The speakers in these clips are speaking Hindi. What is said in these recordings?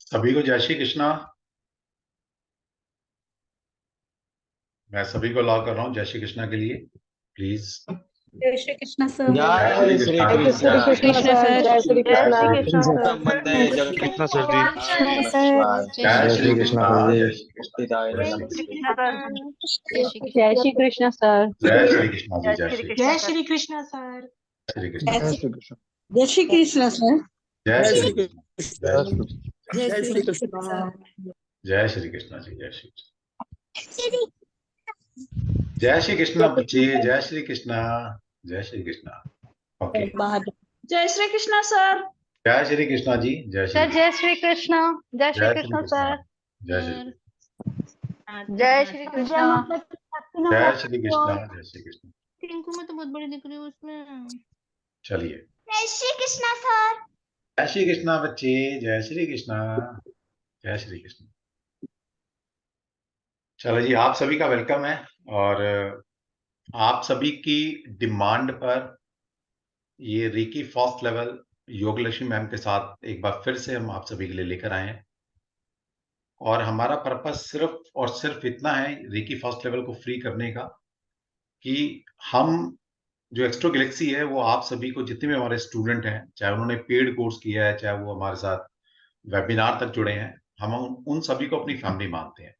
सभी को जय श्री कृष्णा। मैं सभी को अलाउ कर रहा हूँ जय श्री कृष्णा के लिए, प्लीज। जय श्री कृष्ण सर। जय श्री जय कृष्ण। श्री कृष्ण सर। जय श्री जय कृष्ण। श्री कृष्ण। संबंध जय जगत श्री कृष्ण सर जी। कृष्ण सर। जय श्री कृष्णा। जय श्री जय कृष्णा। श्री जय श्री जय श्री कृष्ण सर। जय श्री कृष्णा जी। जय श्री जय श्री कृष्ण सर। श्री कृष्णा। जय श्री कृष्ण। जय श्री कृष्ण सर। जय जय श्री श्री कृष्णा। जय श्री जय श्री कृष्ण। जय श्री कृष्णा जी। जय श्री जय श्री कृष्णा बच्चे। जय श्री कृष्णा। जय श्री कृष्णा। ओके। जय श्री कृष्ण सर। जय श्री कृष्णा जी। जय श्री सर जय श्री कृष्ण। जय श्री जय श्री कृष्ण कृष्णा। सर। जय श्री जय श्री कृष्ण। जय श्री कृष्णा। जय श्री कृष्ण। टिंकू में तो बहुत बड़ी दिख रही है उसमें। चलिए, जय श्री कृष्ण सर। जय श्री कृष्णा बच्चे। जय श्री कृष्णा। जय श्री कृष्ण। चलो जी, आप सभी का वेलकम है। और आप सभी की डिमांड पर ये रीकी फर्स्ट लेवल योग लक्ष्मी मैम के साथ एक बार फिर से हम आप सभी के लिए लेकर आए हैं। और हमारा पर्पस सिर्फ और सिर्फ इतना है रीकी फर्स्ट लेवल को फ्री करने का, कि हम जो एक्स्ट्रो गैलेक्सी है वो आप सभी को, जितने भी हमारे स्टूडेंट हैं, चाहे उन्होंने पेड कोर्स किया है, चाहे वो हमारे साथ वेबिनार तक जुड़े हैं, हम उन सभी को अपनी फैमिली मानते हैं।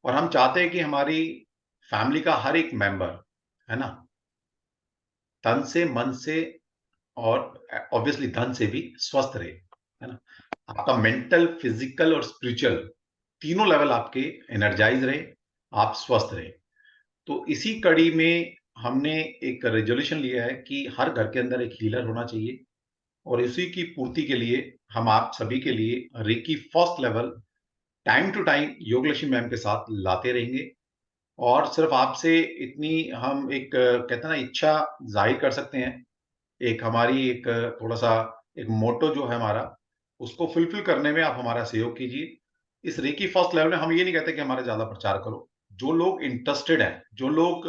और हम चाहते हैं कि हमारी फैमिली का हर एक मेंबर, है ना, तन से, मन से और ऑब्वियसली धन से भी स्वस्थ रहे, है ना। आपका मेंटल, फिजिकल और स्पिरिचुअल तीनों लेवल आपके एनर्जाइज रहे, आप स्वस्थ रहे। तो इसी कड़ी में हमने एक रेजोल्यूशन लिया है कि हर घर के अंदर एक हीलर होना चाहिए। और इसी की पूर्ति के लिए हम आप सभी के लिए reiki first level time to time Yog Lakshmi ma'am के साथ लाते रहेंगे। और सिर्फ आपसे इतनी हम एक कहते हैं ना, इच्छा जाहिर कर सकते हैं। एक हमारी एक थोड़ा सा एक मोटो जो है हमारा, उसको फुलफिल करने में आप हमारा सहयोग कीजिए। इस रेकी फर्स्ट लेवल में हम ये नहीं कहते कि हमारा ज्यादा प्रचार करो। जो लोग इंटरेस्टेड हैं, जो लोग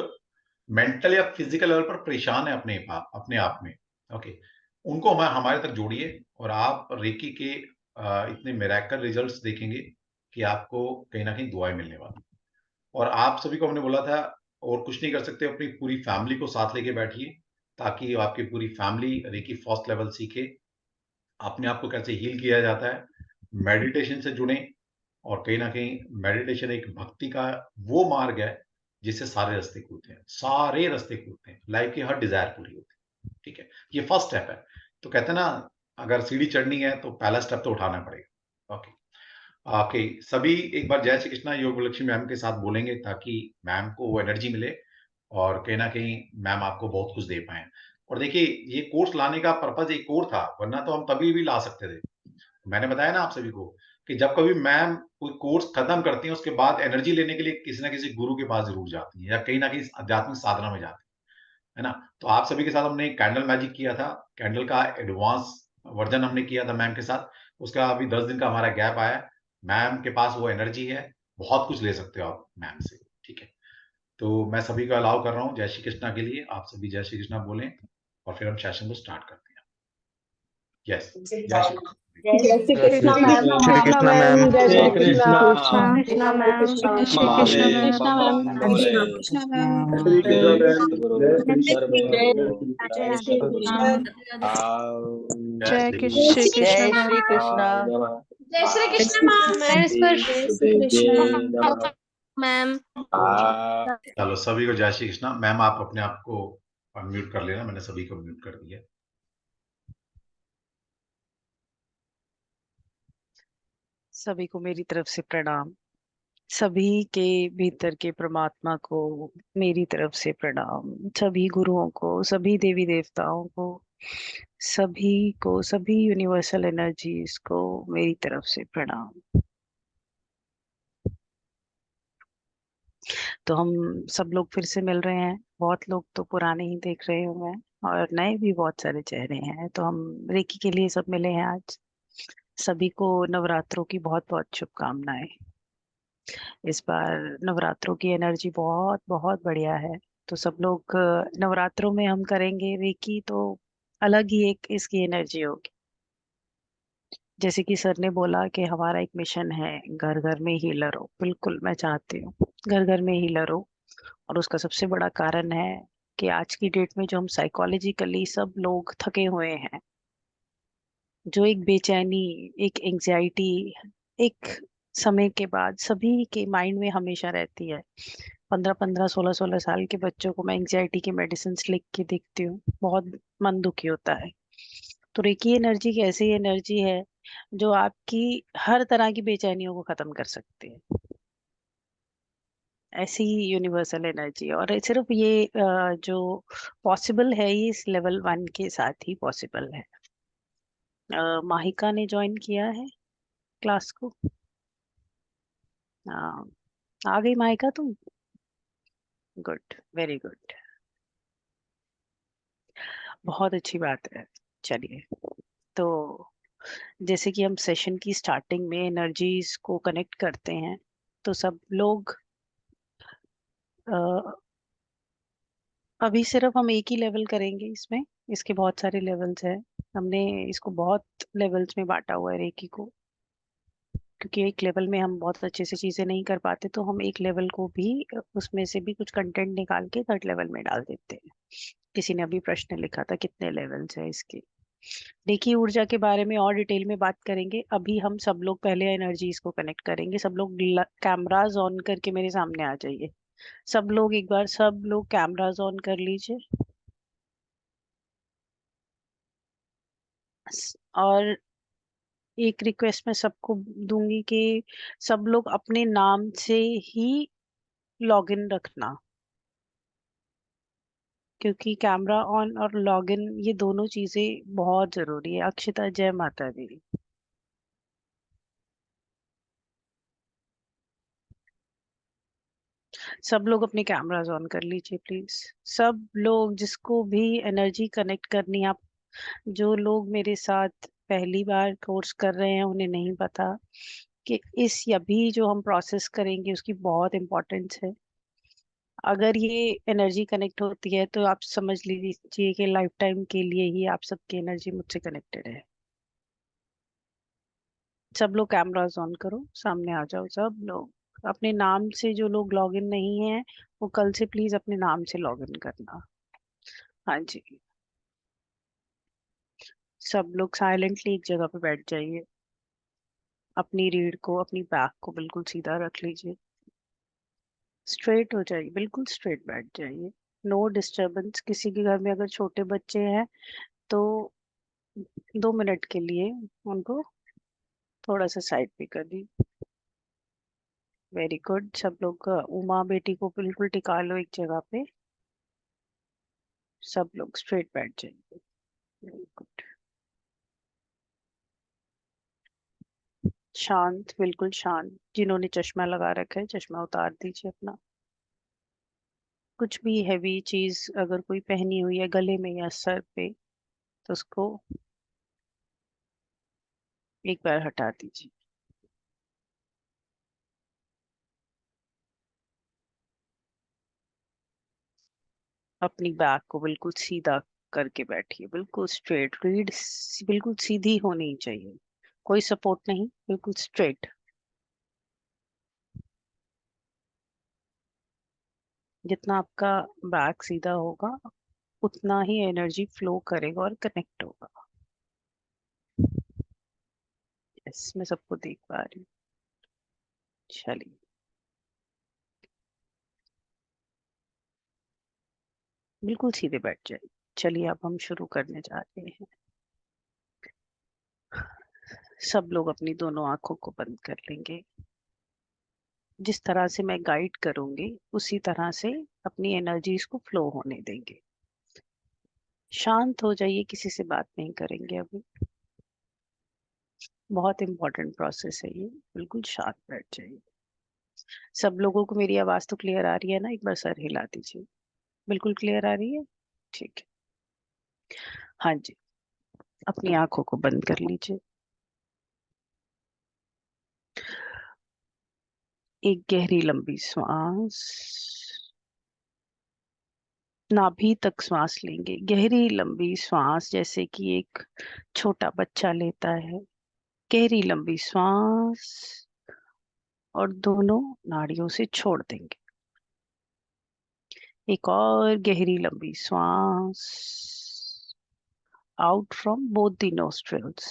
मेंटल या फिजिकल लेवल पर परेशान है अपने आप में, ओके, उनको हमारे तक जोड़िए। और आप रेकी के इतने मिरेकल रिजल्ट्स देखेंगे कि आपको कहीं ना कहीं दुआएं मिलने वाली। और आप सभी को हमने बोला था, और कुछ नहीं कर सकते, अपनी पूरी फैमिली को साथ लेके बैठिए, ताकि आपकी पूरी फैमिली रेकी फर्स्ट लेवल सीखे, अपने आप को कैसे हील किया जाता है, मेडिटेशन से जुड़े। और कहीं ना कहीं मेडिटेशन एक भक्ति का वो मार्ग है जिससे सारे रास्ते खुलते हैं, सारे रास्ते खुलते हैं, लाइफ की हर डिजायर पूरी होती है। ठीक है, ये फर्स्ट स्टेप है। तो कहते हैं ना, अगर सीढ़ी चढ़नी है तो पहला स्टेप तो उठाना पड़ेगा। ओके। ओके, सभी एक बार जय श्री कृष्णा योग लक्ष्मी मैम के साथ बोलेंगे, ताकि मैम को वो एनर्जी मिले और कहीं ना कहीं मैम आपको बहुत कुछ दे पाए। और देखिए, ये कोर्स लाने का पर्पज एक और था, वरना तो हम कभी भी ला सकते थे। मैंने बताया ना आप सभी को कि जब कभी मैम कोई कोर्स खत्म करती हैं, उसके बाद एनर्जी लेने के लिए किसी ना किसी गुरु के पास जरूर जाती हैं, या कहीं ना कहीं आध्यात्मिक साधना में जाती है ना। तो आप सभी के साथ हमने कैंडल मैजिक किया था, कैंडल का एडवांस वर्जन हमने किया था मैम के साथ। उसका अभी 10 दिन का हमारा गैप आया है। मैम के पास वो एनर्जी है, बहुत कुछ ले सकते हो आप मैम से। ठीक है, तो मैं सभी को अलाउ कर रहा हूँ जय श्री कृष्णा के लिए। आप सभी जय श्री कृष्णा बोलें और फिर हम सेशन को स्टार्ट करते हैं। यस, जय श्री कृष्ण। जय श्री जय श्री कृष्ण मैम। श्री कृष्ण मैम। जय श्री श्री कृष्णा। कृष्ण मैम। जय श्री मारे कृष्ण मैम। बम बोले। कृष्ण मैम। श्री कृष्ण जय मैम। सद्गुरु जय श्री सर्वभक्तों जय जय श्री सद्गुरु। कृष्ण। जय जय श्री श्री कृष्ण। कृष्ण जय मैम। श्री कृष्ण। जय श्री कृष्ण जय श्री कृष्ण मैम। चलो, सभी को जय श्री कृष्णा। मैम आप अपने आप को अनम्यूट कर लेना, मैंने सभी को म्यूट कर दिया। सभी को मेरी तरफ से प्रणाम। सभी के भीतर के परमात्मा को मेरी तरफ से प्रणाम। सभी गुरुओं को, सभी देवी देवताओं को, सभी को, सभी यूनिवर्सल एनर्जीज को मेरी तरफ से प्रणाम। तो हम सब लोग फिर से मिल रहे हैं। बहुत लोग तो पुराने ही देख रहे होंगे और नए भी बहुत सारे चेहरे हैं। तो हम रेकी के लिए सब मिले हैं आज। सभी को नवरात्रों की बहुत बहुत शुभकामनाएं। इस बार नवरात्रों की एनर्जी बहुत बहुत बढ़िया है। तो सब लोग नवरात्रों में हम करेंगे रेकी, तो अलग ही एक इसकी एनर्जी होगी। जैसे कि सर ने बोला कि हमारा एक मिशन है घर घर में हीलर हो, बिल्कुल मैं चाहती हूँ घर घर में हीलर हो। और उसका सबसे बड़ा कारण है कि आज की डेट में जो हम साइकोलॉजिकली सब लोग थके हुए हैं, जो एक बेचैनी, एक एंजाइटी एक समय के बाद सभी के माइंड में हमेशा रहती है। 15-15 16-16 साल के बच्चों को मैं एंजाइटी की मेडिसिन लिख के देखती हूँ, बहुत मन दुखी होता है। तो रेकी एनर्जी एक ऐसी एनर्जी है जो आपकी हर तरह की बेचैनियों को खत्म कर सकती है। ऐसी यूनिवर्सल एनर्जी, और सिर्फ ये जो पॉसिबल है ये इस लेवल 1 के साथ ही पॉसिबल है। माहिका ने ज्वाइन किया है क्लास को। हाँ, आ गई माहिका तुम? गुड, वेरी गुड, बहुत अच्छी बात है। चलिए, तो जैसे कि हम सेशन की स्टार्टिंग में एनर्जीज को कनेक्ट करते हैं, तो सब लोग अभी सिर्फ हम एक ही लेवल करेंगे इसमें। इसके बहुत सारे लेवल्स हैं, हमने इसको बहुत लेवल्स में बांटा हुआ है रेकी को, क्योंकि एक लेवल में हम बहुत अच्छे से चीजें नहीं कर पाते, तो हम एक लेवल को भी उसमें से भी कुछ कंटेंट निकाल के थर्ड लेवल में डाल देते हैं। किसी ने अभी प्रश्न लिखा था कितने लेवल्स है इसके। देखिए, ऊर्जा के बारे में और डिटेल में बात करेंगे। अभी हम सब लोग पहले एनर्जीज को कनेक्ट करेंगे। सब लोग कैमराज ऑन करके मेरे सामने आ जाइए। सब लोग एक बार, सब लोग कैमराज ऑन कर लीजिए। और एक रिक्वेस्ट मैं सबको दूंगी कि सब लोग अपने नाम से ही लॉगिन रखना, क्योंकि कैमरा ऑन और लॉगिन ये दोनों चीजें बहुत जरूरी है। अक्षिता, जय माता दी। सब लोग अपने कैमरास ऑन कर लीजिए प्लीज। सब लोग जिसको भी एनर्जी कनेक्ट करनी है, आप जो लोग मेरे साथ पहली बार कोर्स कर रहे हैं उन्हें नहीं पता कि इस अभी जो हम प्रोसेस करेंगे उसकी बहुत इम्पोर्टेंस है। अगर ये एनर्जी कनेक्ट होती है तो आप समझ लीजिए कि लाइफ टाइम के लिए ही आप सबकी एनर्जी मुझसे कनेक्टेड है। सब लोग कैमरास ऑन करो, सामने आ जाओ सब लोग अपने नाम से। जो लोग लॉगिन नहीं है वो कल से प्लीज अपने नाम से लॉगिन करना। हाँ जी, सब लोग साइलेंटली एक जगह पे बैठ जाइए। अपनी रीढ़ को, अपनी बैक को बिल्कुल सीधा रख लीजिए। स्ट्रेट हो जाइए, बिल्कुल स्ट्रेट बैठ जाइए। No disturbance. किसी के घर में अगर छोटे बच्चे हैं तो 2 मिनट के लिए उनको थोड़ा सा साइड पे कर दी। Very good. सब लोग उमा बेटी को बिल्कुल टिका लो एक जगह पे। सब लोग स्ट्रेट बैठ जाइए। Very good. शांत, बिल्कुल शांत। जिन्होंने चश्मा लगा रखा है चश्मा उतार दीजिए अपना। कुछ भी हैवी चीज अगर कोई पहनी हुई है गले में या सर पे तो उसको एक बार हटा दीजिए। अपनी बैक को बिल्कुल सीधा करके बैठिए, बिल्कुल स्ट्रेट। रीढ़ बिल्कुल सीधी होनी चाहिए, कोई सपोर्ट नहीं, बिल्कुल स्ट्रेट। जितना आपका बैक सीधा होगा उतना ही एनर्जी फ्लो करेगा और कनेक्ट होगा। यस, मैं सबको देख पा रही हूँ। चलिए, बिल्कुल सीधे बैठ जाइए। चलिए, अब हम शुरू करने जा रहे हैं। सब लोग अपनी दोनों आंखों को बंद कर लेंगे। जिस तरह से मैं गाइड करूंगी उसी तरह से अपनी एनर्जीज को फ्लो होने देंगे। शांत हो जाइए, किसी से बात नहीं करेंगे अभी। बहुत इंपॉर्टेंट प्रोसेस है ये। बिल्कुल शांत बैठ जाइए। सब लोगों को मेरी आवाज तो क्लियर आ रही है ना? एक बार सर हिला दीजिए। बिल्कुल क्लियर आ रही है? ठीक है। हाँ जी, अपनी आंखों को बंद कर लीजिए। एक गहरी लंबी सांस, नाभि तक सांस लेंगे। गहरी लंबी सांस जैसे कि एक छोटा बच्चा लेता है। गहरी लंबी श्वास और दोनों नाड़ियों से छोड़ देंगे। एक और गहरी लंबी श्वास out from both the nostrils.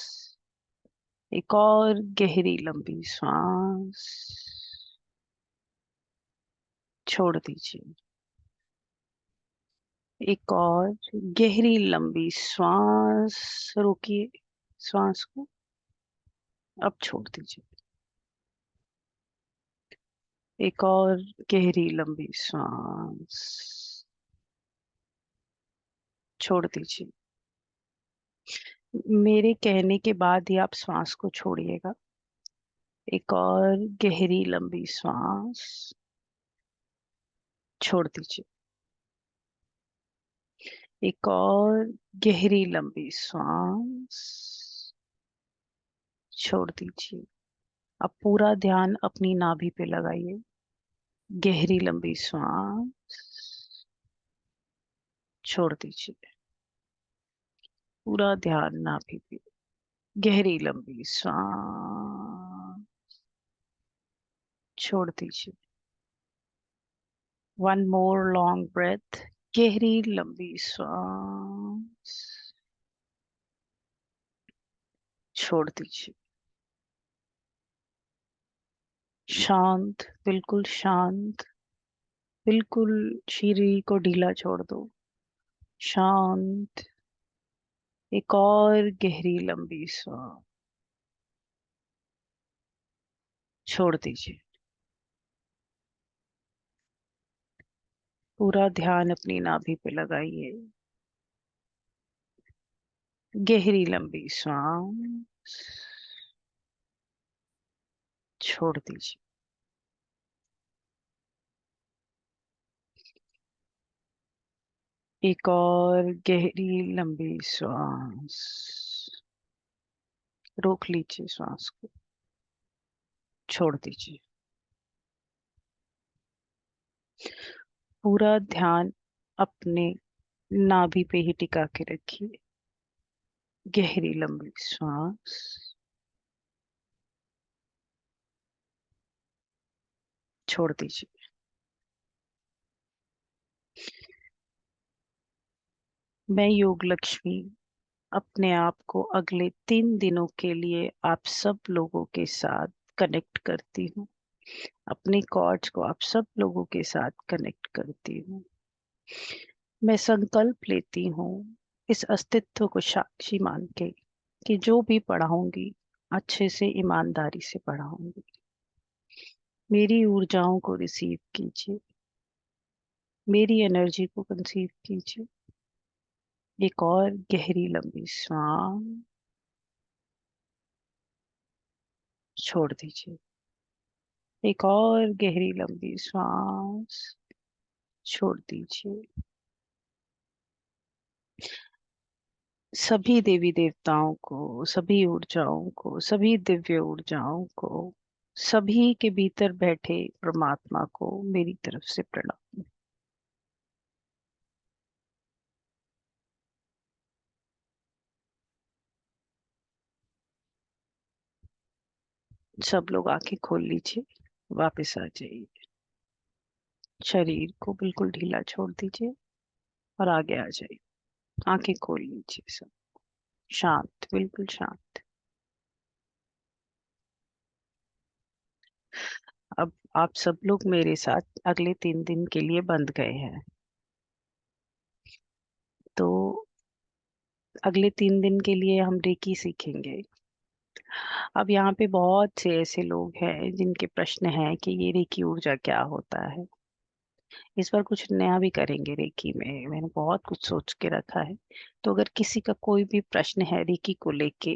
एक और गहरी लंबी श्वास छोड़ दीजिए। एक और गहरी लंबी श्वास, रोकिए श्वास को, अब छोड़ दीजिए। एक और गहरी लंबी श्वास छोड़ दीजिए। मेरे कहने के बाद ही आप श्वास को छोड़िएगा। एक और गहरी लंबी श्वास छोड़ दीजिए। एक और गहरी लंबी श्वास छोड़ दीजिए। अब पूरा ध्यान अपनी नाभि पे लगाइए। गहरी लंबी श्वास छोड़ दीजिए। पूरा ध्यान नाभि पे। गहरी लंबी श्वास छोड़ दीजिए। One more long breath. गहरी लंबी श्वास छोड़ दीजिए। शांत, बिल्कुल शांत, बिल्कुल शरीर को ढीला छोड़ दो। शांत। एक और गहरी लंबी श्वास छोड़ दीजिए। पूरा ध्यान अपनी नाभि पे लगाइए। गहरी लंबी श्वास छोड़ दीजिए। एक और गहरी लंबी श्वास, रोक लीजिए श्वास को, छोड़ दीजिए। पूरा ध्यान अपने नाभि पे ही टिका के रखिए। गहरी लंबी श्वास छोड़ दीजिए। मैं योग लक्ष्मी अपने आप को अगले 3 दिनों के लिए आप सब लोगों के साथ कनेक्ट करती हूँ। अपने कॉर्ड्स को आप सब लोगों के साथ कनेक्ट करती हूँ। मैं संकल्प लेती हूँ इस अस्तित्व को साक्षी मान के कि जो भी पढ़ाऊंगी अच्छे से ईमानदारी से पढ़ाऊंगी। मेरी ऊर्जाओं को रिसीव कीजिए। मेरी एनर्जी को कंसीव कीजिए। एक और गहरी लंबी श्वास छोड़ दीजिए। एक और गहरी लंबी श्वास छोड़ दीजिए। सभी देवी देवताओं को, सभी ऊर्जाओं को, सभी दिव्य ऊर्जाओं को, सभी के भीतर बैठे परमात्मा को मेरी तरफ से प्रणाम। सब लोग आंखें खोल लीजिए, वापस आ जाइए। शरीर को बिल्कुल ढीला छोड़ दीजिए और आगे आ जाइए। आंखें खोल लीजिए सब। शांत, बिल्कुल शांत। अब आप सब लोग मेरे साथ अगले 3 दिन के लिए बंध गए हैं। तो अगले 3 दिन के लिए हम रेकी सीखेंगे। अब यहाँ पे बहुत से ऐसे लोग हैं जिनके प्रश्न हैं कि ये रेकी ऊर्जा क्या होता है। इस बार कुछ नया भी करेंगे रेकी में, मैंने बहुत कुछ सोच के रखा है। तो अगर किसी का कोई भी प्रश्न है रेकी को लेके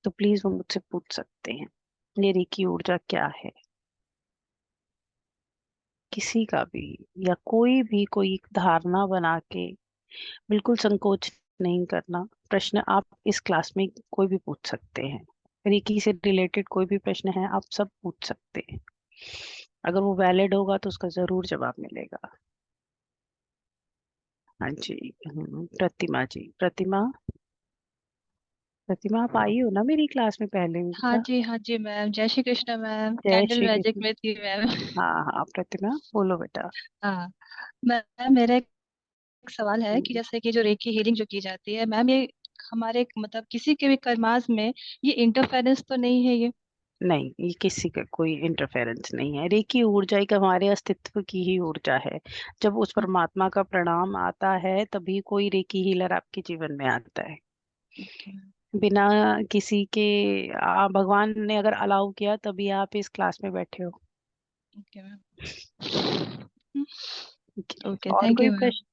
तो प्लीज वो मुझसे पूछ सकते हैं। ये रेकी ऊर्जा क्या है, किसी का भी, या कोई भी कोई धारणा बना के बिल्कुल संकोच नहीं करना। प्रश्न आप इस क्लास में कोई भी पूछ सकते हैं। रेकी से रिलेटेड कोई भी प्रश्न है आप सब पूछ सकते हैं। अगर वो वैलिड होगा तो उसका जरूर जवाब मिलेगा। हाँ जी। प्रतिमा जी, प्रतिमा, प्रतिमा आप आई हो ना मेरी क्लास में पहले भी हाँ बेटा? जी मैम। जय श्री कृष्ण मैम। जय कैंडल श्री मैजिक कृष्ण। में थी मैम। हाँ हाँ प्रतिमा बोलो बेटा। हाँ मैम, मेरा एक सवाल है कि हम्म, जैसे कि जो रेकी हीलिंग जो की जाती है मैम, ये हमारे मतलब किसी के भी कर्मास में ये इंटरफेरेंस तो नहीं है ये? नहीं, ये किसी का कोई इंटरफेरेंस नहीं है। रेकी ऊर्जा एक हमारे अस्तित्व की ही ऊर्जा है। जब उस परमात्मा का प्रणाम आता है तभी कोई रेकी हीलर आपके जीवन में आता है। ओके बिना किसी के भगवान ने अगर अलाउ किया तभी आप इस क्लास में बैठे हो। Okay ma'am. ठीक है? ओके, और थैंक कोई यू मैम। प्रश्न?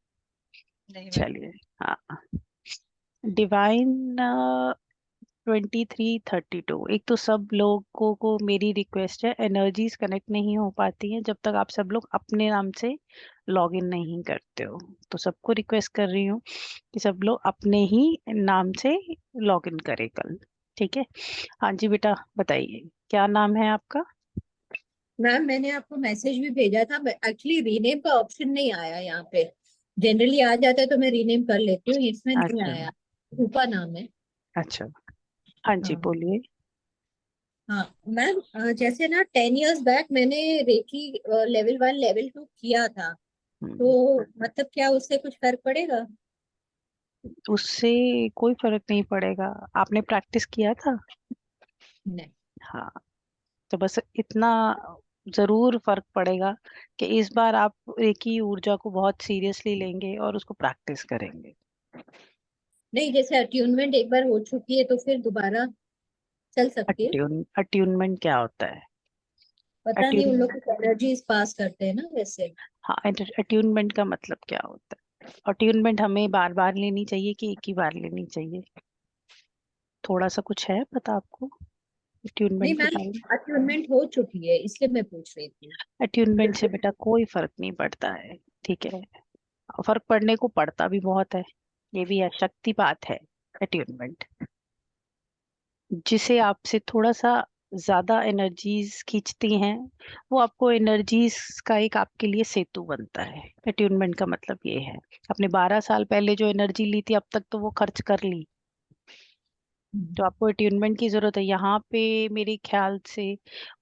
नहीं मैम। चलिए हाँ। डिवाइन 2332। एक तो सब लोगों को मेरी रिक्वेस्ट है, एनर्जीज कनेक्ट नहीं हो पाती हैं जब तक आप सब लोग अपने नाम से लॉग इन नहीं करते हो। तो सबको रिक्वेस्ट कर रही हूँ कि सब लोग अपने ही नाम से लॉग इन करें कल। ठीक है? हाँ जी बेटा बताइए, क्या नाम है आपका? मैम मैंने आपको मैसेज भी भेजा था। एक्चुअली रीनेम का ऑप्शन नहीं आया यहाँ पे। जनरली आ जाता है तो मैं रीनेम कर लेती हूँ, इसमें नहीं अच्छा आया। रूपा नाम है। अच्छा। हाँ जी हाँ बोलिए। हाँ मैम, जैसे ना 10 years बैक मैंने रेकी लेवल 1 लेवल 2 किया था। हम्म, तो मतलब क्या उससे कुछ फर्क पड़ेगा? उससे कोई फर्क नहीं पड़ेगा। आपने प्रैक्टिस किया था? नहीं। हाँ, तो बस इतना जरूर फर्क पड़ेगा कि इस बार आप रेकी ऊर्जा को बहुत सीरियसली लेंगे और उसको प्रैक्टिस करेंगे। नहीं, जैसे अट्यूनमेंट एक बार हो चुकी है तो फिर दोबारा चल सकती है? अट्यूनमेंट क्या होता है? पता नहीं, उन अट्यून लोग कुछ एनर्जीज पास करते हैं ना वैसे। हाँ, अट्यूनमेंट का मतलब क्या होता है? अट्यूनमेंट हमें बार बार लेनी चाहिए कि एक ही बार लेनी चाहिए? थोड़ा सा कुछ है पता आपको नहीं अट्यूनमेंट के मैम, बारे में? अट्यूनमेंट हो चुकी है इसलिए मैं पूछ रही थी। अट्यूनमेंट से बेटा कोई फर्क नहीं पड़ता है। ठीक है? फर्क पड़ने को पड़ता भी बहुत है। ये भी है, शक्ति बात है। अट्यूनमेंट जिसे आपसे थोड़ा सा ज्यादा एनर्जीज खींचती हैं, वो आपको एनर्जीज का एक आपके लिए सेतु बनता है। अट्यूनमेंट का मतलब ये है। आपने 12 साल पहले जो एनर्जी ली थी अब तक तो वो खर्च कर ली, तो आपको अट्यूनमेंट की जरूरत है। यहाँ पे मेरे ख्याल से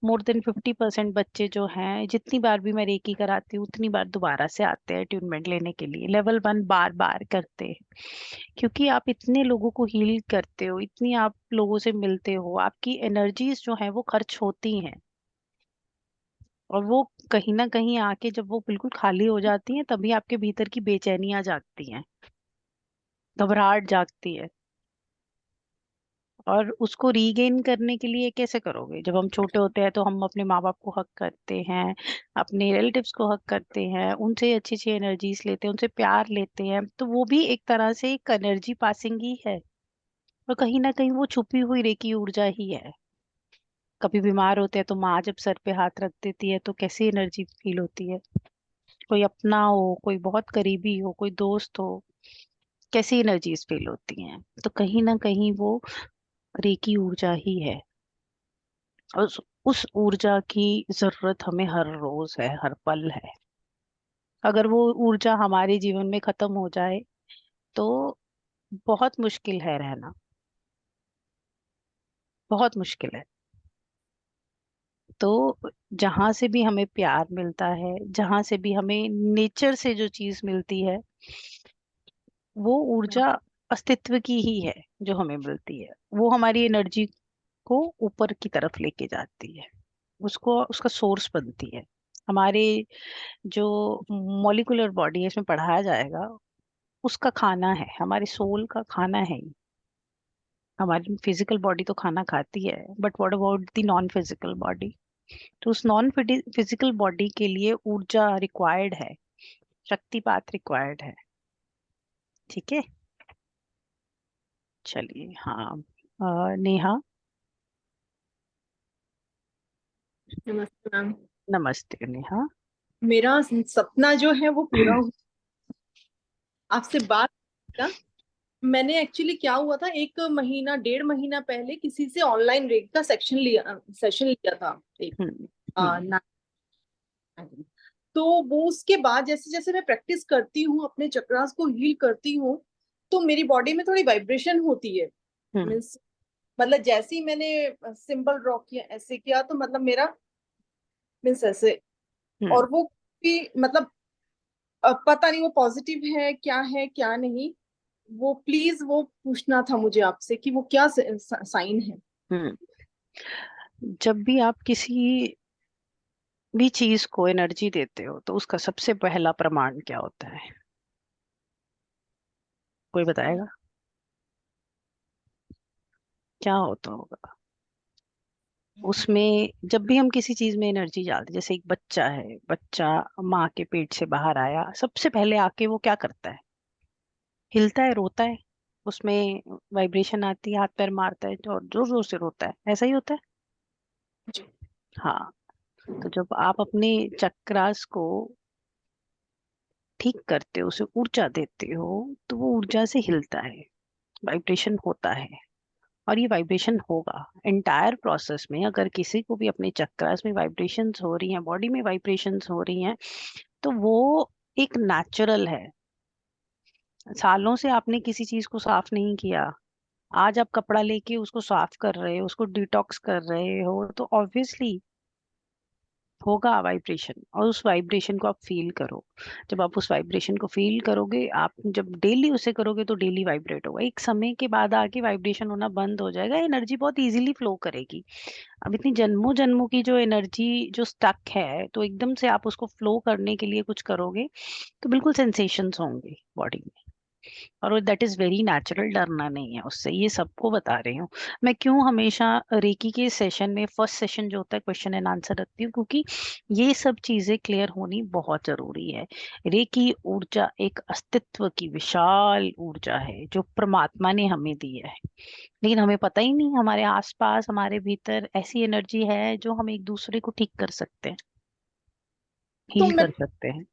मोर देन 50% बच्चे जो हैं, जितनी बार भी मैं रेकी कराती हूँ उतनी बार दोबारा से आते हैं अट्यूनमेंट लेने के लिए। लेवल 1 बार बार करते हैं क्योंकि आप इतने लोगों को हील करते हो, इतनी आप लोगों से मिलते हो, आपकी एनर्जीज जो है वो खर्च होती हैं। और वो कहीं ना कहीं आके जब वो बिल्कुल खाली हो जाती हैं तभी आपके भीतर की बेचैनियां जागती हैं, घबराहट जागती है। और उसको रीगेन करने के लिए कैसे करोगे? जब हम छोटे होते हैं तो हम अपने माँ बाप को हक करते हैं, अपने रिलेटिव्स को हक करते हैं, उनसे अच्छी अच्छी एनर्जीज लेते हैं, उनसे प्यार लेते हैं, तो वो भी एक तरह से एक एनर्जी पासिंग ही है। और कहीं ना कहीं वो छुपी हुई रेकी ऊर्जा ही है। कभी बीमार होते हैं तो माँ जब सर पे हाथ रख देती है तो कैसी एनर्जी फील होती है? कोई अपना हो, कोई बहुत करीबी हो, कोई दोस्त हो, कैसी एनर्जीज फील होती हैं? तो कहीं ना कहीं वो रेकी ऊर्जा ही है। उस ऊर्जा की जरूरत हमें हर रोज है, हर पल है। अगर वो ऊर्जा हमारे जीवन में खत्म हो जाए तो बहुत मुश्किल है रहना, बहुत मुश्किल है। तो जहां से भी हमें प्यार मिलता है, जहां से भी हमें नेचर से जो चीज मिलती है, वो ऊर्जा अस्तित्व की ही है जो हमें मिलती है। वो हमारी एनर्जी को ऊपर की तरफ लेके जाती है, उसको उसका सोर्स बनती है। हमारे जो मॉलिक्यूलर बॉडी है इसमें पढ़ाया जाएगा, उसका खाना है, हमारे सोल का खाना है ये। हमारी फिजिकल बॉडी तो खाना खाती है, but what about the non physical body? तो उस नॉन फिजिकल बॉडी के लिए ऊर्जा रिक्वायर्ड है, शक्तिपात रिक्वायर्ड है। ठीक है? चलिए हाँ। नेहा। नमस्ते मैम। नमस्ते नेहा। मेरा सपना जो है वो पूरा हुआ आपसे बात का। मैंने एक्चुअली क्या हुआ था, 1 महीना 1.5 महीना पहले किसी से ऑनलाइन रेट का सेशन लिया था एक हम्म, आ, हम्म, ना- तो वो उसके बाद जैसे जैसे मैं प्रैक्टिस करती हूँ, अपने चक्रास को हील करती हूँ, तो मेरी बॉडी में थोड़ी वाइब्रेशन होती है। हम्म, मीन्स मतलब जैसे ही मैंने सिंबल ड्रॉ किया, ऐसे किया, तो मतलब मेरा मीन्स ऐसे, और वो भी मतलब पता नहीं वो पॉजिटिव है क्या नहीं, वो प्लीज वो पूछना था मुझे आपसे कि वो क्या साइन है। जब भी आप किसी भी चीज को एनर्जी देते हो तो उसका सबसे पहला प्रमाण क्या होता है? कोई बताएगा क्या होता होगा? उसमें जब भी हम किसी चीज में एनर्जी डालते, जैसे एक बच्चा है, बच्चा माँ के पेट से बाहर आया, सबसे पहले आके वो क्या करता है? हिलता है, रोता है, उसमें वाइब्रेशन आती है, हाथ पैर मारता है और जोर जोर से रोता है, ऐसा ही होता है। हाँ, तो जब आप अपने चक्रास को ठीक करते हो, उसे ऊर्जा देते हो, तो वो ऊर्जा से हिलता है, वाइब्रेशन होता है। और ये वाइब्रेशन होगा एंटायर प्रोसेस में। अगर किसी को भी अपने चक्रास में वाइब्रेशंस हो रही हैं, बॉडी में वाइब्रेशंस हो रही हैं, तो वो एक नेचुरल है। सालों से आपने किसी चीज को साफ नहीं किया, आज आप कपड़ा लेके उसको साफ कर रहे हो, उसको डिटॉक्स कर रहे हो, तो ऑब्वियसली होगा वाइब्रेशन। और उस वाइब्रेशन को आप फील करो। जब आप उस वाइब्रेशन को फील करोगे, आप जब डेली उसे करोगे तो डेली वाइब्रेट होगा। एक समय के बाद आके वाइब्रेशन होना बंद हो जाएगा, एनर्जी बहुत इजीली फ्लो करेगी। अब इतनी जन्मों जन्मों की जो एनर्जी जो स्टक है, तो एकदम से आप उसको फ्लो करने के लिए कुछ करोगे तो बिल्कुल सेंसेशंस होंगे बॉडी में। और दैट इज वेरी नेचुरल, डरना नहीं है उससे, ये सबको बता रही हूँ। मैं क्यों हमेशा रेकी के सेशन में फर्स्ट सेशन जो होता है क्वेश्चन एंड आंसर रखती हूँ, क्योंकि ये सब चीजें क्लियर होनी बहुत जरूरी है। रेकी ऊर्जा एक अस्तित्व की विशाल ऊर्जा है जो परमात्मा ने हमें दी है, लेकिन हमें पता ही नहीं हमारे आसपास, हमारे भीतर ऐसी एनर्जी है जो हम एक दूसरे को ठीक कर सकते हैं, तो हील मैं, कर सकते हैं।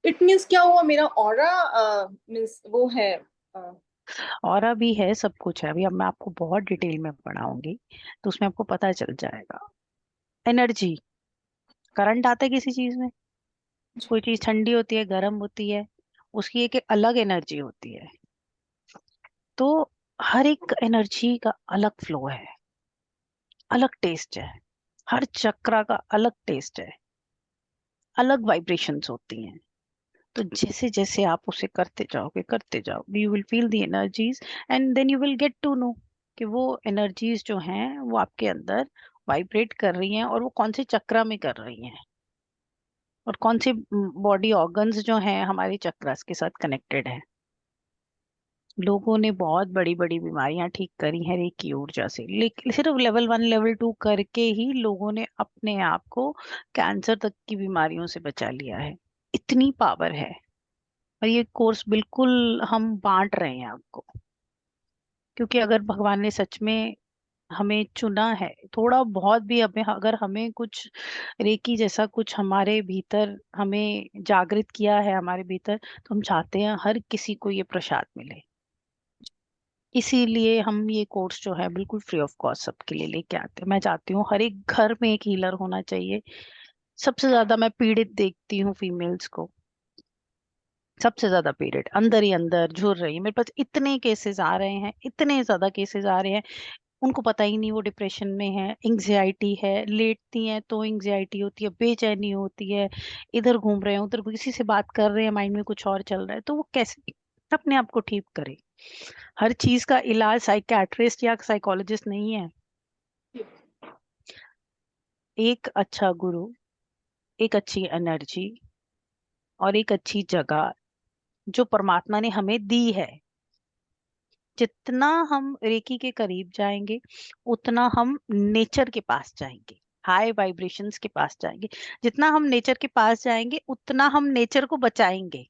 इट मीन्स क्या हुआ, मेरा ऑरा मीन्स वो है और अभी है, सब कुछ है। अभी अब मैं आपको बहुत डिटेल में पढ़ाऊंगी तो उसमें आपको पता चल जाएगा। एनर्जी, करंट आता है किसी चीज में, कोई चीज ठंडी होती है, गर्म होती है, उसकी एक अलग एनर्जी होती है। तो हर एक एनर्जी का अलग फ्लो है, अलग टेस्ट है, हर चक्रा का अलग टेस्ट है, अलग वाइब्रेशंस होती हैं। तो जैसे जैसे आप उसे करते जाओ, you will feel the energies, and then you will get to know कि वो एनर्जीज जो हैं वो आपके अंदर वाइब्रेट कर रही हैं, और वो कौन से चक्रा में कर रही हैं, और कौन से बॉडी ऑर्गन्स जो हैं हमारे चक्रास के साथ कनेक्टेड हैं। लोगों ने बहुत बड़ी बड़ी बीमारियां ठीक करी हैं रेकी ऊर्जा से, लेकिन सिर्फ लेवल 1 लेवल 2 करके ही लोगों ने अपने आप को कैंसर तक की बीमारियों से बचा लिया है। इतनी पावर है। और ये कोर्स बिल्कुल हम बांट रहे हैं आपको, क्योंकि अगर भगवान ने सच में हमें चुना है, थोड़ा बहुत भी हमें, अगर हमें कुछ रेकी जैसा कुछ हमारे भीतर हमें जागृत किया है हमारे भीतर, तो हम चाहते हैं हर किसी को ये प्रसाद मिले। इसीलिए हम ये कोर्स जो है बिल्कुल फ्री ऑफ कॉस्ट सबके लिए लेके आते हैं। मैं चाहती हूँ हर एक घर में एक हीलर होना चाहिए। सबसे ज्यादा मैं पीड़ित देखती हूँ फीमेल्स को, सबसे ज्यादा पीरियड अंदर ही अंदर झूर रही है। मेरे पास इतने केसेस आ रहे हैं, इतने ज्यादा केसेस आ रहे हैं, उनको पता ही नहीं वो डिप्रेशन में है, एंग्जाइटी है, लेटती हैं तो एंग्जाइटी होती है, बेचैनी होती है, इधर घूम रहे हैं उधर किसी से बात कर रहे हैं, माइंड में कुछ और चल रहा है, तो वो कैसे अपने आप को ठीक करे? हर चीज का इलाज साइकियाट्रिस्ट या साइकोलॉजिस्ट नहीं है। एक अच्छा गुरु, एक अच्छी एनर्जी और एक अच्छी जगह जो परमात्मा ने हमें दी है, जितना हम रेकी के करीब जाएंगे उतना हम नेचर के पास जाएंगे, हाई वाइब्रेशंस के पास जाएंगे। जितना हम नेचर के पास जाएंगे उतना हम नेचर को बचाएंगे।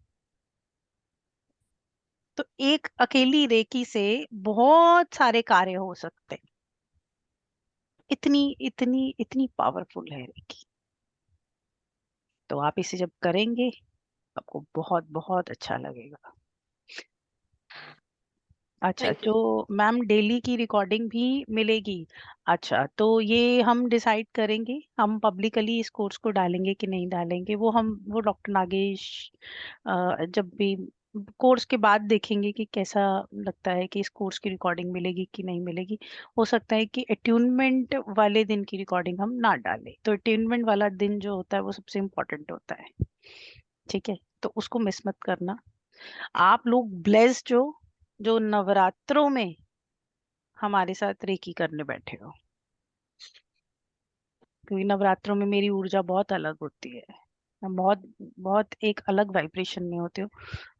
तो एक अकेली रेकी से बहुत सारे कार्य हो सकते हैं। इतनी इतनी इतनी पावरफुल है रेकी। तो आप इसे जब करेंगे आपको बहुत बहुत अच्छा लगेगा। अच्छा, थैंक यू। तो मैम डेली की रिकॉर्डिंग भी मिलेगी? अच्छा, तो ये हम डिसाइड करेंगे, हम पब्लिकली इस कोर्स को डालेंगे कि नहीं डालेंगे, वो डॉक्टर नागेश जब भी कोर्स के बाद देखेंगे कि कैसा लगता है, कि इस कोर्स की रिकॉर्डिंग मिलेगी कि नहीं मिलेगी। हो सकता है कि अट्यूनमेंट वाले दिन की रिकॉर्डिंग हम ना डालें, तो अट्यूनमेंट वाला दिन जो होता है वो सबसे इम्पोर्टेंट होता है, ठीक है? तो उसको मिस मत करना। आप लोग ब्लेस्ड जो नवरात्रों में हमारे साथ रेकी करने बैठे हो, क्योंकि नवरात्रों में मेरी ऊर्जा बहुत अलग होती है। हम बहुत बहुत एक अलग वाइब्रेशन में होते हो।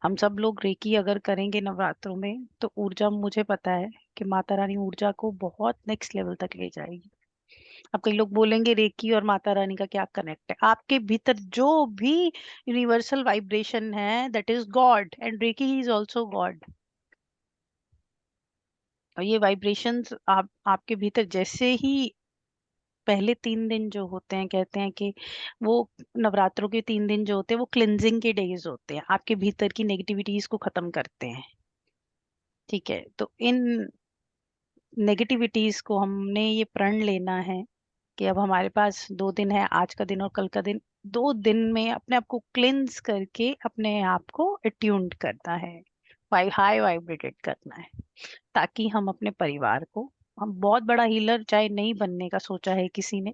हम सब लोग रेकी अगर करेंगे नवरात्रों में तो ऊर्जा, मुझे पता है कि माता रानी ऊर्जा को बहुत नेक्स्ट लेवल तक ले जाएगी। अब कई लोग बोलेंगे रेकी और माता रानी का क्या कनेक्ट है? आपके भीतर जो भी यूनिवर्सल वाइब्रेशन है, that is God, and reiki is also God. और ये वाइब्रेशंस आपके भीतर जैसे ही पहले 3 दिन जो होते हैं, कहते हैं कि वो नवरात्रों के 3 दिन जो होते हैं वो क्लिनजिंग के डेज होते हैं, आपके भीतर की नेगेटिविटीज को खत्म करते हैं, ठीक है? तो इन नेगेटिविटीज को हमने ये प्रण लेना है कि अब हमारे पास 2 दिन है, आज का दिन और कल का दिन। 2 दिन में अपने आप को क्लिनज करके अपने आप को अट्यून्ड करना है, हाई वाइब्रेटेड करना है, ताकि हम अपने परिवार को, हम बहुत बड़ा हीलर चाहे नहीं बनने का सोचा है किसी ने,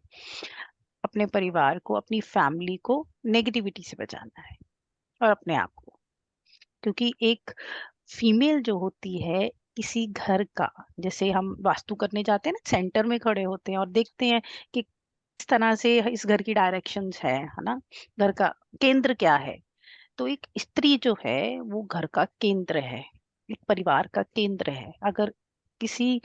अपने परिवार को, अपनी फैमिली को नेगेटिविटी से बचाना है और अपने आप को। क्योंकि एक फीमेल जो होती है किसी घर का, जैसे हम वास्तु करने जाते हैं ना, सेंटर में खड़े होते हैं और देखते हैं कि किस तरह से इस घर की डायरेक्शंस है ना, घर का केंद्र क्या है। तो एक स्त्री जो है वो घर का केंद्र है, एक परिवार का केंद्र है। अगर किसी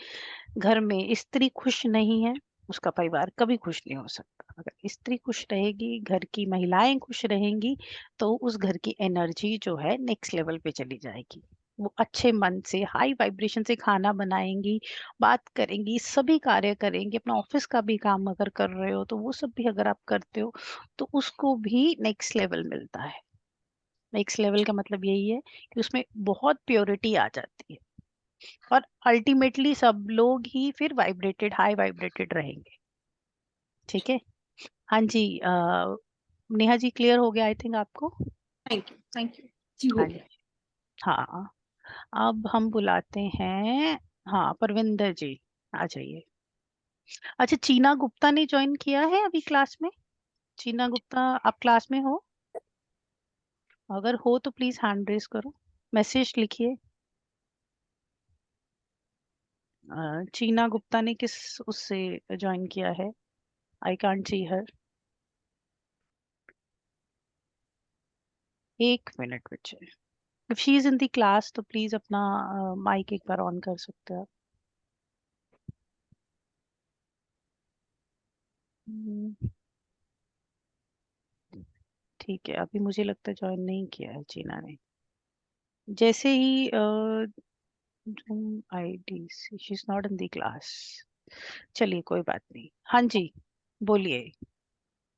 घर में स्त्री खुश नहीं है, उसका परिवार कभी खुश नहीं हो सकता। अगर स्त्री खुश रहेगी, घर की महिलाएं खुश रहेंगी, तो उस घर की एनर्जी जो है नेक्स्ट लेवल पे चली जाएगी। वो अच्छे मन से, हाई वाइब्रेशन से खाना बनाएंगी, बात करेंगी, सभी कार्य करेंगी। अपना ऑफिस का भी काम अगर कर रहे हो तो वो सब भी अगर आप करते हो तो उसको भी नेक्स्ट लेवल मिलता है। नेक्स्ट लेवल का मतलब यही है कि उसमें बहुत प्योरिटी आ जाती है और अल्टीमेटली सब लोग ही फिर वाइब्रेटेड, हाई वाइब्रेटेड रहेंगे, ठीक है? हाँ जी, नेहा जी क्लियर हो गया आई थिंक आपको? थैंक यू जी, हो हाँ गया। जी, हाँ। अब हम बुलाते हैं, हाँ, परविंदर जी आ जाइए। अच्छा, चीना गुप्ता ने ज्वाइन किया है अभी क्लास में? चीना गुप्ता, आप क्लास में हो? अगर हो तो प्लीज हैंड रेज करो, मैसेज लिखिए। चीना गुप्ता ने किस उससे ज्वाइन किया है? I can't see her. 1 minute बच्चे, if she is in the class तो प्लीज अपना माइक एक बार ऑन कर सकते हो आप। ठीक है, अभी मुझे लगता है ज्वाइन नहीं किया है चीना ने। जैसे ही आईडी she is not in the class. चलिए कोई बात नहीं। हाँ जी, बोलिए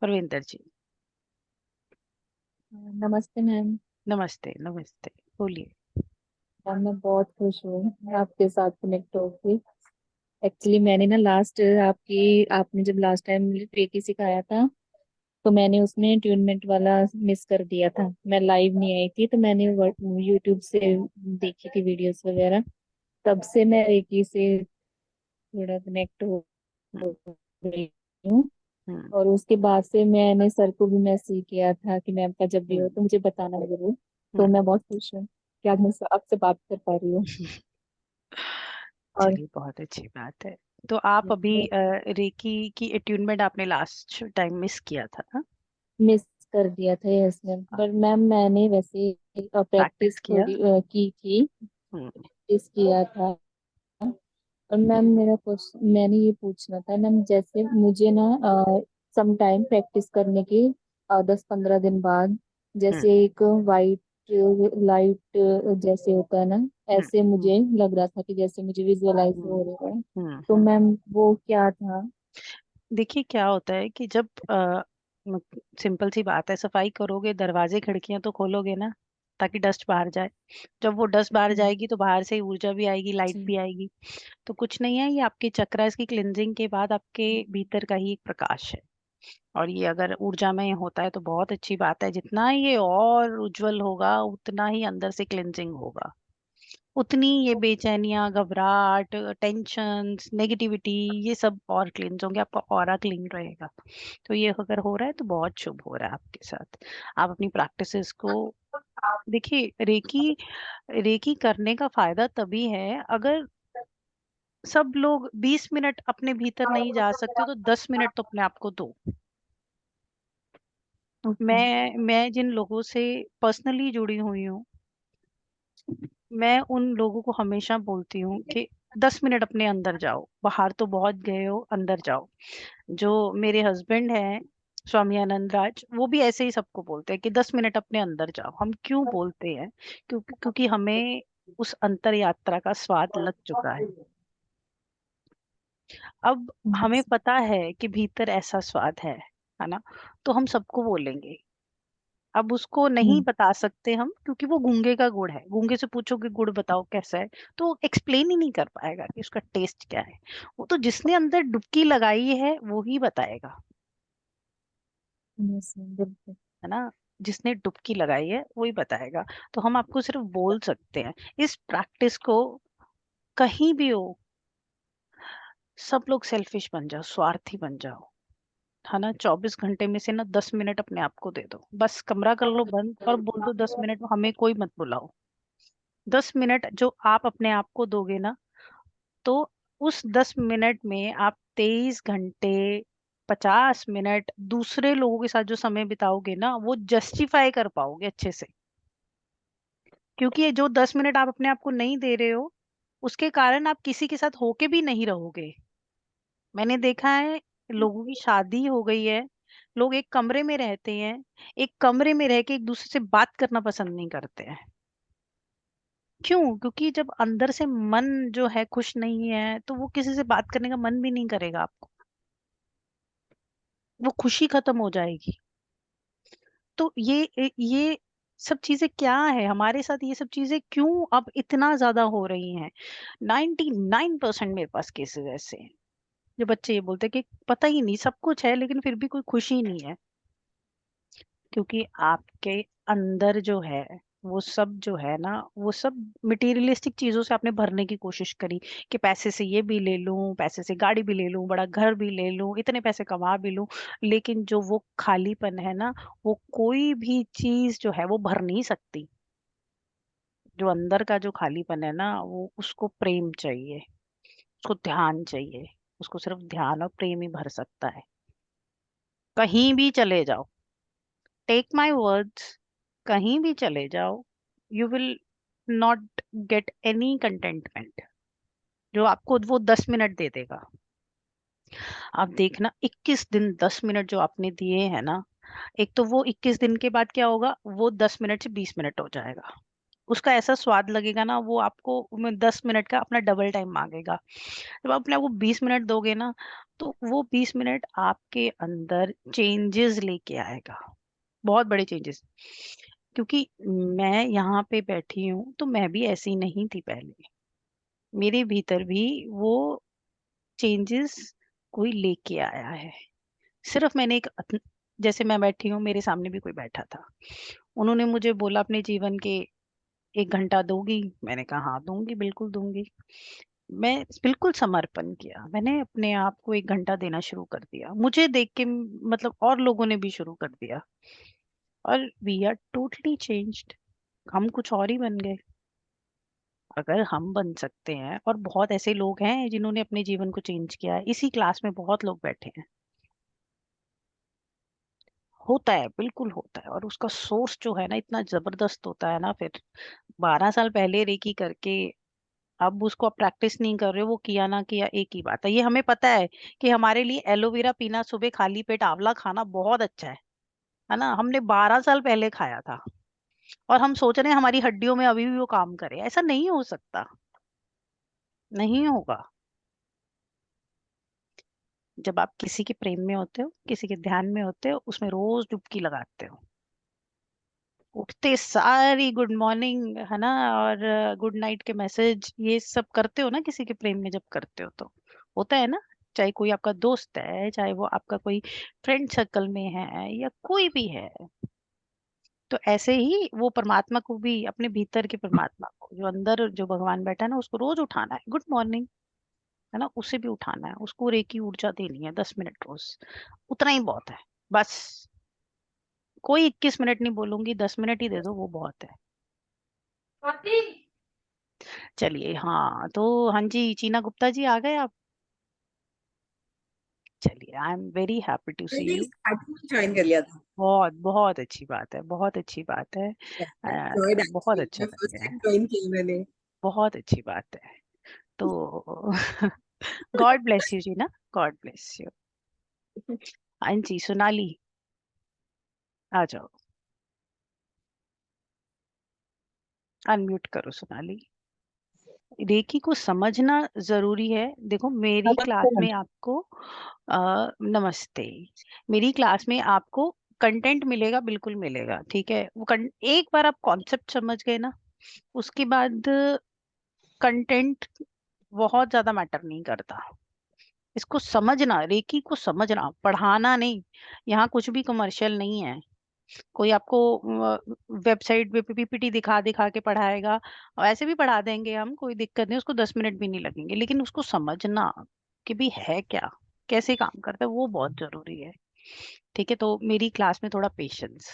परविंदर जी। नमस्ते मैम। नमस्ते नमस्ते, बोलिए। मैम मैं बहुत खुश हूँ आपके साथ कनेक्ट होके। एक्चुअली मैंने ना आपने जब लास्ट टाइम रेकी सिखाया था तो मैंने उसमें ट्यूनमेंट वाला मिस कर दिया था। मैं लाइव नहीं आई थी तो मैंने यूट्यूब से देखी थी वीडियोस वगैरह। तब से मैं रेकी से थोड़ा कनेक्ट हो हम्म, रही हूँ। हम्म, और उसके बाद से मैंने सर को भी मैसेज किया था कि मैम का जब भी हो हम्म, तो मुझे बताना जरूर। तो हम्म। मैं बहुत खुश हूँ कि आज मैं आपसे बात कर पा रही हूँ। और चलिए बहुत अच्छी बात है। तो आप अभी रेकी की अट्यूनमेंट आपने लास्ट टाइम मिस किया था ना? मिस कर दिया था, यस मैम। पर मैम मैंने वैसे प्रैक्टिस प्रैक्टिस किया। थोड़ी की थी, हम्म, प्रैक्टिस किया था। और मैम मैंने ये पूछना था मैम, जैसे मुझे ना सम टाइम प्रैक्टिस करने के 10-15 दिन बाद हम्म, जैसे एक वाइट लाइट जैसे होता है ना, हम्म, ऐसे हम्म, मुझे लग रहा था कि जैसे मुझे विजुअलाइज हम्म, हो रहा है। हम्म, तो मैम वो क्या था? देखिए क्या होता है कि जब सिंपल सी बात है, सफाई करोगे, दरवाजे खिड़कियां तो खोलोगे ना, ताकि डस्ट बाहर जाए। जब वो डस्ट बाहर जी जाएगी तो बाहर से ऊर्जा भी आएगी, लाइट जी। भी आएगी। तो कुछ नहीं है, ये आपके चक्रास की क्लिनजिंग के बाद आपके भीतर का ही एक प्रकाश है। और ये अगर ऊर्जामय होता है तो बहुत अच्छी बात है। जितना ये और उज्जवल होगा उतना ही अंदर से क्लिनजिंग होगा, उतनी ये बेचैनियां, घबराहट, टेंशन, नेगेटिविटी, ये सब और क्लींस होंगे, आपका ऑरा क्लीन रहेगा। तो ये अगर हो रहा है तो बहुत शुभ हो रहा है आपके साथ। आप अपनी प्रैक्टिसेस को देखिए, रेकी रेकी करने का फायदा तभी है अगर सब लोग 20 मिनट अपने भीतर नहीं जा सकते तो 10 मिनट तो अपने आप को दो। मैं जिन लोगों से पर्सनली जुड़ी हुई हूँ, मैं उन लोगों को हमेशा बोलती हूँ कि 10 मिनट अपने अंदर जाओ, बाहर तो बहुत गए हो, अंदर जाओ। जो मेरे हस्बैंड हैं स्वामी आनंद राज, वो भी ऐसे ही सबको बोलते हैं कि 10 मिनट अपने अंदर जाओ। हम क्यों बोलते हैं? क्योंकि हमें उस अंतर यात्रा का स्वाद लग चुका है। अब हमें पता है कि भीतर ऐसा स्वाद है ना, तो हम सबको बोलेंगे। अब उसको नहीं बता सकते हम, क्योंकि वो गूंगे का गुड़ है। गूंगे से पूछो कि गुड़ बताओ कैसा है, तो एक्सप्लेन ही नहीं कर पाएगा कि उसका टेस्ट क्या है। वो तो जिसने अंदर डुबकी लगाई है वो ही बताएगा, बिल्कुल। है ना। जिसने डुबकी लगाई है वही बताएगा। तो हम आपको सिर्फ बोल सकते हैं, इस प्रैक्टिस को कहीं भी हो, सब लोग सेल्फिश बन जाओ, स्वार्थी बन जाओ, है ना। 24 घंटे में से ना 10 मिनट अपने आप को दे दो, बस कमरा कर लो बंद और बोल दो 10 मिनट हमें कोई मत बुलाओ। 10 मिनट जो आप अपने आप को दोगे ना, तो उस 10 मिनट में आप 23 घंटे 50 मिनट दूसरे लोगों के साथ जो समय बिताओगे ना, वो जस्टिफाई कर पाओगे अच्छे से। क्योंकि ये जो 10 मिनट आप अपने आप को नहीं दे रहे हो, उसके कारण आप किसी के साथ होके भी नहीं रहोगे। मैंने देखा है, लोगों की शादी हो गई है, लोग एक कमरे में रहते हैं, एक कमरे में रह के एक दूसरे से बात करना पसंद नहीं करते हैं। क्यों? क्योंकि जब अंदर से मन जो है खुश नहीं है, तो वो किसी से बात करने का मन भी नहीं करेगा आपको, वो खुशी खत्म हो जाएगी। तो ये सब चीजें क्या है हमारे साथ, ये सब चीजें क्यों अब इतना ज्यादा हो रही हैं? 99% मेरे पास केसेस ऐसे हैं, जो बच्चे ये बोलते हैं कि पता ही नहीं, सब कुछ है लेकिन फिर भी कोई खुशी नहीं है। क्योंकि आपके अंदर जो है वो सब जो है ना, वो सब मटेरियलिस्टिक चीजों से आपने भरने की कोशिश करी कि पैसे से ये भी ले लूं, पैसे से गाड़ी भी ले लूं, बड़ा घर भी ले लूं, इतने पैसे कमा भी लूं। लेकिन जो वो खालीपन है ना, वो कोई भी चीज जो है वो भर नहीं सकती। जो अंदर का जो खालीपन है ना, वो उसको प्रेम चाहिए, उसको ध्यान चाहिए। उसको सिर्फ ध्यान और प्रेम ही भर सकता है। कहीं भी चले जाओ, टेक माई वर्ड्स, कहीं भी चले जाओ, you will not get any contentment जो आपको वो 10 मिनट दे देगा। आप देखना 21 दिन 10 मिनट जो आपने दिए हैं ना, एक तो वो 21 दिन के बाद क्या होगा, वो 10 मिनट से 20 मिनट हो जाएगा। उसका ऐसा स्वाद लगेगा ना, वो आपको 10 मिनट का अपना डबल टाइम मांगेगा। जब आप अपने आप को 20 मिनट दोगे ना, तो वो 20 मिनट आपके अंदर चेंजेस लेके आएगा, बहुत बड़े चेंजेस। क्योंकि मैं यहाँ पे बैठी हूँ तो मैं भी ऐसी नहीं थी पहले, मेरे भीतर भी वो चेंजेस कोई लेके आया है। सिर्फ मैंने जैसे मैं बैठी हूँ, मेरे सामने भी कोई बैठा था, उन्होंने मुझे बोला अपने जीवन के 1 घंटा दोगी? मैंने कहा हाँ दूंगी, बिल्कुल दूंगी। मैं बिल्कुल समर्पण किया, मैंने अपने आप को 1 घंटा देना शुरू कर दिया। मुझे देख के मतलब और लोगों ने भी शुरू कर दिया, और वी आर टोटली चेंज्ड। हम कुछ और ही बन गए। अगर हम बन सकते हैं, और बहुत ऐसे लोग हैं जिन्होंने अपने जीवन को चेंज किया है, इसी क्लास में बहुत लोग बैठे हैं। होता है, बिल्कुल होता है। और उसका सोर्स जो है ना, इतना जबरदस्त होता है ना। फिर 12 साल पहले रेकी करके अब उसको आप प्रैक्टिस नहीं कर रहे हो, वो किया ना किया एक ही बात है। ये हमें पता है कि हमारे लिए एलोवेरा पीना सुबह खाली पेट, आंवला खाना बहुत अच्छा है ना। हमने 12 साल पहले खाया था, और हम सोच रहे हैं हमारी हड्डियों में अभी भी वो काम करे। ऐसा नहीं हो सकता, नहीं होगा। जब आप किसी के प्रेम में होते हो, किसी के ध्यान में होते हो, उसमें रोज डुबकी लगाते हो, उठते सारी गुड मॉर्निंग, है ना, और गुड नाइट के मैसेज, ये सब करते हो ना किसी के प्रेम में जब करते हो, तो होता है ना। चाहे कोई आपका दोस्त है, चाहे वो आपका कोई फ्रेंड सर्कल में है या कोई भी है, तो ऐसे ही वो परमात्मा को भी, अपने भीतर के परमात्मा को, जो अंदर जो भगवान बैठा है ना, उसको रोज उठाना है। गुड मॉर्निंग, है ना, उसे भी उठाना है, उसको रेकी ऊर्जा देनी है 10 मिनट रोज। उतना ही बहुत है बस। कोई 21 मिनट नहीं बोलूंगी, 10 मिनट ही दे दो, वो बहुत है। चलिए, हाँ तो हाँ जी, चीना गुप्ता जी आ गए आप? चलिए, I am very happy to see you. Join कर लिया था। बहुत बहुत अच्छी बात है, बहुत अच्छी बात है। बहुत अच्छा मैं लग फर्स्ट रहा है, टाइम ज्वाइन किया मैंने। बहुत अच्छी बात है। तो गॉड ब्लेस यू जी ना, गॉड ब्लेस यू। हाँ जी, सोनाली आ जाओ, अनम्यूट करो सोनाली। रेकी को समझना जरूरी है। देखो, मेरी क्लास में आपको नमस्ते, मेरी क्लास में आपको कंटेंट मिलेगा, बिल्कुल मिलेगा, ठीक है। एक बार आप कॉन्सेप्ट समझ गए ना, उसके बाद कंटेंट बहुत ज्यादा मैटर नहीं करता। इसको समझना, रेकी को समझना, पढ़ाना नहीं। यहाँ कुछ भी कमर्शियल नहीं है। कोई आपको वेबसाइट पे पीपीटी दिखा दिखा के पढ़ाएगा, और ऐसे भी पढ़ा देंगे हम, कोई दिक्कत नहीं, उसको 10 मिनट भी नहीं लगेंगे, लेकिन उसको समझना कि भी है क्या, कैसे काम करता है, वो बहुत जरूरी है। ठीक है, तो मेरी क्लास में थोड़ा पेशेंस,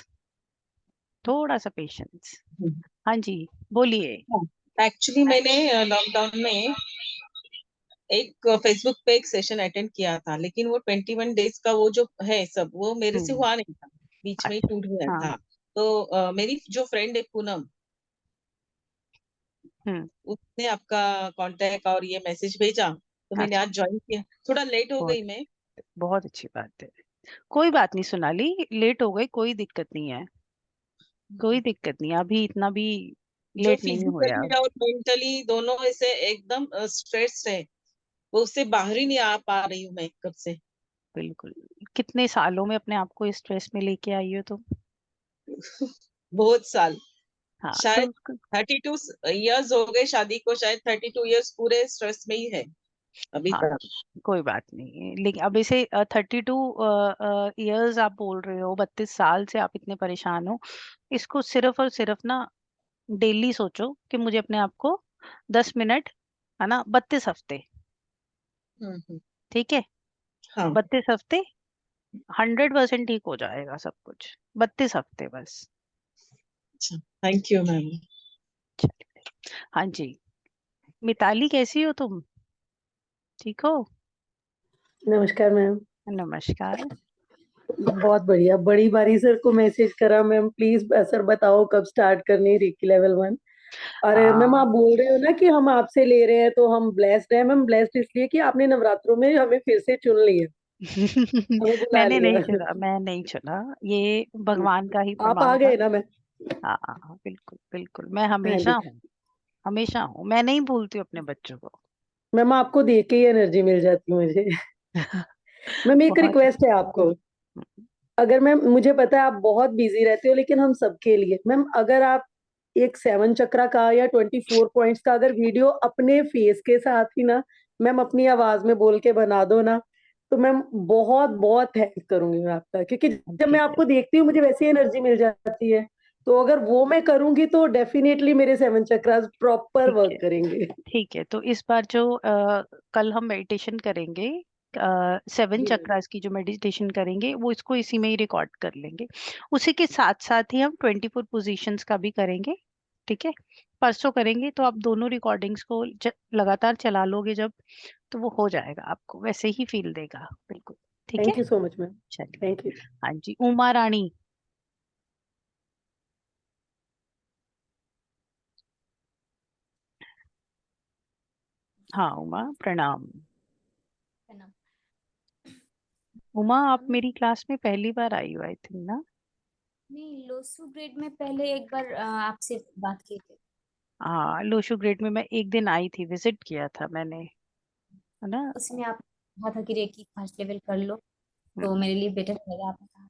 थोड़ा सा पेशेंस। हाँ जी, बोलिए। एक्चुअली मैंने लॉकडाउन में एक फेसबुक पे एक सेशन अटेंड किया था, लेकिन वो 21 डेज का वो जो है सब, वो मेरे से हुआ नहीं था, बीच में ही टूट गया हाँ। था। तो मेरी जो फ्रेंड है पूनम, उसने आपका कांटेक्ट और ये मैसेज भेजा, तो मैंने आज ज्वाइन किया। थोड़ा लेट हो गई मैं। बहुत अच्छी बात है, कोई बात नहीं सोनाली, लेट हो गई, कोई दिक्कत नहीं है, कोई दिक्कत नहीं, अभी इतना भी जो लेट नहीं हुए फिजिकली आप। और मेंटली दोनों ऐसे एकदम स्ट्रेस है, वो उससे बाहर ही नहीं आ पा रही हूँ मैं कब से। बिल्कुल। कितने सालों में अपने आप को इस स्ट्रेस में लेके आई हो तुम? बहुत साल, हाँ, शायद 32 इयर्स हो गए शादी को, शायद 32 इयर्स पूरे स्ट्रेस में ही है अभी हाँ, तक। कोई बात नहीं, लेकिन अब इसे 32 इयर्स आप बोल रहे हो, 32 साल से आप इतने परेशान हो, इसको सिर्फ और सिर्फ ना डेली सोचो कि मुझे अपने आप को 10 मिनट, है ना, 32 हफ्ते, ठीक है, हाँ 32 हफ्ते, 100% ठीक हो जाएगा सब कुछ, 32 हफ्ते बस। Thank you ma'am. हाँ जी, मिताली कैसी हो तुम, ठीक हो? नमस्कार मैम। नमस्कार। बहुत बढ़िया, बड़ी बारी सर को मैसेज करा मैम, प्लीज सर बताओ कब स्टार्ट करनी रेकी लेवल 1। अरे मैम, आप बोल रहे हो ना कि हम आपसे ले रहे हैं तो हम ब्लेस्ड हैं। मैम, ब्लेस्ड इसलिए कि आपने नवरात्रों में हमें फिर से चुन लिया, हमें बुला मैंने नहीं लिया। चुना, मैं नहीं चुना, ये भगवान का ही आप आ प्रमाण था। गए ना मैम। हाँ हाँ हाँ, बिल्कुल बिल्कुल, मैं हाँ हमेशा जी हूँ, हमेशा हूँ, मैं नहीं भूलती हूँ अपने बच्चों को। मैम, आपको देख के ही एनर्जी मिल जाती है मुझे। मैम, एक बहुत रिक्वेस्ट है आपको। अगर मैम, मुझे पता है आप बहुत बिजी रहते हो, लेकिन हम सबके लिए मैम, अगर आप एक 7 चक्रा का या 24 पॉइंट्स का अगर वीडियो अपने फेस के साथ ही ना मैम अपनी आवाज में बोल के बना दो ना, तो मैम बहुत बहुत थैंक करूंगी मैं आपका, क्योंकि जब मैं आपको देखती हूँ मुझे वैसी एनर्जी मिल जाती है। तो अगर वो मैं करूंगी तो डेफिनेटली मेरे 7 चक्रास प्रॉपर वर्क करेंगे। ठीक है, तो इस बार जो कल हम मेडिटेशन करेंगे, 7 चक्रास की जो मेडिटेशन करेंगे, वो इसको इसी में ही रिकॉर्ड कर लेंगे। उसी के साथ साथ ही हम 24 पोजीशंस का भी करेंगे, ठीक है, परसों करेंगे। तो आप दोनों रिकॉर्डिंग्स को लगातार चला लोगे जब, तो वो हो जाएगा, आपको वैसे ही फील देगा, बिल्कुल, ठीक है। Thank you so much ma'am. चलिए, थैंक यू। हाँ जी, उमा रानी। हाँ उमा, प्रणाम। उमा, आप मेरी क्लास में पहली बार आई हो आई थिंक ना? नहीं, लोसू ग्रेड में पहले एक बार आपसे बात की थी। हाँ, लोशु ग्रेड में मैं एक दिन आई थी, विजिट किया था मैंने, है ना। उसमें आप कहा था कि रेकी फर्स्ट लेवल कर लो तो मेरे लिए बेटर रहेगा, आपने कहा।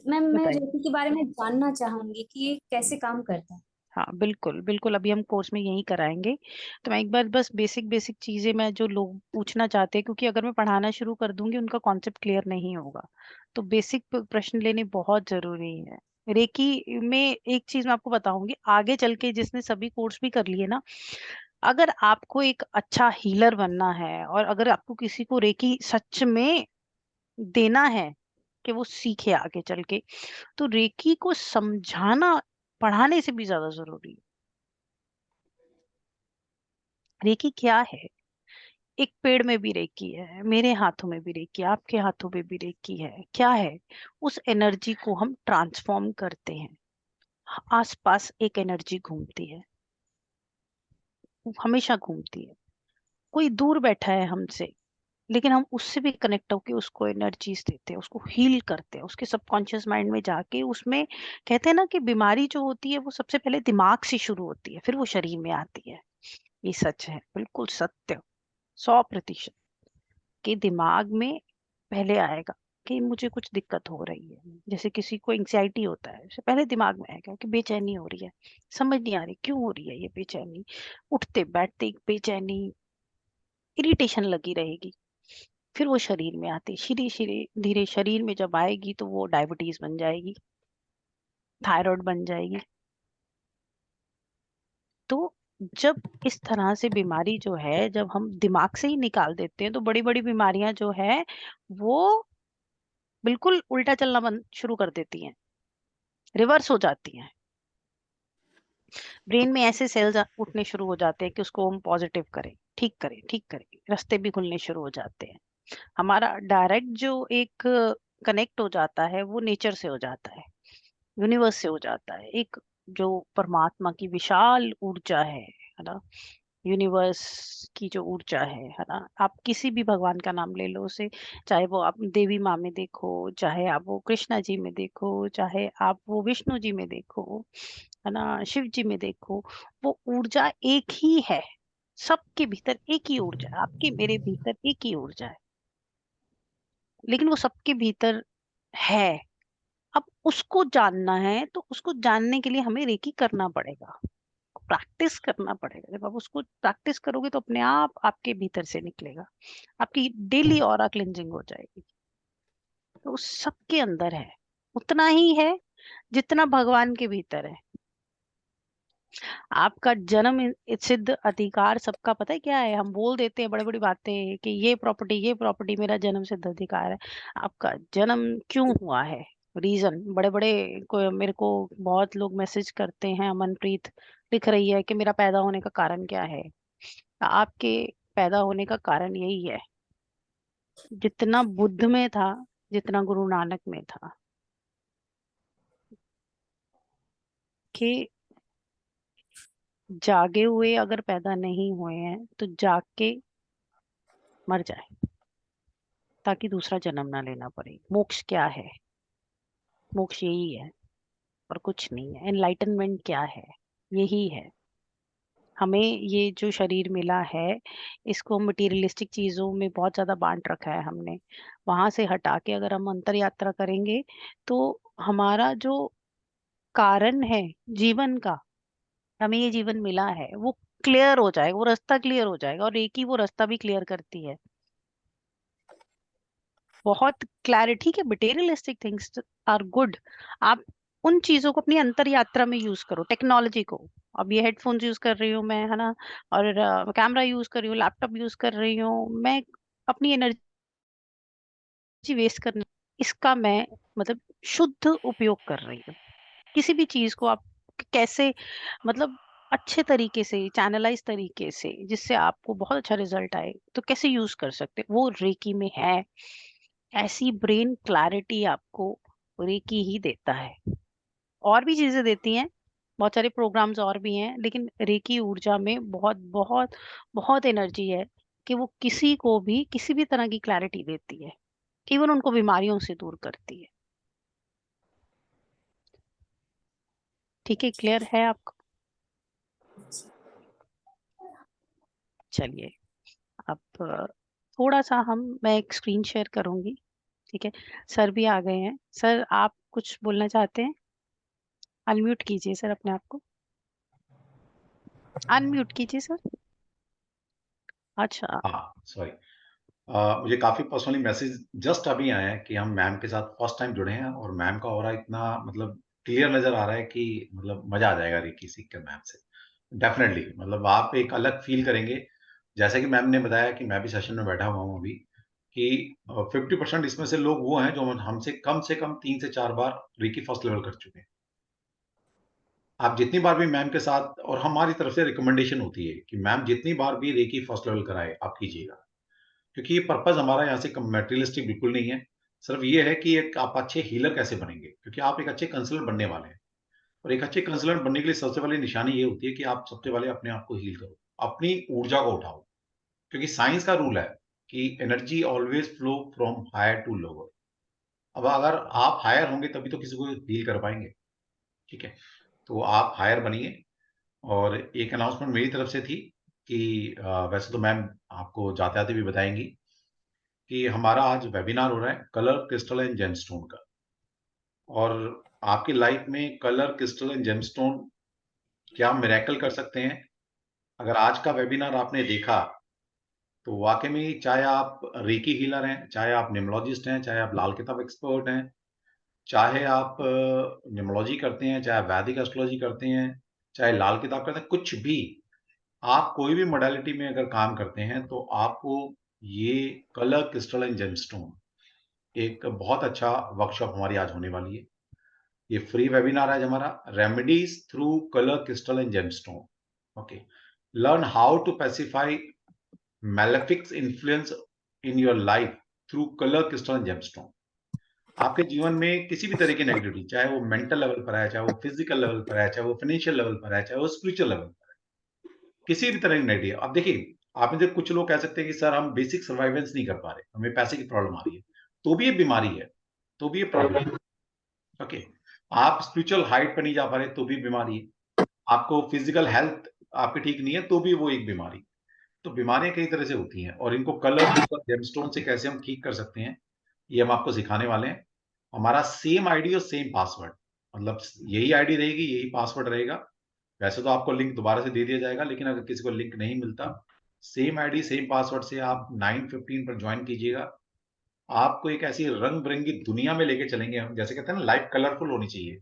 मैम, मैं बताइए। रेकी के बारे में जानना चाहूंगी कि ये कैसे काम करता है। हाँ बिल्कुल बिल्कुल, अभी हम कोर्स में यही कराएंगे। तो मैं एक बार बस बेसिक बेसिक चीजें मैं जो लोग पूछना चाहते हैं, क्योंकि अगर मैं पढ़ाना शुरू कर दूंगी उनका कॉन्सेप्ट क्लियर नहीं होगा, तो बेसिक प्रश्न लेने बहुत जरूरी है। रेकी में एक चीज मैं आपको बताऊंगी, आगे चल के जिसने सभी कोर्स भी कर लिए ना, अगर आपको एक अच्छा हीलर बनना है और अगर आपको किसी को रेकी सच में देना है कि वो सीखे आगे चल के, तो रेकी को समझाना पढ़ाने से भी ज्यादा जरूरी है। रेकी क्या है? एक पेड़ में भी रेकी है, मेरे हाथों में भी रेकी है, आपके हाथों में भी रेकी है। क्या है? उस एनर्जी को हम ट्रांसफॉर्म करते हैं। आसपास एक एनर्जी घूमती है, वो हमेशा घूमती है। कोई दूर बैठा है हमसे, लेकिन हम उससे भी कनेक्ट होके उसको एनर्जीज देते हैं, उसको हील करते हैं, उसके सबकॉन्शियस माइंड में जाके उसमें। कहते हैं ना कि बीमारी जो होती है वो सबसे पहले दिमाग से शुरू होती है, फिर वो शरीर में आती है। ये सच है, बिल्कुल सत्य, 100%। कि दिमाग में पहले आएगा कि मुझे कुछ दिक्कत हो रही है। जैसे किसी को एंग्जाइटी होता है, उससे पहले दिमाग में आएगा कि बेचैनी हो रही है, समझ नहीं आ रही क्यों हो रही है ये बेचैनी। उठते बैठते एक बेचैनी, इरिटेशन लगी रहेगी। फिर वो शरीर में आती, धीरे धीरे धीरे शरीर में जब आएगी तो वो डायबिटीज बन जाएगी, थायराइड बन जाएगी। तो जब इस तरह से बीमारी जो है, जब हम दिमाग से ही निकाल देते हैं, तो बड़ी बड़ी बीमारियां जो है वो बिल्कुल उल्टा चलना बंद शुरू कर देती हैं, रिवर्स हो जाती हैं। ब्रेन में ऐसे सेल्स उठने शुरू हो जाते हैं कि उसको हम पॉजिटिव करें, ठीक करें, ठीक करें, रास्ते भी खुलने शुरू हो जाते हैं। हमारा डायरेक्ट जो एक कनेक्ट हो जाता है वो नेचर से हो जाता है, यूनिवर्स से हो जाता है। एक जो परमात्मा की विशाल ऊर्जा है ना, यूनिवर्स की जो ऊर्जा है ना, आप किसी भी भगवान का नाम ले लो उसे, चाहे वो आप देवी माँ में देखो, चाहे आप वो कृष्णा जी में देखो, चाहे आप वो विष्णु जी में देखो, है ना, शिव जी में देखो, वो ऊर्जा एक ही है। सबके भीतर एक ही ऊर्जा है, आपके मेरे भीतर एक ही ऊर्जा है, लेकिन वो सबके भीतर है। अब उसको जानना है तो उसको जानने के लिए हमें रेकी करना पड़ेगा, प्रैक्टिस करना पड़ेगा। जब आप उसको प्रैक्टिस करोगे तो अपने आप आपके भीतर से निकलेगा, आपकी डेली ऑरा क्लिंजिंग हो जाएगी। तो उस सबके अंदर है, उतना ही है जितना भगवान के भीतर है। आपका जन्म सिद्ध अधिकार सबका पता है क्या है? हम बोल देते हैं बड़ी बड़ी बातें कि ये प्रॉपर्टी मेरा जन्म सिद्ध अधिकार है। आपका जन्म क्यों हुआ है, रीजन बड़े बड़े को, मेरे को बहुत लोग मैसेज करते हैं, अमनप्रीत लिख रही है कि मेरा पैदा होने का कारण क्या है। आपके पैदा होने का कारण यही है, जितना बुद्ध में था, जितना गुरु नानक में था, कि जागे हुए अगर पैदा नहीं हुए हैं तो जाग के मर जाए, ताकि दूसरा जन्म ना लेना पड़े। मोक्ष क्या है? मोक्ष यही है और कुछ नहीं है। एनलाइटनमेंट क्या है? यही है। हमें ये जो शरीर मिला है, इसको मटेरियलिस्टिक चीजों में बहुत ज्यादा बांट रखा है हमने। वहां से हटा के अगर हम अंतर यात्रा करेंगे तो हमारा जो कारण है जीवन का, हमें ये जीवन मिला है, वो क्लियर हो जाएगा, वो रास्ता क्लियर हो जाएगा। और एक ही वो रास्ता भी क्लियर करती है, बहुत क्लैरिटी के। मटेरियलिस्टिक थिंग्स आर गुड, आप उन चीजों को अपनी अंतर यात्रा में यूज करो, टेक्नोलॉजी को। अब ये हेडफोन्स यूज कर रही हूँ मैं, है ना, और कैमरा यूज कर रही हूँ, लैपटॉप यूज कर रही हूँ मैं, अपनी एनर्जी वेस्ट करने, इसका मैं मतलब शुद्ध उपयोग कर रही हूँ। किसी भी चीज को आप कैसे मतलब अच्छे तरीके से, चैनलाइज तरीके से, जिससे आपको बहुत अच्छा रिजल्ट आए, तो कैसे यूज कर सकते हैं, वो रेकी में है। ऐसी ब्रेन क्लैरिटी आपको रेकी ही देता है। और भी चीजें देती हैं, बहुत सारे प्रोग्राम्स और भी हैं, लेकिन रेकी ऊर्जा में बहुत बहुत बहुत एनर्जी है कि वो किसी को भी किसी भी तरह की क्लैरिटी देती है, इवन उनको बीमारियों से दूर करती है। ठीक है, क्लियर है आपको? चलिए, अब थोड़ा सा मैं एक स्क्रीन शेयर करूंगी। ठीक है, सर भी आ गए हैं। सर, आप कुछ बोलना चाहते हैं? अनम्यूट कीजिए सर अपने आप को। अनम्यूट कीजिए सर। अच्छा हाँ सॉरी, मुझे काफी पर्सनली मैसेज जस्ट अभी आए हैं कि हम मैम के साथ फर्स्ट टाइम जुड़े हैं और मैम का ऑरा इतना मतलब क्लियर नजर आ रहा है कि मतलब मजा आ जाएगा रेकी सीख कर मैम से। डेफिनेटली मतलब आप एक अलग फील करेंगे। जैसे कि मैम ने बताया कि मैं भी सेशन में बैठा हुआ हूँ अभी, कि 50% इसमें से लोग वो हैं जो हमसे कम 3 से 4 बार रेकी फर्स्ट लेवल कर चुके हैं। आप जितनी बार भी मैम के साथ, और हमारी तरफ से रिकमेंडेशन होती है कि मैम जितनी बार भी रेकी फर्स्ट लेवल कराए आप कीजिएगा, क्योंकि ये पर्पस हमारा यहाँ से मटेरियलिस्टिक बिल्कुल नहीं है। सिर्फ ये है कि एक आप अच्छे हीलर कैसे बनेंगे, क्योंकि आप एक अच्छे कंसल्टेंट बनने वाले हैं। और एक अच्छे कंसल्टेंट बनने के लिए सबसे पहले निशानी ये होती है कि आप सबसे पहले अपने आप को हील करो, अपनी ऊर्जा को उठाओ, क्योंकि साइंस का रूल है कि energy always flow from higher to lower. अब अगर आप हायर होंगे तभी तो किसी को हील कर पाएंगे। ठीक है, तो आप हायर बनिए। और एक अनाउंसमेंट मेरी तरफ से थी कि वैसे तो मैम आपको जाते आते भी बताएंगी कि हमारा आज वेबिनार हो रहा है कलर क्रिस्टल एंड जेमस्टोन का। और आपकी लाइफ में कलर क्रिस्टल एंड जेमस्टोन क्या मिरेकल कर सकते हैं, अगर आज का वेबिनार आपने देखा तो वाकई में, चाहे आप रेकी हीलर हैं, चाहे आप न्यूमरोलॉजिस्ट हैं, चाहे आप लाल किताब एक्सपर्ट हैं, चाहे आप न्यूमरोलॉजी करते हैं, चाहे वैदिक एस्ट्रोलॉजी करते हैं, चाहे लाल किताब करते हैं, कुछ भी आप कोई भी मोडालिटी में अगर काम करते हैं तो आपको ये कलर क्रिस्टल एंड जेमस्टोन एक बहुत अच्छा वर्कशॉप हमारी आज होने वाली है। ये फ्री वेबिनार है हमारा, remedies through colour crystal and gemstone. Okay, learn how to pacify malefics influence in your life through colour crystal and gemstone. आपके जीवन में किसी भी तरह की नेगेटिविटी, चाहे वो मेंटल लेवल पर है, चाहे वो फिजिकल लेवल पर है, चाहे वो फाइनेंशियल लेवल पर है, चाहे वो स्पिरिचुअल लेवल पर है, किसी भी तरह की नेगेटिव। अब देखिए, आप में से कुछ लोग कह सकते हैं कि सर हम बेसिक सर्वाइवेंस नहीं कर पा रहे, हमें पैसे की प्रॉब्लम आ रही है, तो भी ये बीमारी है, तो भी ये प्रॉब्लम है। ओके, आप स्पिरिचुअल हाइट पर नहीं जा पा रहे तो भी बीमारी है, आपको फिजिकल हेल्थ आपकी ठीक नहीं है तो भी वो एक बीमारी। तो बीमारियां कई तरह से होती हैं और इनको कलर जेमस्टोन से कैसे हम ठीक कर सकते हैं, ये हम आपको सिखाने वाले हैं। हमारा सेम आईडी और सेम पासवर्ड, मतलब यही आईडी रहेगी, यही पासवर्ड रहेगा। वैसे तो आपको लिंक दोबारा से दे दिया जाएगा, लेकिन अगर किसी को लिंक नहीं मिलता, सेम आईडी सेम पासवर्ड से आप 9:15 पर ज्वाइन कीजिएगा। आपको एक ऐसी रंग बिरंगी दुनिया में लेके चलेंगे हम, जैसे कहते हैं ना लाइफ कलरफुल होनी चाहिए,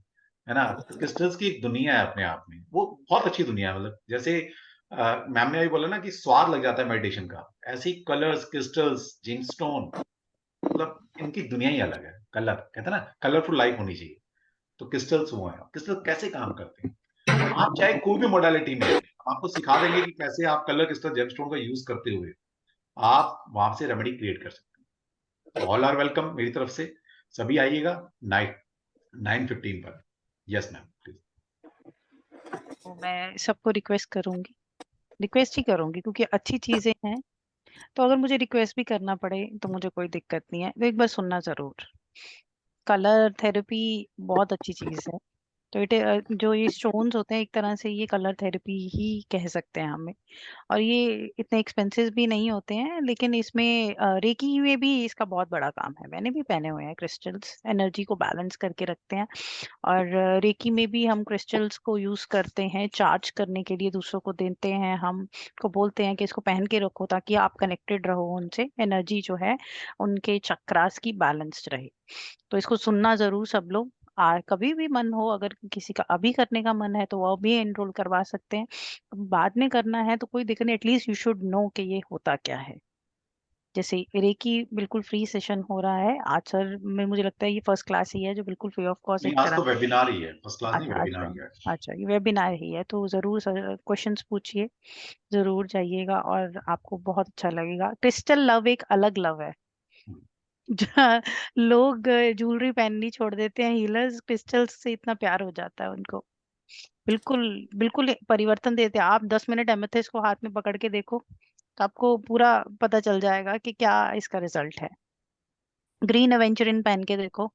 है ना। क्रिस्टल्स की एक दुनिया है अपने आप में, वो बहुत अच्छी दुनिया है। मतलब जैसे मैम ने अभी बोला ना कि स्वाद लग जाता है मेडिटेशन का, ऐसी कलर्स क्रिस्टल्स जेमस्टोन, मतलब इनकी दुनिया ही अलग है। कलर कहते हैं ना, कलरफुल लाइफ होनी चाहिए, तो क्रिस्टल्स वो है। क्रिस्टल कैसे काम करते हैं, आप चाहे कोई भी मोडालिटी में, हम आपको सिखा देंगे कि कैसे आप कलर क्रिस्टल जेमस्टोन का यूज करते हुए आप वहां से रेमेडी क्रिएट कर सकते हैं। ऑल आर वेलकम मेरी तरफ से, सभी आइएगा 9:15 पर। Yes ma'am please. तो मैं सबको रिक्वेस्ट करूंगी, रिक्वेस्ट ही करूंगी क्योंकि अच्छी चीजें हैं, तो अगर मुझे रिक्वेस्ट भी करना पड़े तो मुझे कोई दिक्कत नहीं है, तो एक बार सुनना जरूर। कलर थेरेपी बहुत अच्छी चीज है। तो जो ये स्टोन्स होते हैं एक तरह से ये कलर थेरेपी ही कह सकते हैं हमें। और ये इतने एक्सपेंसिव भी नहीं होते हैं, लेकिन इसमें रेकी में भी इसका बहुत बड़ा काम है। मैंने भी पहने हुए हैं क्रिस्टल्स, एनर्जी को बैलेंस करके रखते हैं। और रेकी में भी हम क्रिस्टल्स को यूज करते हैं चार्ज करने के लिए, दूसरों को देते हैं, हम को बोलते हैं कि इसको पहन के रखो ताकि आप कनेक्टेड रहो उनसे, एनर्जी जो है उनके चक्रास की बैलेंस्ड रहे। तो इसको सुनना जरूर सब लोग। कभी भी मन हो, अगर किसी का अभी करने का मन है तो वो भी एनरोल करवा सकते हैं, बाद में करना है तो कोई दिक्कत नहीं, एटलीस्ट यू शुड नो कि ये होता क्या है। जैसे रेकी बिल्कुल फ्री सेशन हो रहा है आज सर, में मुझे लगता है ये फर्स्ट क्लास ही है जो बिल्कुल फ्री ऑफ कॉस्ट नहीं, एक आज तरह। तो वेबिनार ही है, फर्स्ट क्लास नहीं, अच्छा वेबिनार अच्छा ही है। अच्छा, ये वेबिनार ही है, तो जरूर सर क्वेश्चंस पूछिए, जरूर जाइएगा और आपको बहुत अच्छा लगेगा। क्रिस्टल लव एक अलग लव है। जहाँ लोग ज्वेलरी पहननी छोड़ देते हैं, हीलर्स क्रिस्टल्स से इतना प्यार हो जाता है उनको, बिल्कुल बिल्कुल परिवर्तन देते हैं। आप 10 मिनट एमेथिस्ट को हाथ में पकड़ के देखो तो आपको पूरा पता चल जाएगा कि क्या इसका रिजल्ट है। ग्रीन एवेंचरिन पहन के देखो,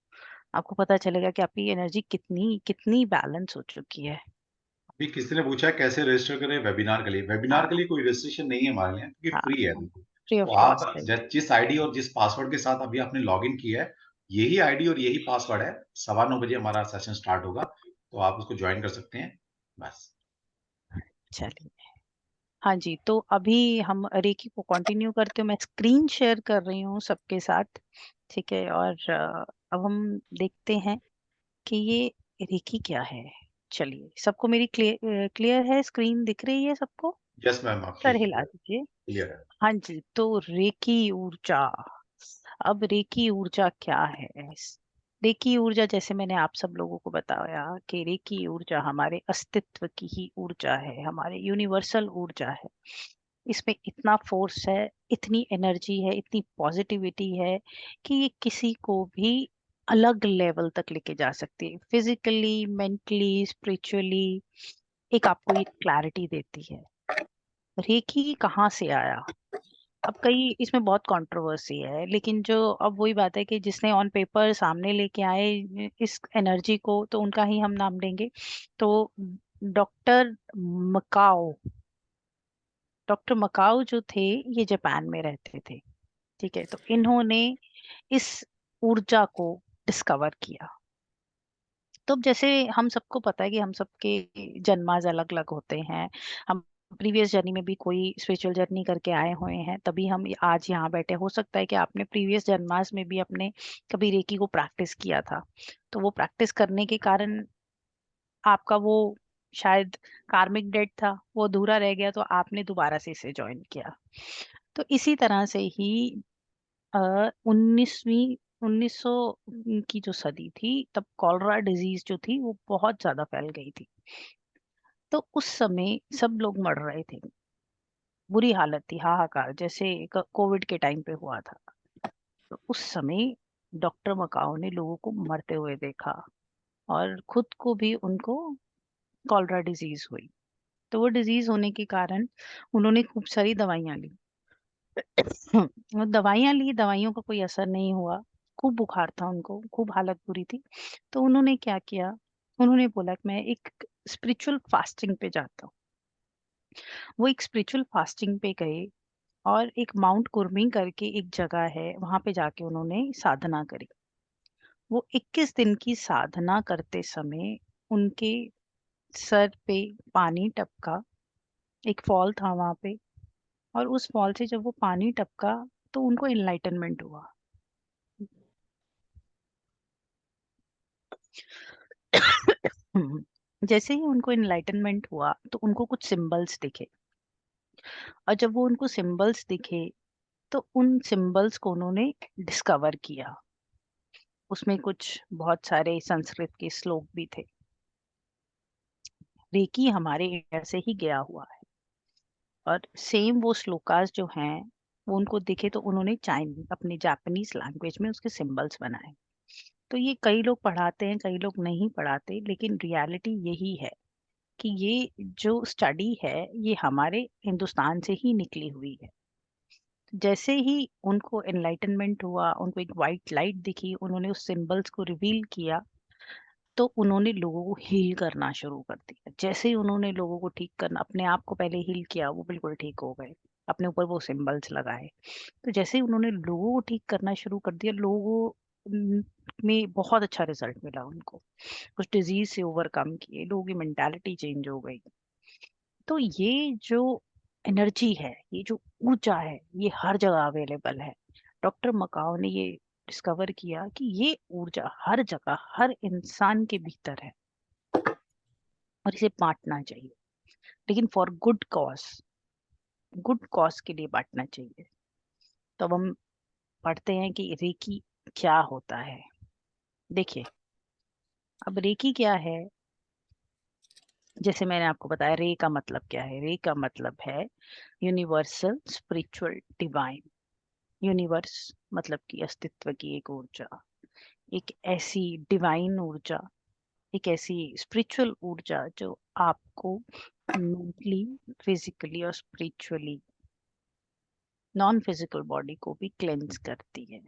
आपको पता चलेगा कि आपकी एनर्जी कितनी कितनी बैलेंस हो चुकी है। अभी किसी ने पूछा है कैसे रजिस्टर करें वेबिनार के लिए। वेबिनार के लिए कोई रजिस्ट्रेशन नहीं है हमारे लिए, क्योंकि हाँ, फ्री है बिल्कुल। फ्री ऑफ तो आप कॉस्ट है। जिस आईडी और जिस पासवर्ड के साथ अभी आपने लॉगिन किया है, यही आईडी और यही पासवर्ड है। 9:15 हमारा सेशन स्टार्ट होगा, तो आप उसको ज्वाइन कर सकते हैं बस। चलिए, हाँ जी, तो अभी हम रेकी को कंटिन्यू करते हैं। मैं स्क्रीन शेयर कर रही हूँ सबके साथ, ठीक है। और अब हम देखते हैं कि ये रेकी क्या है। चलिए, सबको मेरी क्लियर है? स्क्रीन दिख रही है सबको? यस मैम, आपकी सर हिला दीजिए। क्लियर है। हाँ जी, तो रेकी ऊर्जा। अब रेकी ऊर्जा क्या है? रेकी ऊर्जा, जैसे मैंने आप सब लोगों को बताया कि रेकी ऊर्जा हमारे अस्तित्व की ही ऊर्जा है, हमारे यूनिवर्सल ऊर्जा है। इसमें इतना फोर्स है, इतनी एनर्जी है, इतनी पॉजिटिविटी है कि ये किसी को भी अलग लेवल तक लेके जा सकती है, फिजिकली, मेंटली, स्पिरिचुअली। एक आपको ये क्लैरिटी देती है। रेकी कहाँ से आया? अब कई इसमें बहुत कंट्रोवर्सी है, लेकिन जो अब वही बात है कि जिसने ऑन पेपर सामने लेके आए इस एनर्जी को, तो उनका ही हम नाम लेंगे। तो डॉक्टर मकाओ, डॉक्टर मकाओ जो थे, ये जापान में रहते थे, ठीक है। तो इन्होंने इस ऊर्जा को डिस्कवर किया। तो अब जैसे हम सबको पता है कि हम सबके जन्माज अलग अलग होते हैं। हम प्रीवियस जर्नी में भी कोई स्पिरिचुअल जर्नी करके आए हुए हैं, तभी हम आज यहाँ बैठे। हो सकता है कि आपने प्रीवियस जन्माज में भी अपने कभी रेकी को प्रैक्टिस किया था, तो वो प्रैक्टिस करने के कारण आपका वो शायद कार्मिक डेट था, वो अधूरा रह गया, तो आपने दोबारा से इसे ज्वाइन किया। तो इसी तरह से ही 19वीं 1900 की जो सदी थी, तब कॉलरा डिजीज जो थी वो बहुत ज्यादा फैल गई थी। तो उस समय सब लोग मर रहे थे, बुरी हालत थी, हाहाकार, जैसे कोविड के टाइम पे हुआ था। तो उस समय डॉक्टर मकाओ ने लोगों को मरते हुए देखा, और खुद को भी उनको कॉलरा डिजीज हुई। तो वो डिजीज होने के कारण उन्होंने खूब सारी दवाइयां ली। वो दवाइयां ली, दवाइयों का कोई असर नहीं हुआ। खूब बुखार था उनको, खूब हालत बुरी थी। तो उन्होंने क्या किया, उन्होंने बोला कि मैं एक स्पिरिचुअल फास्टिंग पे जाता हूँ। वो एक स्पिरिचुअल फास्टिंग पे गए, और एक माउंट कुर्मी करके एक जगह है, वहां पे जाके उन्होंने साधना करी। वो 21 दिन की साधना करते समय उनके सर पे पानी टपका। एक फॉल था वहां पे, और उस फॉल से जब वो पानी टपका, तो उनको एनलाइटनमेंट हुआ। जैसे ही उनको एनलाइटनमेंट हुआ, तो उनको कुछ सिंबल्स दिखे। और जब वो उनको सिंबल्स दिखे, तो उन सिंबल्स को उन्होंने डिस्कवर किया। उसमें कुछ बहुत सारे संस्कृत के श्लोक भी थे। रेकी हमारे इंडिया से ही गया हुआ है, और सेम वो श्लोकास जो हैं, वो उनको दिखे, तो उन्होंने चाइनीज, अपनी जापानीज लैंग्वेज में उसके सिंबल्स बनाए। तो ये कई लोग पढ़ाते हैं, कई लोग नहीं पढ़ाते, लेकिन रियलिटी यही है कि ये जो स्टडी है, ये हमारे हिंदुस्तान से ही निकली हुई है। जैसे ही उनको एनलाइटनमेंट हुआ, उनको एक वाइट लाइट दिखी, उन्होंने उस सिंबल्स को रिवील किया, तो उन्होंने लोगों को हील करना शुरू कर दिया। जैसे ही उन्होंने लोगों को ठीक करना, अपने आप को पहले हील किया, वो बिल्कुल ठीक हो गए, अपने ऊपर वो सिंबल्स लगाए। तो जैसे ही उन्होंने लोगों को ठीक करना शुरू कर दिया, लोगों में बहुत अच्छा रिजल्ट मिला उनको। कुछ डिजीज से ओवरकम किए, लोगों की मेंटालिटी चेंज हो गई। तो ये जो एनर्जी है, ये जो ऊर्जा है, ये हर जगह अवेलेबल है। डॉक्टर मकाओ ने ये डिस्कवर किया कि ये ऊर्जा हर जगह, हर इंसान के भीतर है, और इसे बांटना चाहिए, लेकिन for good cause, good cause के लिए बांटना चाहिए। तो अब हम पढ़ते हैं कि रेकी क्या होता है। देखिए, अब रेकी क्या है? जैसे मैंने आपको बताया, रे का मतलब क्या है। रे का मतलब है यूनिवर्सल स्पिरिचुअल डिवाइन। यूनिवर्स मतलब कि अस्तित्व की एक ऊर्जा, एक ऐसी डिवाइन ऊर्जा, एक ऐसी स्पिरिचुअल ऊर्जा जो आपको मेंटली, फिजिकली और स्पिरिचुअली, नॉन फिजिकल बॉडी को भी क्लेंज करती है।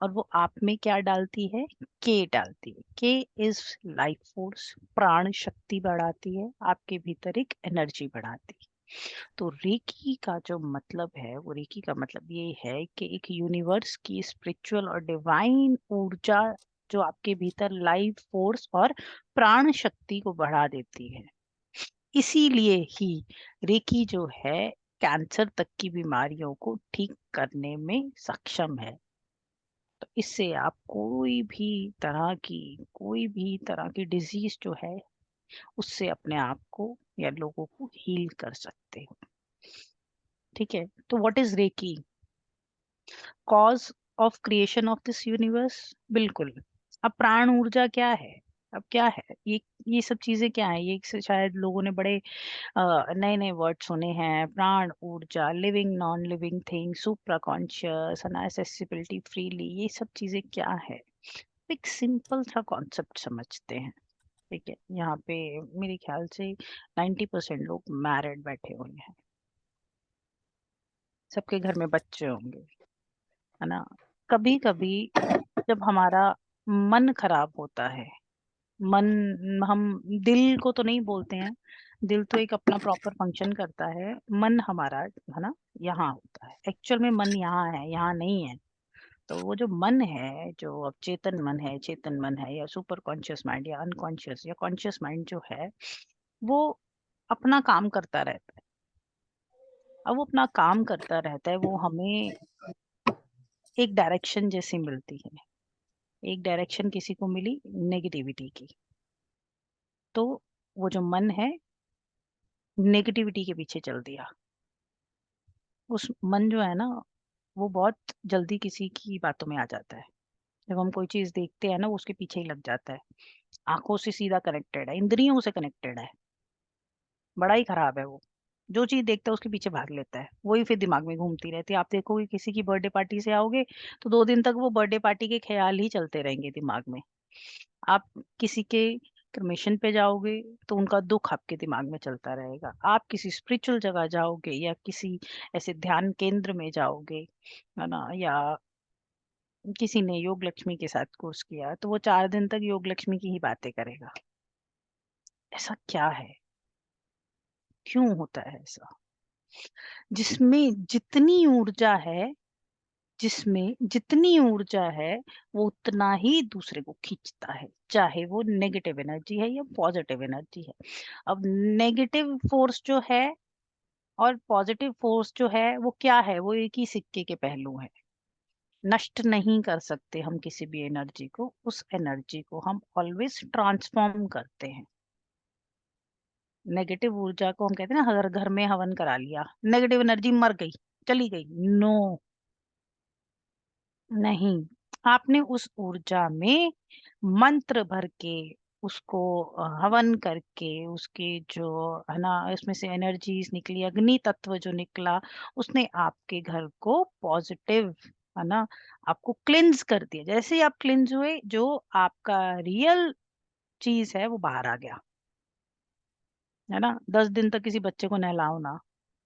और वो आप में क्या डालती है? के डालती है। के इज लाइफ फोर्स, प्राण शक्ति बढ़ाती है, आपके भीतर एक एनर्जी बढ़ाती है। तो रेकी का जो मतलब है, वो रेकी का मतलब ये है कि एक यूनिवर्स की स्पिरिचुअल और डिवाइन ऊर्जा जो आपके भीतर लाइफ फोर्स और प्राण शक्ति को बढ़ा देती है। इसीलिए ही रेकी जो है कैंसर तक की बीमारियों को ठीक करने में सक्षम है। तो इससे आप कोई भी तरह की डिजीज जो है उससे अपने आप को या लोगों को हील कर सकते हो। ठीक है, तो what is reiki? Cause of creation of this universe. बिल्कुल। अब प्राण ऊर्जा क्या है? अब क्या है ये सब चीजें क्या है? ये शायद लोगों ने बड़े नए नए वर्ड सुने हैं। प्राण ऊर्जा, लिविंग नॉन लिविंग थिंग, सुप्रा कॉन्शियस, अनएसेसिबिलिटी फ्रीली, ये सब चीजें क्या है? एक सिंपल सा कॉन्सेप्ट समझते हैं। ठीक है, यहाँ पे मेरे ख्याल से 90% लोग मैरिड बैठे हुए हैं, सबके घर में बच्चे होंगे, है ना। कभी कभी जब हमारा मन खराब होता है, हम दिल को तो नहीं बोलते हैं, दिल तो एक अपना प्रॉपर फंक्शन करता है, मन हमारा, है ना, यहाँ होता है। एक्चुअल में मन यहाँ है, यहाँ नहीं है। तो वो जो मन है, जो अब चेतन मन है या सुपर कॉन्शियस माइंड या अनकॉन्शियस या कॉन्शियस माइंड जो है, वो अपना काम करता रहता है। अब वो अपना काम करता रहता है, वो हमें एक डायरेक्शन जैसी मिलती है। एक डायरेक्शन किसी को मिली नेगेटिविटी की, तो वो जो मन है नेगेटिविटी के पीछे चल दिया। उस मन जो है ना, वो बहुत जल्दी किसी की बातों में आ जाता है। जब हम कोई चीज देखते हैं ना, वो उसके पीछे ही लग जाता है। आंखों से सीधा कनेक्टेड है, इंद्रियों से कनेक्टेड है। बड़ा ही खराब है वो। जो चीज देखता है उसके पीछे भाग लेता है, वही फिर दिमाग में घूमती रहती है। आप देखोगे किसी की बर्थडे पार्टी से आओगे तो 2 दिन तक वो बर्थडे पार्टी के ख्याल ही चलते रहेंगे दिमाग में। आप किसी के क्रमेशन पे जाओगे तो उनका दुख आपके दिमाग में चलता रहेगा। आप किसी स्पिरिचुअल जगह जाओगे या किसी ऐसे ध्यान केंद्र में जाओगे, है ना, या किसी ने योग लक्ष्मी के साथ कोर्स किया, तो वो 4 दिन तक योग लक्ष्मी की ही बातें करेगा। ऐसा क्या है? क्यों होता है ऐसा? जिसमें जितनी ऊर्जा है वो उतना ही दूसरे को खींचता है, चाहे वो नेगेटिव एनर्जी है या पॉजिटिव एनर्जी है। अब नेगेटिव फोर्स जो है और पॉजिटिव फोर्स जो है वो क्या है? वो एक ही सिक्के के पहलू है। नष्ट नहीं कर सकते हम किसी भी एनर्जी को, उस एनर्जी को हम ऑलवेज ट्रांसफॉर्म करते हैं। नेगेटिव ऊर्जा को हम कहते हैं ना, हर घर में हवन करा लिया, नेगेटिव एनर्जी मर गई, चली गई। नो, नहीं। आपने उस ऊर्जा में मंत्र भर के, उसको हवन करके, उसके जो, है ना, इसमें से एनर्जीज निकली, अग्नि तत्व जो निकला, उसने आपके घर को पॉजिटिव, है ना, आपको क्लिंज कर दिया। जैसे ही आप क्लिंज हुए, जो आपका रियल चीज है वो बाहर आ गया, है ना। 10 दिन तक किसी बच्चे को नहलाओ ना,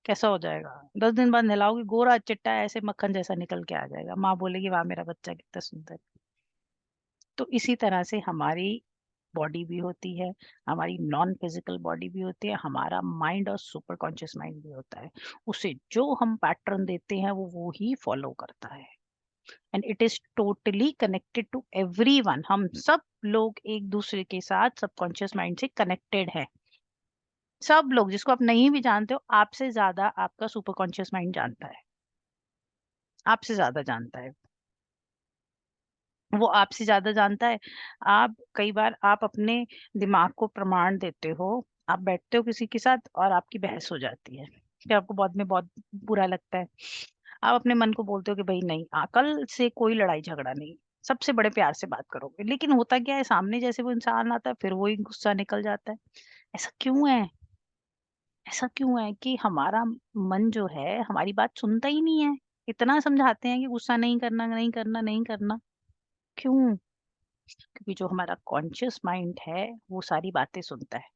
कैसा हो जाएगा? 10 दिन बाद नहलाओगे, गोरा चिट्टा ऐसे मक्खन जैसा निकल के आ जाएगा। माँ बोलेगी वाह मेरा बच्चा कितना सुंदर। तो इसी तरह से हमारी बॉडी भी होती है, हमारी नॉन फिजिकल बॉडी भी होती है, हमारा माइंड और सुपर कॉन्शियस माइंड भी होता है। उसे जो हम पैटर्न देते हैं वो ही फॉलो करता है। And it is totally connected to everyone. हम सब लोग एक दूसरे के साथ सबकॉन्शियस माइंड से कनेक्टेड है। सब लोग, जिसको आप नहीं भी जानते हो, आपसे ज्यादा आपका सुपर कॉन्शियस माइंड जानता है, आपसे ज्यादा जानता है। वो आपसे ज्यादा जानता है। आप कई बार आप अपने दिमाग को प्रमाण देते हो, आप बैठते हो किसी के साथ और आपकी बहस हो जाती है, फिर आपको बाद में बहुत बुरा लगता है। आप अपने मन को बोलते हो कि भाई नहीं, कल से कोई लड़ाई झगड़ा नहीं, सबसे बड़े प्यार से बात करोगे। लेकिन होता क्या है, सामने जैसे वो इंसान आता है फिर वही गुस्सा निकल जाता है। ऐसा क्यों है? ऐसा क्यों है कि हमारा मन जो है हमारी बात सुनता ही नहीं है? इतना समझाते हैं कि गुस्सा नहीं करना, नहीं करना, नहीं करना। क्यों? क्योंकि जो हमारा कॉन्शियस माइंड है वो सारी बातें सुनता है।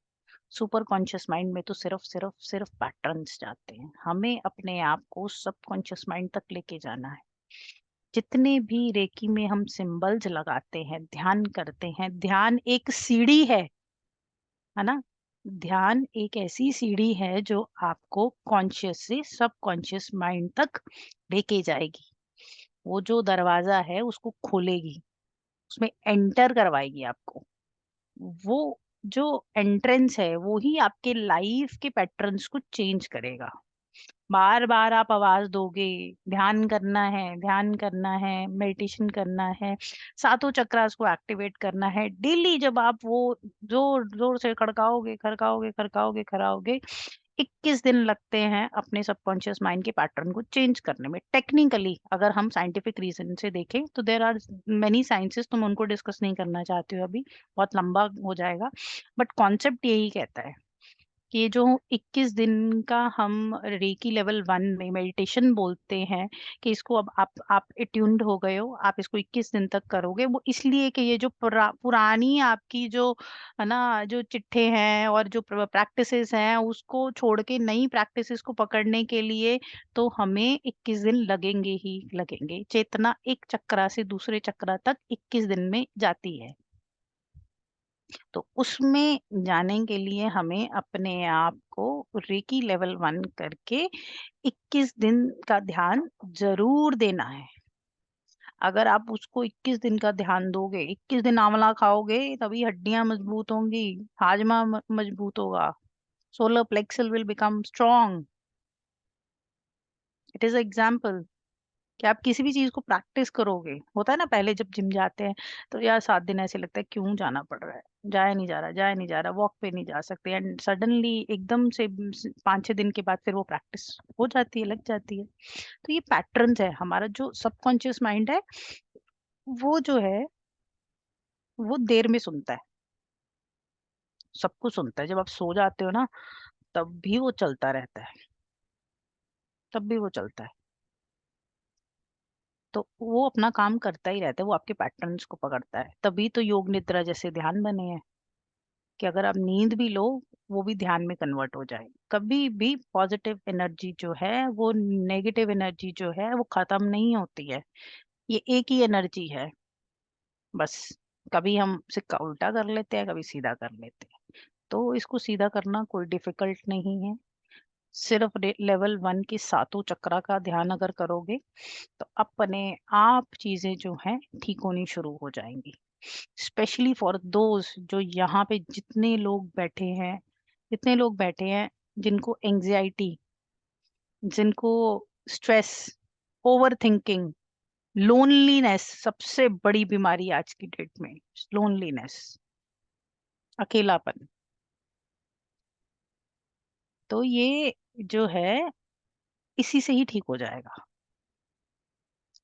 सुपर कॉन्शियस माइंड में तो सिर्फ पैटर्न्स जाते हैं। हमें अपने आप को सब कॉन्शियस माइंड तक लेके जाना है। जितने भी रेकी में हम सिंबल्स लगाते हैं, ध्यान करते हैं, ध्यान एक सीढ़ी है ना। ध्यान एक ऐसी सीढ़ी है जो आपको कॉन्शियस से सब कॉन्शियस माइंड तक लेके जाएगी। वो जो दरवाजा है उसको खोलेगी, उसमें एंटर करवाएगी आपको। वो जो एंट्रेंस है वो ही आपके लाइफ के पैटर्न्स को चेंज करेगा। बार बार आप आवाज दोगे, ध्यान करना है, ध्यान करना है, मेडिटेशन करना है, सातों चक्रास को एक्टिवेट करना है डेली। जब आप वो जोर जोर से खड़काओगे खड़काओगे खड़काओगे खड़काओगे, 21 दिन लगते हैं अपने सबकॉन्शियस माइंड के पैटर्न को चेंज करने में। टेक्निकली अगर हम साइंटिफिक रीजन से देखें तो देर आर मेनी साइंसेस, तो मैं उनको डिस्कस नहीं करना चाहती हूँ अभी, बहुत लंबा हो जाएगा। बट कॉन्सेप्ट यही कहता है कि ये जो 21 दिन का हम रेकी लेवल 1 में मेडिटेशन बोलते हैं, कि इसको अब आप अट्यून्ड हो गए हो, आप इसको 21 दिन तक करोगे। वो इसलिए कि ये जो पुरानी आपकी जो है ना जो चिट्ठे हैं और जो प्रैक्टिसेस हैं उसको छोड़ के नई प्रैक्टिसेस को पकड़ने के लिए तो हमें 21 दिन लगेंगे ही लगेंगे। चेतना एक चक्रा से दूसरे चक्रा तक 21 दिन में जाती है। तो उसमें जाने के लिए हमें अपने आप को रेकी लेवल 1 करके 21 दिन का ध्यान जरूर देना है। अगर आप उसको 21 दिन का ध्यान दोगे, 21 दिन आंवला खाओगे, तभी हड्डियां मजबूत होंगी, हाजमा मजबूत होगा, solar plexus will become strong. It is example कि आप किसी भी चीज को प्रैक्टिस करोगे। होता है ना, पहले जब जिम जाते हैं तो यार 7 दिन ऐसे लगता है क्यों जाना पड़ रहा है, जाया नहीं जा रहा, जाया नहीं जा रहा, वॉक पे नहीं जा सकते, एंड सडनली एकदम से 5-6 दिन के बाद फिर वो प्रैक्टिस हो जाती है, लग जाती है। तो ये पैटर्न्स है, हमारा जो सबकॉन्शियस माइंड है वो जो है वो देर में सुनता है, सब कुछ सुनता है। जब आप सो जाते हो ना तब भी वो चलता रहता है, तब भी वो चलता है। तो वो अपना काम करता ही रहता है, वो आपके पैटर्न्स को पकड़ता है। तभी तो योग निद्रा जैसे ध्यान बने हैं कि अगर आप नींद भी लो वो भी ध्यान में कन्वर्ट हो जाए। कभी भी पॉजिटिव एनर्जी जो है वो नेगेटिव एनर्जी जो है वो खत्म नहीं होती है, ये एक ही एनर्जी है। बस कभी हम सिक्का उल्टा कर लेते हैं, कभी सीधा कर लेते हैं। तो इसको सीधा करना कोई डिफिकल्ट नहीं है। सिर्फ लेवल 1 की सातों चक्रा का ध्यान अगर करोगे तो अपने आप चीजें जो हैं ठीक होनी शुरू हो जाएंगी। स्पेशली फॉर दोज जो यहाँ पे जितने लोग बैठे हैं जिनको एंजाइटी, जिनको स्ट्रेस, ओवर थिंकिंग, लोनलीनेस सबसे बड़ी बीमारी आज की डेट में, लोनलीनेस, अकेलापन। तो ये जो है इसी से ही ठीक हो जाएगा।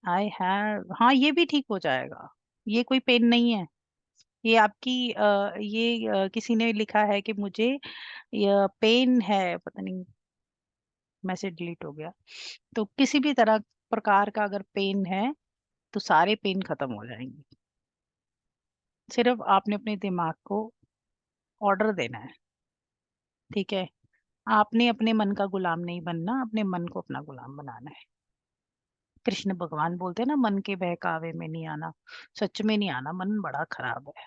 हाँ ये भी ठीक हो जाएगा, ये कोई पेन नहीं है। ये आपकी किसी ने लिखा है कि मुझे ये पेन है, पता नहीं मैसेज डिलीट हो गया। तो किसी भी तरह प्रकार का अगर पेन है तो सारे पेन खत्म हो जाएंगे। सिर्फ आपने अपने दिमाग को ऑर्डर देना है, ठीक है। आपने अपने मन का गुलाम नहीं बनना, अपने मन को अपना गुलाम बनाना है। कृष्ण भगवान बोलते हैं ना, मन के बहकावे में नहीं आना। सच में नहीं आना, मन बड़ा खराब है,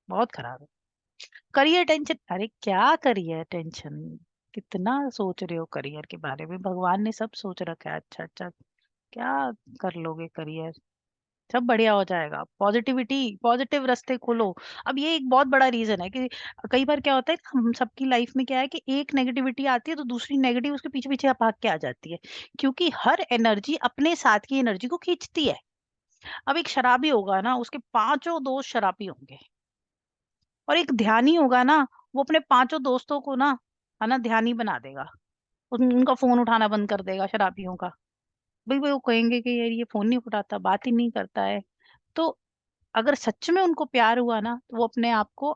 बहुत खराब है। करियर टेंशन, अरे क्या करियर टेंशन, कितना सोच रहे हो करियर के बारे में, भगवान ने सब सोच रखा है। अच्छा अच्छा, क्या कर लोगे करियर, सब बढ़िया हो जाएगा। पॉजिटिविटी, पॉजिटिव रास्ते खोलो। अब ये एक बहुत बड़ा रीजन है कि कई बार क्या होता है हम सबकी लाइफ में क्या है कि एक नेगेटिविटी आती है तो दूसरी नेगेटिव उसके पीछे पीछे भाग के आ जाती है, क्योंकि हर एनर्जी अपने साथ की एनर्जी को खींचती है। अब एक शराबी होगा ना, उसके पांचों दोस्त शराबी होंगे, और एक ध्यानी होगा ना, वो अपने पांचों दोस्तों को ना है ना ध्यानी बना देगा, उनका फोन उठाना बंद कर देगा शराबियों का। भाई वो कहेंगे कि यार ये फोन नहीं उठाता, बात ही नहीं करता है। तो अगर सच में उनको प्यार हुआ ना तो वो अपने आप को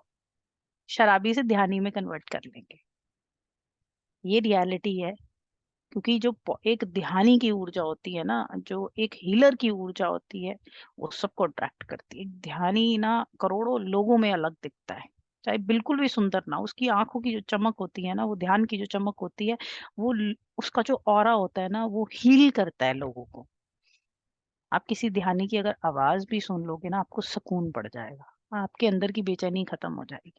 शराबी से ध्यानी में कन्वर्ट कर लेंगे। ये रियलिटी है। क्योंकि जो एक ध्यानी की ऊर्जा होती है ना, जो एक हीलर की ऊर्जा होती है, वो सबको अट्रैक्ट करती है। ध्यानी ना करोड़ों लोगों में अलग दिखता है, चाहे बिल्कुल भी सुंदर ना, उसकी आंखों की जो चमक होती है ना, वो ध्यान की जो चमक होती है, वो उसका जो ऑरा होता है ना वो हील करता है लोगों को। आप किसी ध्यानी की अगर आवाज भी सुन लोगे ना, आपको सुकून पड़ जाएगा, आपके अंदर की बेचैनी खत्म हो जाएगी।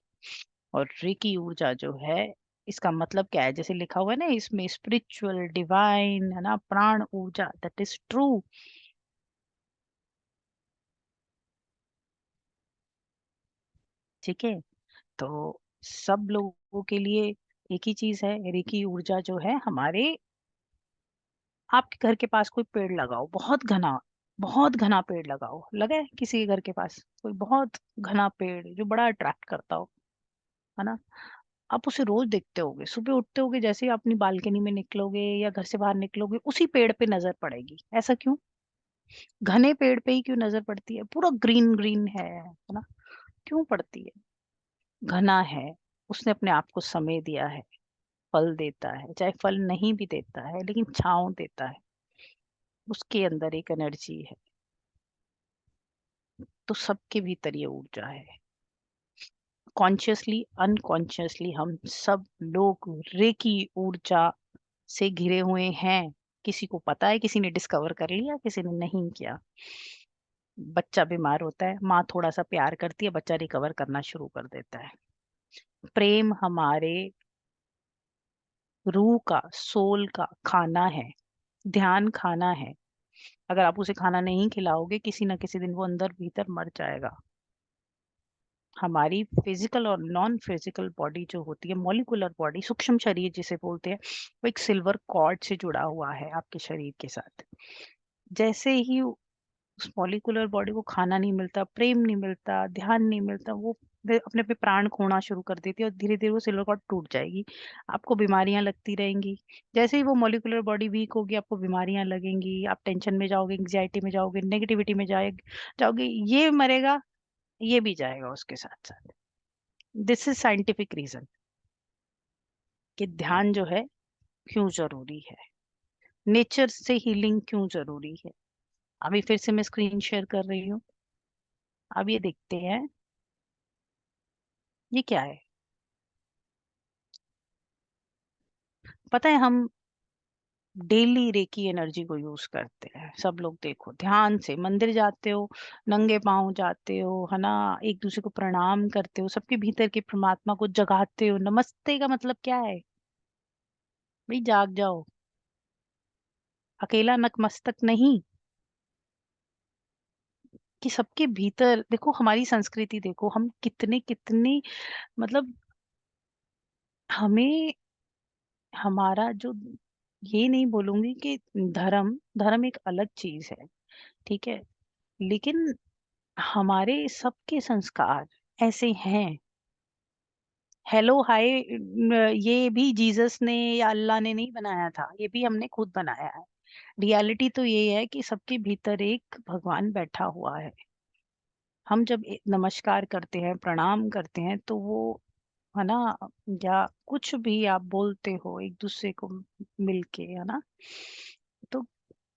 और रेकी ऊर्जा जो है, इसका मतलब क्या है, जैसे लिखा हुआ है ना इसमें, स्पिरिचुअल डिवाइन है ना, प्राण ऊर्जा, दैट इज ट्रू। ठीक है, तो सब लोगों के लिए एक ही चीज है, रेकी ऊर्जा जो है हमारे, आपके घर के पास कोई पेड़ लगाओ, बहुत घना पेड़ लगाओ। लगा है किसी के घर के पास कोई बहुत घना पेड़ जो बड़ा अट्रैक्ट करता हो, है ना? आप उसे रोज देखते होगे, सुबह उठते होगे, जैसे ही अपनी बालकनी में निकलोगे या घर से बाहर निकलोगे उसी पेड़ पे नजर पड़ेगी। ऐसा क्यों? घने पेड़ पे ही क्यों नजर पड़ती है? पूरा ग्रीन ग्रीन है ना? क्यों पड़ती है? घना है, उसने अपने आप को समय दिया है, फल देता है, चाहे फल नहीं भी देता है लेकिन छांव देता है, उसके अंदर एक एनर्जी है। तो सबके भीतर ये ऊर्जा है। कॉन्शियसली अनकॉन्शियसली हम सब लोग रेकी ऊर्जा से घिरे हुए हैं। किसी को पता है, किसी ने डिस्कवर कर लिया, किसी ने नहीं किया। बच्चा बीमार होता है, माँ थोड़ा सा प्यार करती है, बच्चा रिकवर करना शुरू कर देता है। प्रेम हमारे रूह का, सोल का खाना है, ध्यान खाना है। अगर आप उसे खाना नहीं खिलाओगे, किसी ना किसी दिन वो अंदर भीतर मर जाएगा। हमारी फिजिकल और नॉन फिजिकल बॉडी जो होती है, मॉलिक्यूलर बॉडी, सूक्ष्म शरीर जिसे बोलते हैं, वो एक सिल्वर कॉर्ड से जुड़ा हुआ है आपके शरीर के साथ। जैसे ही उस मॉलिक्यूलर बॉडी को खाना नहीं मिलता, प्रेम नहीं मिलता, ध्यान नहीं मिलता, वो अपने पे प्राण खोना शुरू कर देती है और धीरे धीरे वो सिल्वर कॉर्ड टूट जाएगी। आपको बीमारियां लगती रहेंगी। जैसे ही वो मॉलिक्यूलर बॉडी वीक होगी, आपको बीमारियां लगेंगी, आप टेंशन में जाओगे, एंग्जाइटी में जाओगे, नेगेटिविटी में जाओगे। ये मरेगा, ये भी जाएगा उसके साथ साथ। दिस इज साइंटिफिक रीजन कि ध्यान जो है क्यों जरूरी है, नेचर से हीलिंग क्यों जरूरी है। अभी फिर से मैं स्क्रीन शेयर कर रही हूँ। अब ये देखते हैं, ये क्या है? पता है हम डेली रेकी एनर्जी को यूज करते हैं सब लोग। देखो ध्यान से मंदिर जाते हो, नंगे पांव जाते हो, है ना, एक दूसरे को प्रणाम करते हो, सबके भीतर के परमात्मा को जगाते हो। नमस्ते का मतलब क्या है भाई? जाग जाओ, अकेला नतमस्तक नहीं। कि सबके भीतर देखो, हमारी संस्कृति देखो, हम कितने कितने मतलब हमें, हमारा जो, ये नहीं बोलूंगी कि धर्म धर्म एक अलग चीज है, ठीक है, लेकिन हमारे सबके संस्कार ऐसे हैं। हेलो हाय, ये भी जीसस ने या अल्लाह ने नहीं बनाया था, ये भी हमने खुद बनाया है। रियलिटी तो ये है कि सबके भीतर एक भगवान बैठा हुआ है। हम जब नमस्कार करते हैं, प्रणाम करते हैं, तो वो, है ना, या कुछ भी आप बोलते हो एक दूसरे को मिलके, है ना, तो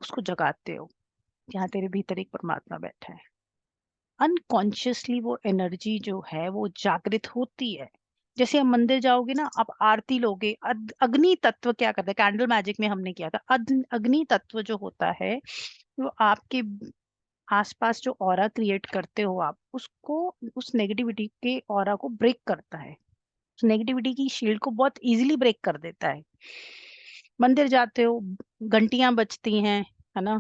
उसको जगाते हो। यहाँ तेरे भीतर एक परमात्मा बैठा है। अनकॉन्शियसली वो एनर्जी जो है वो जागृत होती है। जैसे हम मंदिर जाओगे ना, आप आरती लोगे, अग्नि तत्व क्या करता है, कैंडल मैजिक में हमने किया था, अग्नि तत्व जो होता है वो आपके आसपास जो ऑरा क्रिएट करते हो आप, उसको, उस नेगेटिविटी के ऑरा को ब्रेक करता है, उस नेगेटिविटी की शील्ड को बहुत इजीली ब्रेक कर देता है। मंदिर जाते हो, घंटियां बजती हैं, है ना,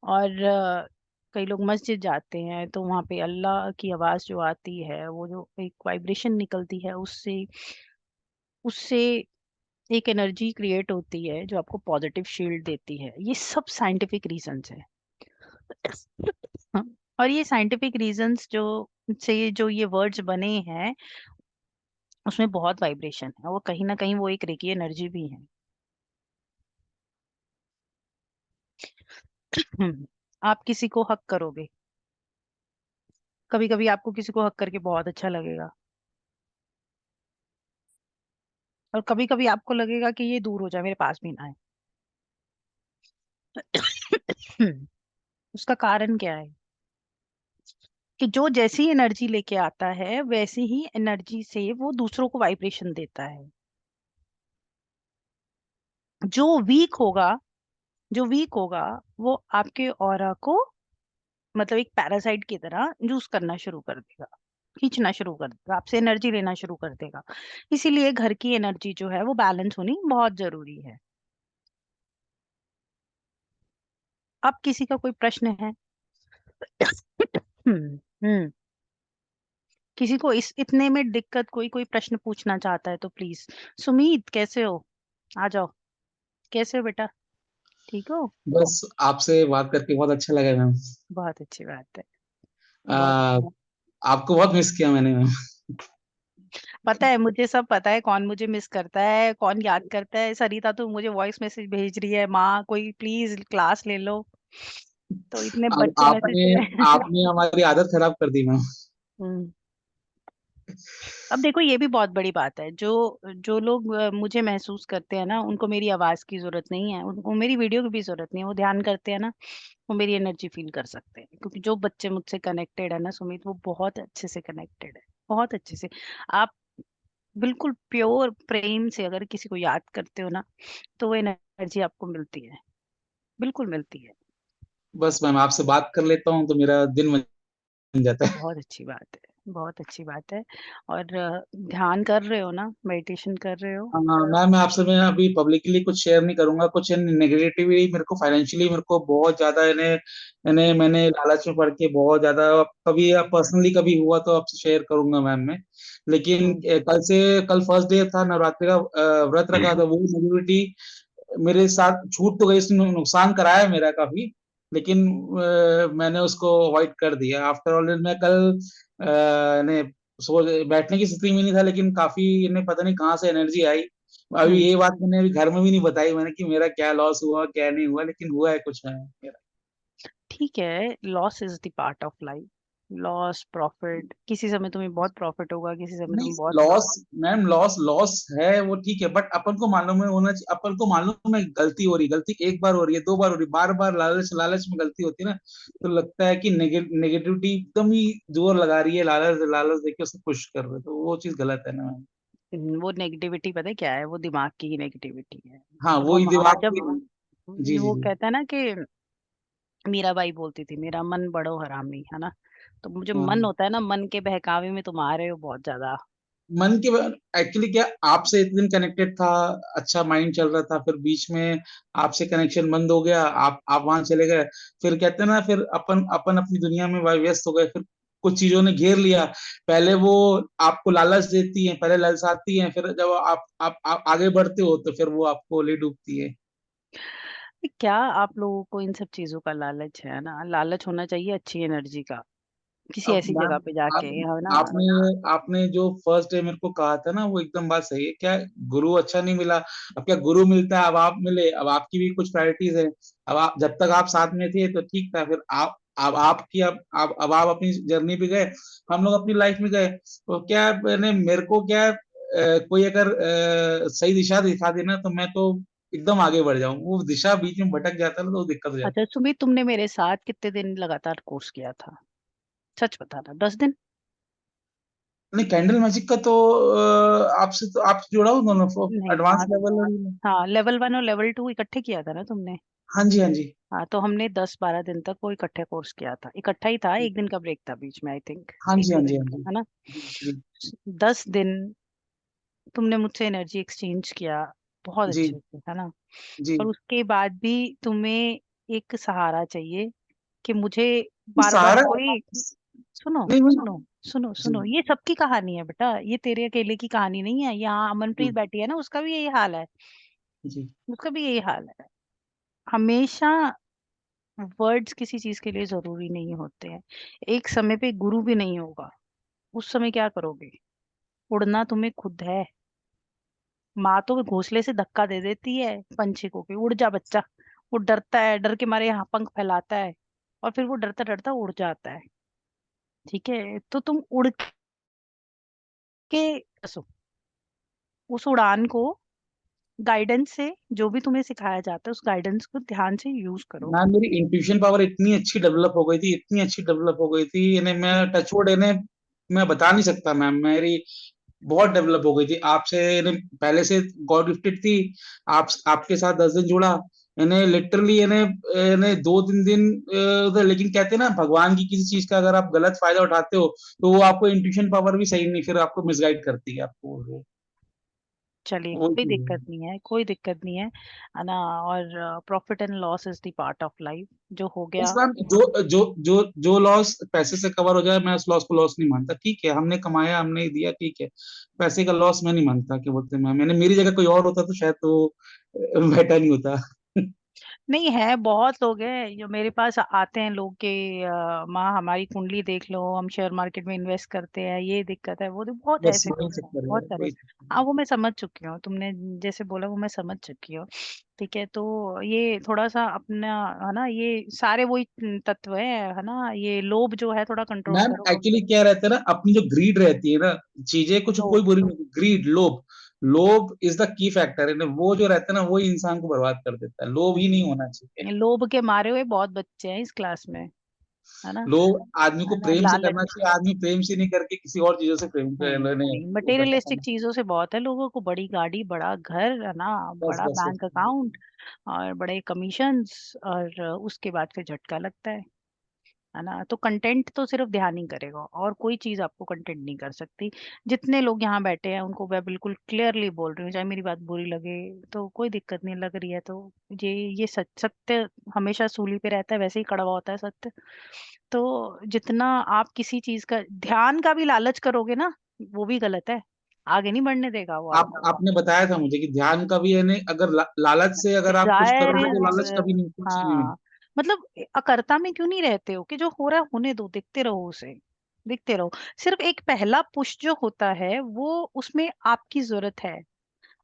और कई लोग मस्जिद जाते हैं तो वहां पे अल्लाह की आवाज जो आती है, वो जो एक वाइब्रेशन निकलती है, उससे उससे एक एनर्जी क्रिएट होती है जो आपको पॉजिटिव शील्ड देती है। ये सब साइंटिफिक रीजंस है। और ये साइंटिफिक रीजंस जो से जो ये वर्ड्स बने हैं, उसमें बहुत वाइब्रेशन है, वो कहीं ना कहीं वो एक रेकी एनर्जी भी है। आप किसी को हक करोगे, कभी कभी आपको किसी को हक करके बहुत अच्छा लगेगा, और कभी कभी आपको लगेगा कि ये दूर हो जाए, मेरे पास भी ना आए। उसका कारण क्या है? कि जो जैसी एनर्जी लेके आता है, वैसी ही एनर्जी से वो दूसरों को वाइब्रेशन देता है। जो वीक होगा, जो वीक होगा, वो आपके ऑरा को, मतलब एक पैरासाइट की तरह यूज करना शुरू कर देगा, खींचना शुरू कर देगा, आपसे एनर्जी लेना शुरू कर देगा। इसीलिए घर की एनर्जी जो है वो बैलेंस होनी बहुत जरूरी है। अब किसी का कोई प्रश्न है? हम्म। किसी को इस इतने में दिक्कत, कोई प्रश्न पूछना चाहता है तो प्लीज। सुमीत कैसे हो? आ जाओ। कैसे हो बेटा? ठीक हो? बस आपसे बात करके बहुत अच्छा लगा मैम। बहुत अच्छी बात है। आ, बहुत आपको बहुत मिस किया मैंने मैम। पता है, मुझे सब पता है, कौन मुझे मिस करता है, कौन याद करता है। सरिता तो मुझे वॉइस मैसेज भेज रही है, माँ कोई प्लीज क्लास ले लो। तो इतने अब बच्चे आपने मैसेज आपने हमारी आदत खराब कर दी मैम। हम्म। अब देखो, ये भी बहुत बड़ी बात है। जो जो लोग मुझे महसूस करते हैं ना, उनको मेरी आवाज की जरूरत नहीं है, उनको मेरी वीडियो की भी जरूरत नहीं है। वो ध्यान करते हैं ना, वो मेरी एनर्जी फील कर सकते हैं। क्योंकि जो बच्चे मुझसे कनेक्टेड है ना सुमित, वो बहुत अच्छे से कनेक्टेड है, बहुत अच्छे से। आप बिल्कुल प्योर प्रेम से अगर किसी को याद करते हो ना, तो वो एनर्जी आपको मिलती है, बिल्कुल मिलती है। बस मैम आपसे बात कर लेता हूँ तो मेरा दिन बन जाता है। बहुत अच्छी बात है, बहुत अच्छी बात है। और ध्यान कर रहे हो ना, मेडिटेशन कर रहे हो? हाँ मैम, मैं अभी पब्लिकली कुछ शेयर नहीं करूंगा। कुछ नेगेटिविटी मेरे को फाइनेंशियली मेरे को बहुत ज्यादा इन्हें इन्हें मैंने लालच में पड़ के बहुत ज्यादा, कभी पर्सनली कभी हुआ तो आपसे शेयर करूंगा मैम मैं। लेकिन कल फर्स्ट डे था नवरात्रि का, व्रत रखा था। वो नेगेटिविटी मेरे साथ छूट तो गई, उसने नुकसान कराया मेरा काफी। लेकिन मैंने उसको अवॉइड कर दिया। आफ्टर ऑल मैं कल ने सो बैठने की स्थिति में नहीं था, लेकिन काफी इन्हें पता नहीं कहाँ से एनर्जी आई। अभी ये बात मैंने अभी घर में भी नहीं बताई मैंने कि मेरा क्या लॉस हुआ क्या नहीं हुआ, लेकिन हुआ है कुछ है मेरा। ठीक है, loss is the part of life. Loss profit, किसी समय तुम्हें बहुत प्रॉफिट होगा, किसी समय नहीं, तुम बहुत loss loss. Ma'am, loss loss है वो ठीक है, बट अपन को मालूम है होना चाहिए। अपन को मालूम है गलती हो रही, गलती एक बार हो रही है, दो बार हो रही है, बार बार लालच लालच में गलती होती है ना। तो लगता है कि नेगेटिविटी एकदम ही जोर लगा रही है, लालच लालच देके उसको पुश कर रहे हैं, तो वो चीज गलत है ना मैम। वो नेगेटिविटी पता है क्या है? वो दिमाग की ही नेगेटिविटी है। हाँ जब वो ही हम दिमाग जब की। जी जी वो जी। कहता है ना कि मीराबाई बोलती थी, मेरा मन बड़ो हरामी, है ना। तो मुझे हाँ मन होता है ना, मन के बहकावे में तुम आ रहे हो बहुत ज्यादा। मन के एक्चुअली क्या, आपसे इतने दिन कनेक्टेड था, अच्छा माइंड चल रहा था, फिर बीच में आपसे कनेक्शन बंद हो गया, आप वहां चले गए। फिर कहते हैं ना, फिर अपन अपन अपनी दुनिया में व्यस्त हो गए। फिर कुछ चीजों ने घेर लिया। पहले वो आपको लालच देती हैं, पहले ललचाती हैं, फिर जब आप आगे बढ़ते हो तो फिर वो आपको ले डूबती है। क्या आप लोगों को इन सब चीजों का लालच है ना? लालच होना चाहिए अच्छी एनर्जी का, किसी अब ऐसी मैम, जगह पे जाके, आप है ना। आपने आपने जो फर्स्ट डे मेरे को कहा था ना, वो एकदम बात सही है। क्या गुरु अच्छा नहीं मिला? अब क्या गुरु मिलता है, अब आप मिले, अब आपकी भी कुछ प्रायोरिटीज है। अब आप जब तक आप साथ में थे तो ठीक था, फिर आप अब आपकी अब आप अपनी जर्नी पे गए, हम लोग अपनी लाइफ में गए। तो क्या मैंने मेरे को क्या कोई अगर सही दिशा दिखा देना तो मैं तो एकदम आगे बढ़ जाऊं। वो दिशा बीच में भटक जाता है ना, तो दिक्कत हो जाती अच्छा सुमित, तुमने मेरे साथ कितने दिन लगातार कोर्स किया था? सच बताना, 10 दिन? है। नहीं, कैंडल मैजिक का तो आपसे तो आप जुड़ा हूँ दोनों, नहीं, एडवांस हाँ। लेवल। हाँ, लेवल 1 और लेवल 2 इकट्ठे किया था ना तुमने? हाँ जी हाँ जी। हाँ, तो हमने 10-12 दिन तक वो इकट्ठे कोर्स किया था, इकट्ठा ही था, एक दिन का ब्रेक था बीच में, आई थिंक हाँ एक जी हाँ दो जी दिन हाँ का, जी। है ना। जी 10 दिन तुमने मुझसे एनर्जी एक्सचेंज किया, बहुत जी अच्छे से, है ना। जी। और उसके बाद भी तुम्हें एक सहारा चाहिए कि मुझे बार बार सारा कोई, सुनो नहीं मैं सुनो सुनो जी सुनो, ये सबकी कहानी है बेटा, ये तेरे अकेले की कहानी नहीं है। यहाँ अमनप्रीत जी बैठी है ना, उसका भी यही हाल है, जी। उसका भी यही हाल है। हमेशा वर्ड्स किसी चीज के लिए जरूरी नहीं होते हैं। एक समय पे गुरु भी नहीं होगा, उस समय क्या करोगे? उड़ना तुम्हें खुद है। माँ तो घोंसले से धक्का दे देती है पंछी को कि उड़ जा बच्चा। वो डरता है, डर के मारे यहाँ पंख फैलाता है, और फिर वो डरता डरता उड़ जाता है। ठीक है, तो तुम उड़ के बसो, उस उड़ान को, गाइडेंस से, जो भी तुम्हें सिखाया जाता है उस गाइडेंस को ध्यान से यूज करो। मैम मेरी इंट्यूशन पावर इतनी अच्छी डेवलप हो गई थी, इतनी अच्छी डेवलप हो गई थी, इन्हें मैं टचवुड इन्हें मैं बता नहीं सकता मैम। मेरी बहुत डेवलप हो गई थी आपसे, इन्हें पहले से गॉड गिफ्टेड थी। आप आपके साथ 10 दिन जुड़ा, इन्हें लिटरली इन्हें इन्हें 2-3 दिन उधर। लेकिन कहते हैं ना, भगवान की किसी चीज का अगर आप गलत फायदा उठाते हो तो वो आपको इंट्यूशन पावर भी सही नहीं, फिर आपको मिसगाइड करती है आपको। चलिए वो कोई चीज है। दिक्कत नहीं है, कोई दिक्कत नहीं है ना। और profit and loss is the part of life, जो हो गया। इस बार जो लॉस पैसे से कवर हो जाए, मैं उस लॉस को लॉस नहीं मानता। ठीक है, हमने कमाया, हमने दिया, ठीक है। पैसे का लॉस मैं नहीं मानता। क्या बोलते हैं, मैंने मेरी जगह कोई और होता तो शायद तो बेटर नहीं होता। नहीं है, बहुत लोग हैं जो मेरे पास आते हैं लोग के माँ हमारी कुंडली देख लो, हम शेयर मार्केट में इन्वेस्ट करते हैं, ये दिक्कत है, वो बहुत बस ऐसे वही लोग हैं, चक्कर है, बहुत सारे। वही। हाँ वो मैं समझ चुकी हूँ, तुमने जैसे बोला वो मैं समझ चुकी हूँ। ठीक है, तो ये थोड़ा सा अपना, है ना, ये सारे वही तत्व है ना, ये लोभ जो है थोड़ा कंट्रोल मैम करो। एक्चुअली क्या रहता है ना, अपनी जो ग्रीड रहती है ना, चीजें कुछ लोभ, कोई बुरी नहीं, ग्रीड, लोभ। लोभ इज द की फैक्टर है ना, वो जो रहता है ना, वो इंसान को बर्बाद कर देता है। लोभ ही नहीं होना चाहिए। लोभ के मारे हुए बहुत बच्चे हैं इस क्लास में, है ना। लोभ आदमी को है ना, प्रेम से करना लालच। चाहिए। आदमी प्रेम से नहीं करके किसी और चीजों से प्रेम करने नहीं, वो करता मटेरियलिस्टिक है। चीजों से बहुत है लोगों को, बड़ी गाड़ी, बड़ा घर, है ना, बस बड़ा बस बस। बैंक अकाउंट और बड़े कमीशंस, और उसके बाद फिर झटका लगता है ना। तो कंटेंट तो सिर्फ ध्यान ही करेगा, और कोई चीज आपको कंटेंट नहीं कर सकती। जितने लोग यहाँ बैठे हैं उनको मैं बिल्कुल क्लियरली बोल रही हूँ, चाहे मेरी बात बुरी लगे तो कोई दिक्कत नहीं, लग रही है तो ये सच, सत्य हमेशा सूली पे रहता है, वैसे ही कड़वा होता है सत्य। तो जितना आप किसी चीज का ध्यान का भी लालच करोगे ना, वो भी गलत है, आगे नहीं बढ़ने देगा वो आपको। आपने बताया था मुझे कि ध्यान का भी है नहीं, अगर लालच से अगर आप कुछ करोगे तो डिजायर्स, लालच कभी नहीं, कुछ नहीं। हाँ, मतलब अकर्ता में क्यों नहीं रहते हो कि जो हो रहा है होने दो, देखते रहो उसे, देखते रहो। सिर्फ एक पहला पुश जो होता है वो, उसमें आपकी जरूरत है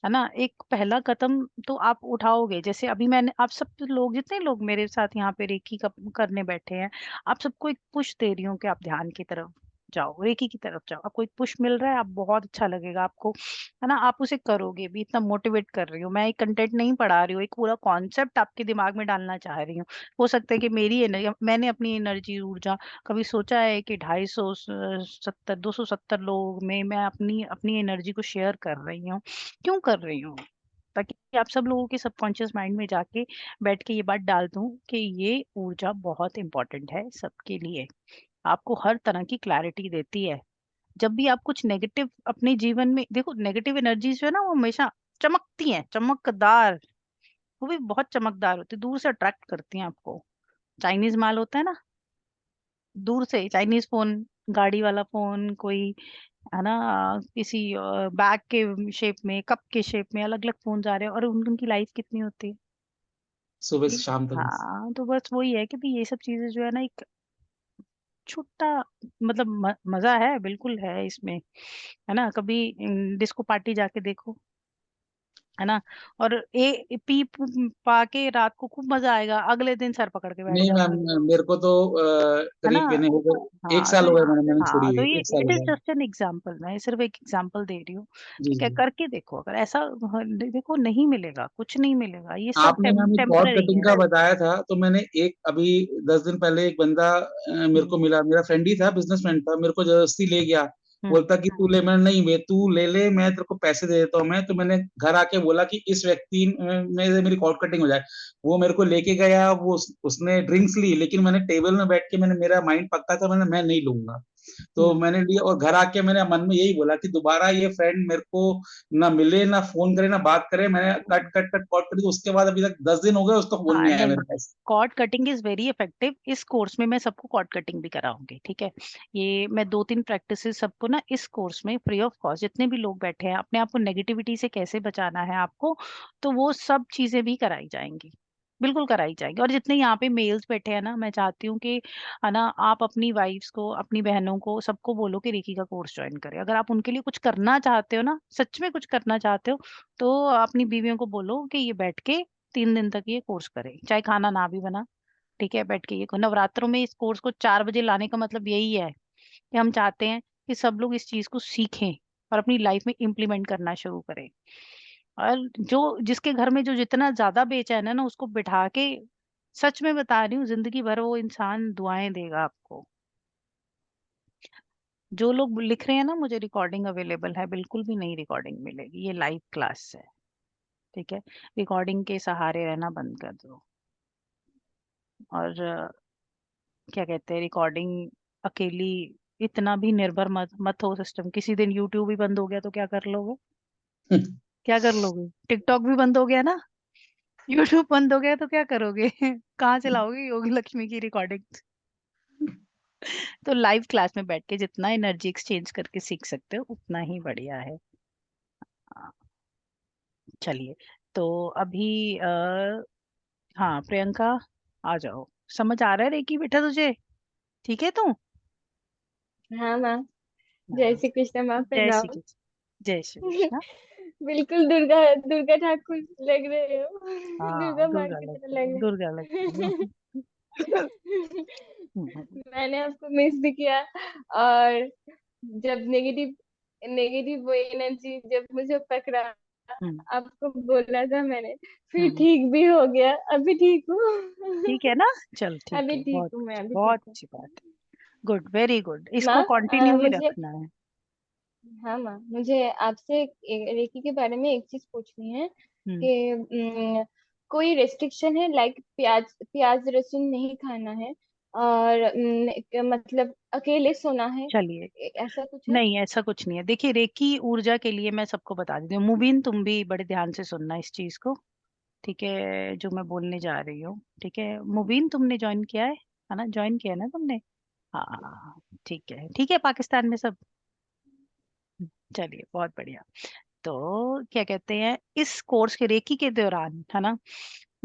ना। एक पहला कदम तो आप उठाओगे, जैसे अभी मैंने आप सब लोग, जितने लोग मेरे साथ यहाँ पे रेकी करने बैठे हैं, आप सबको एक पुश दे रही हूँ कि आप ध्यान की तरफ जाओ, रेकी की तरफ जाओ। आपको एक पुश मिल रहा है, आप बहुत अच्छा लगेगा आपको, है ना, आप उसे करोगे भी। इतना मोटिवेट कर रही हूँ मैं, एक कंटेंट नहीं पढ़ा रही हूँ, एक पूरा कॉन्सेप्ट आपके दिमाग में डालना चाह रही हूँ। हो सकता है कि मेरी एनर्जी, मैंने अपनी एनर्जी ऊर्जा कभी सोचा है कि 270 लोग में मैं अपनी अपनी एनर्जी को शेयर कर रही हूँ, क्यों कर रही हूँ? ताकि आप सब लोगों के सबकॉन्शियस माइंड में जाके बैठ के ये बात डाल दूं कि ये ऊर्जा बहुत इंपॉर्टेंट है सबके लिए, आपको हर तरह की क्लैरिटी देती है। जब भी आप कुछ नेगेटिव अपने जीवन में देखो, नेगेटिव एनर्जीज जो है ना वो हमेशा चमकती हैं, चमकदार, वो भी बहुत चमकदार होती है, दूर से अट्रैक्ट करती हैं आपको। चाइनीज माल होता है ना, दूर से चाइनीज फोन, गाड़ी वाला फोन कोई, है ना, किसी बैग के शेप में, कप के शेप में, अलग अलग फोन आ रहे हैं, और उनकी लाइफ कितनी होती है। सुबह से ठीक है, शाम तक बस। हाँ, तो बस वही है कि भाई ये सब चीजें जो है ना, एक छोटा, मतलब मजा है, बिल्कुल है इसमें, है ना। कभी डिस्को पार्टी जाके देखो, है ना, और पी पा के रात को खूब मजा आएगा, अगले दिन सर पकड़ के बैठ नहीं मैम, जाओगे, मेरे को तो है ना। करीब पीने हो गए, एक हाँ साल तो हो गए मैंने छोड़ी हाँ तो हुई, ये एक साल इट हो इज गया। जस्ट एन एग्जाम्पल, मैं सिर्फ एक एग्जाम्पल दे रही हूँ। जी ठीक है, जी। करके देखो, अगर ऐसा देखो नहीं मिलेगा, कुछ नहीं मिलेगा, ये सब आपने मैम एक कॉर्ड टेम्पररी कटिंग है। का बताया था, तो मैंने एक अभी 10 दिन पहले एक बंदा मेरे को मिला, मेरा फ्रेंड ही था, बिजनेस फ्रेंड था, मेरे को जबरदस्ती ले गया। बोलता कि तू ले, मैं नहीं, मैं तू ले ले, मैं तेरे को पैसे दे देता हूँ मैं। तो मैंने घर आके बोला कि इस व्यक्ति में से मेरी कॉर्ड कटिंग हो जाए। वो मेरे को लेके गया, वो उसने ड्रिंक्स ली, लेकिन मैंने टेबल में बैठ के, मैंने, मेरा माइंड पक्का था, मैं नहीं लूंगा। तो मैंने लिया, और घर आके मैंने मन में यही बोला कि दोबारा ये फ्रेंड मेरे को ना मिले, ना फोन करे, ना बात करे। मैंने कट कट कट कॉल कर दी। उसके बाद अभी तक 10 दिन हो गए, उसका फोन हाँ नहीं आया नहीं, मेरे पास। Cord cutting is very effective, इस कोर्स में मैं सबको कॉर्ड कटिंग भी कराऊंगी, ठीक है। ये मैं 2-3 प्रैक्टिसेस सबको ना इस कोर्स में फ्री ऑफ कॉस्ट, जितने भी लोग बैठे हैं, अपने आप को नेगेटिविटी से कैसे बचाना है आपको, तो वो सब चीजें भी कराई जाएंगी, बिल्कुल कराई जाएंगी। और जितने यहाँ पे मेल्स बैठे हैं ना, मैं चाहती हूँ कि, है ना, आप अपनी वाइफ्स को, अपनी बहनों को, सबको बोलो कि रेकी का कोर्स ज्वाइन करें। अगर आप उनके लिए कुछ करना चाहते हो ना, सच में कुछ करना चाहते हो, तो अपनी बीवियों को बोलो कि ये बैठ के 3 दिन तक ये कोर्स करे, चाहे खाना ना भी बना, ठीक है, बैठ के ये नवरात्रों में इस कोर्स को 4 बजे लाने का मतलब यही है कि हम चाहते हैं कि सब लोग इस चीज को सीखें और अपनी लाइफ में इम्प्लीमेंट करना शुरू करें। और जो जिसके घर में जो जितना ज्यादा बेचैन है ना, उसको बिठा के, सच में बता रही हूँ, जिंदगी भर वो इंसान दुआएं देगा आपको। जो लोग लिख रहे हैं ना मुझे रिकॉर्डिंग अवेलेबल है, बिल्कुल भी नहीं रिकॉर्डिंग मिलेगी, ये लाइव क्लास है, ठीक है। रिकॉर्डिंग के सहारे रहना बंद कर दो। और क्या कहते हैं, रिकॉर्डिंग अकेली इतना भी निर्भर मत हो सिस्टम, किसी दिन यूट्यूब ही बंद हो गया तो क्या कर लोगे? क्या कर लोगे? टिकटॉक भी बंद हो गया ना, यूट्यूब बंद हो गया तो क्या करोगे? कहाँ चलाओगे योगी लक्ष्मी की रिकॉर्डिंग? तो लाइव क्लास में बैठ के जितना एनर्जी एक्सचेंज करके सीख सकते हो उतना ही बढ़िया है। चलिए, तो अभी हाँ प्रियंका आ जाओ। समझ आ रहा है रेकी बेटा तुझे? ठीक है तू? हाँ मैम। जय श्री कृष्ण मैम, जय श्री प्रणाम। कृष्ण। जय श्री कृष्ण। बिल्कुल दुर्गा दुर्गा ठाकुर लग रहे हो। हाँ दुर्गा माँ दुर्गा की तरह लगती लग है, रहे दुर्गा लगती है। हो। मैंने आपको मिस भी किया, और जब नेगेटिव नेगेटिव वो एनर्जी जब मुझे पकड़ा, आपको बोला था मैंने, फिर ठीक भी हो गया, अभी ठीक हूँ। ठीक है ना? चल ठीक अभी है, ठीक बहुत हूँ मैं, अभी ठीक बहुत हूँ। अच्छी बात है। गुड, वेरी गुड, इसको मैम कंटिन्यू ही मुझे, रखना है। हाँ मैम, मुझे आपसे रेकी के बारे में एक चीज पूछनी है कि कोई रेस्ट्रिक्शन है, लाइक प्याज प्याज लहसुन नहीं खाना है, और मतलब अकेले सोना है, चलिए, ऐसा कुछ है? नहीं ऐसा कुछ नहीं है। देखिए रेकी ऊर्जा के लिए मैं सबको बता देती हूँ। मुबीन तुम भी बड़े ध्यान से सुनना इस चीज को, ठीक है, जो मैं बोलने जा रही हूँ। ठीक है मुबीन, तुमने ज्वाइन किया है ना? ज्वाइन किया है ना तुमने? हाँ ठीक है, ठीक है, पाकिस्तान में सब। चलिए बहुत बढ़िया। तो क्या कहते हैं, इस कोर्स के रेकी के दौरान है ना,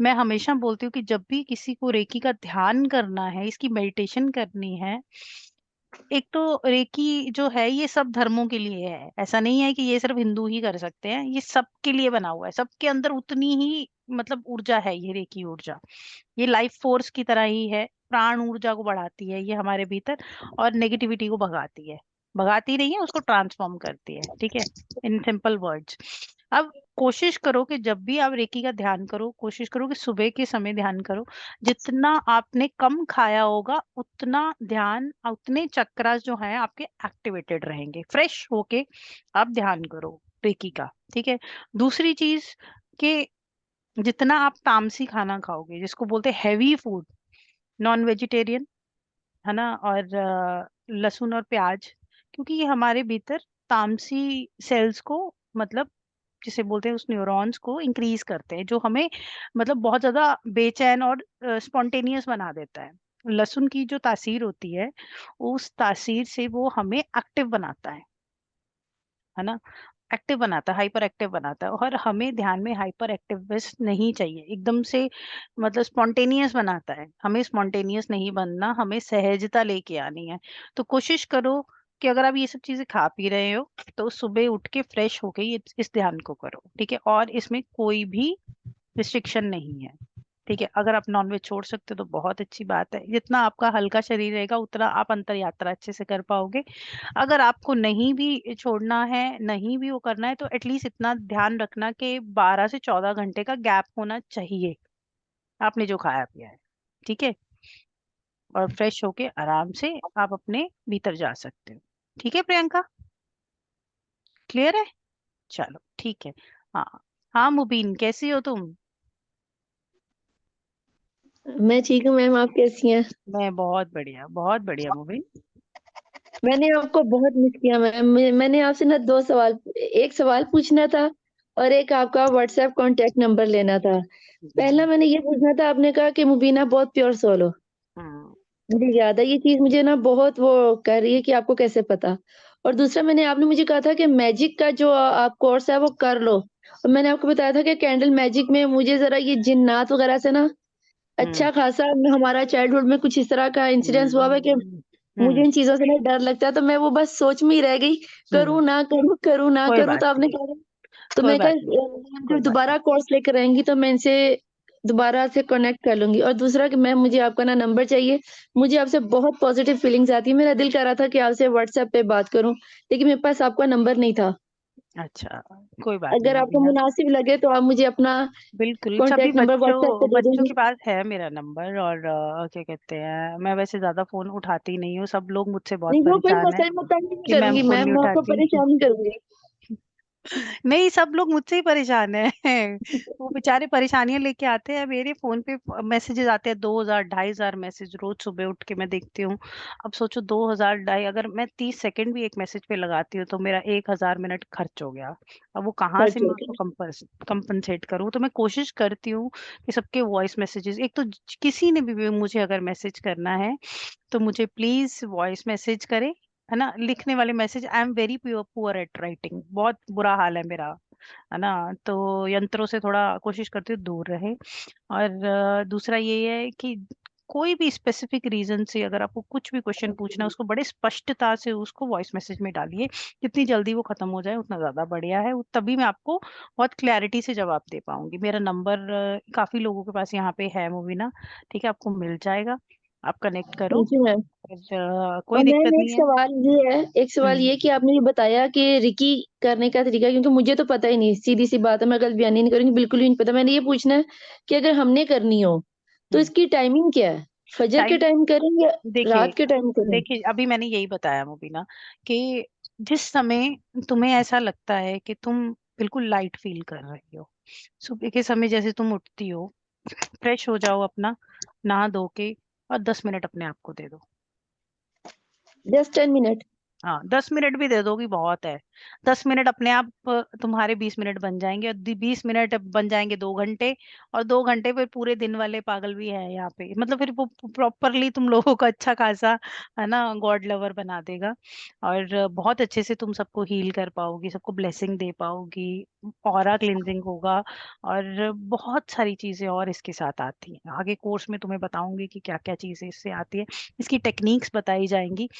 मैं हमेशा बोलती हूँ कि जब भी किसी को रेकी का ध्यान करना है, इसकी मेडिटेशन करनी है, एक तो रेकी जो है ये सब धर्मों के लिए है। ऐसा नहीं है कि ये सिर्फ हिंदू ही कर सकते हैं, ये सबके लिए बना हुआ है। सबके अंदर उतनी ही मतलब ऊर्जा है, ये रेकी ऊर्जा, ये लाइफ फोर्स की तरह ही है। प्राण ऊर्जा को बढ़ाती है ये हमारे भीतर, और नेगेटिविटी को भगाती है। भगाती नहीं है, उसको ट्रांसफॉर्म करती है। ठीक है, इन सिंपल वर्ड्स। अब कोशिश करो कि जब भी आप रेकी का ध्यान करो, कोशिश करो कि सुबह के समय ध्यान करो। जितना आपने कम खाया होगा उतना ध्यान, उतने चक्रास जो है आपके एक्टिवेटेड रहेंगे। फ्रेश होके आप ध्यान करो रेकी का। ठीक है, दूसरी चीज कि जितना आप तामसी खाना खाओगे, जिसको बोलते हैं हैवी फूड, नॉन वेजिटेरियन है ना, और लहसुन और प्याज, क्योंकि ये हमारे भीतर तामसी सेल्स को मतलब जिसे बोलते हैं उस न्यूरॉन्स को इंक्रीज करते हैं, जो हमें मतलब बहुत ज्यादा बेचैन और स्पॉन्टेनियस बना देता है। लहसुन की जो तासीर होती है, उस तासीर से वो हमें एक्टिव बनाता है ना, एक्टिव बनाता है, हाइपर एक्टिव बनाता है। और हमें ध्यान में हाइपर एक्टिवनेस नहीं चाहिए एकदम से, मतलब स्पॉन्टेनियस बनाता है। हमें स्पॉन्टेनियस नहीं बनना, हमें सहजता लेके आनी है। तो कोशिश करो कि अगर आप ये सब चीजें खा पी रहे हो तो सुबह उठ के फ्रेश होके ये इस ध्यान को करो। ठीक है, और इसमें कोई भी रिस्ट्रिक्शन नहीं है। ठीक है, अगर आप नॉनवेज छोड़ सकते हो तो बहुत अच्छी बात है। जितना आपका हल्का शरीर रहेगा उतना आप अंतर यात्रा अच्छे से कर पाओगे। अगर आपको नहीं भी छोड़ना है, नहीं भी वो करना है, तो एटलीस्ट इतना ध्यान रखना कि 12 से 14 घंटे का गैप होना चाहिए आपने जो खाया पिया है। ठीक है, और फ्रेश होके आराम से आप अपने भीतर जा सकते हो। ठीक है प्रियंका, क्लियर है? चलो ठीक है। हाँ हाँ मुबीन, कैसी हो तुम? मैं ठीक हूँ मैम, आप कैसी हैं? मैं बहुत बढ़िया मुबीन। मैंने आपको बहुत मिस किया मैम। मैंने आपसे ना दो सवाल, एक सवाल पूछना था और एक आपका व्हाट्सएप कांटेक्ट नंबर लेना था। पहला मैंने ये पूछना था, आपने कहा कि मुबीना बहुत प्योर सोल हो। मुझे याद है ये चीज, मुझे ना बहुत वो कर रही है कि आपको कैसे पता। और दूसरा आपने मुझे कहा था कि मैजिक का जो आप कोर्स है वो कर लो, और मैंने आपको बताया था कि कैंडल मैजिक में मुझे जरा ये जिन्नात वगैरह से ना अच्छा खासा, हमारा चाइल्डहुड में कुछ इस तरह का इंसिडेंस हुआ है कि मुझे इन चीजों से ना डर लगता है। तो मैं वो बस सोच में ही रह गई, करूँ ना करूँ, करूँ ना कोई करूँ। बात तो आपने नहीं, कहा, तो कोई मैं कहा बात नहीं, कोई जब बात दोबारा कोर्स लेकर आएंगी तो मैं इनसे दोबारा से कनेक्ट कर लूंगी। और दूसरा कि मैम मुझे आपका ना नंबर चाहिए, मुझे आपसे बहुत पॉजिटिव फीलिंग्स आती है। मेरा दिल कर रहा था कि आपसे व्हाट्सएप पे बात करूं, लेकिन मेरे पास आपका नंबर नहीं था। अच्छा कोई बात नहीं अगर आपको मुबीना। मुनासिब लगे तो आप मुझे अपना बिल्कुल, सभी कॉन्टेक्ट नंबर व्हाट्सएप पे दे बच्चों देंगे। के पास है मेरा नंबर। और क्या कहते हैं, मैं वैसे ज्यादा फोन उठाती नहीं हूँ, सब लोग मुझसे बहुत नहीं वो कोई परेशान है मसला, मैं तंग नहीं कि मैम करूंगी फोन मैम, नहीं मैं आपको उठाती। परेशान नहीं करूंगी। नहीं, सब लोग मुझसे ही परेशान है। वो बेचारे परेशानियां लेके आते हैं। मेरे फोन पे मैसेजेस आते हैं 2000 2500 मैसेज रोज सुबह उठ के मैं देखती हूँ। अब सोचो 2000 ढाई, अगर मैं 30 सेकंड भी एक मैसेज पे लगाती हूँ तो मेरा 1000 मिनट खर्च हो गया। अब वो कहाँ से खर्च मैं हो उसको गया। कंपनसेट करूँ? तो मैं कोशिश करती हूँ कि सबके वॉइस मैसेजेस, एक तो किसी ने भी मुझे अगर मैसेज करना है तो मुझे प्लीज वॉइस मैसेज करे, है ना। लिखने वाले message, I am very poor at writing, बहुत बुरा हाल है मेरा, है ना। तो यंत्रों से थोड़ा कोशिश करती हूँ दूर रहे। और दूसरा ये है कि कोई भी स्पेसिफिक रीजन से अगर आपको कुछ भी क्वेश्चन पूछना है उसको बड़े स्पष्टता से उसको वॉइस मैसेज में डालिए। जितनी जल्दी वो खत्म हो जाए उतना ज्यादा बढ़िया है, तभी मैं आपको बहुत क्लैरिटी से जवाब दे पाऊंगी। मेरा नंबर काफी लोगों के पास यहाँ पे है मुबीना, ठीक है, आपको मिल जाएगा, आप कनेक्ट करो। Thank you ma'am. कोई और दिक्कत मैम नहीं है। एक सवाल ये कि आपने ये बताया कि रिकी करने का तरीका, क्योंकि मुझे तो पता ही नहीं, सीधी सी बात है, मैं गलत बयानी नहीं करूंगी, बिल्कुल भी नहीं पता। मैंने ये पूछना है कि अगर हमने करनी हो तो इसकी टाइमिंग क्या है? फजर के टाइम, टाइम करें या देखिए रात के टाइम करें? देखिए अभी मैंने यही बताया मुबीना कि जिस समय तुम्हें ऐसा लगता है कि तुम बिल्कुल लाइट फील कर रही हो, सुबह के समय जैसे तुम उठती हो, फ्रेश हो जाओ अपना, नहा धो के, और 10 मिनट अपने आप को दे दो। Just 10 minute. हाँ, 10 मिनट भी दे दोगी बहुत है। 10 मिनट अपने आप तुम्हारे 20 मिनट बन जाएंगे, और 20 मिनट बन जाएंगे 2 घंटे, और 2 घंटे फिर पूरे दिन वाले पागल भी है यहाँ पे, मतलब फिर वो प्रॉपरली तुम लोगों को अच्छा खासा, है ना, गॉड लवर बना देगा। और बहुत अच्छे से तुम सबको हील कर पाओगी, सबको ब्लेसिंग दे पाओगी, ऑरा क्लिनजिंग होगा, और बहुत सारी चीजें और इसके साथ आती हैं। आगे कोर्स में तुम्हें बताऊंगी कि क्या क्या चीजें इससे आती है, इसकी टेक्निक्स बताई जाएंगी।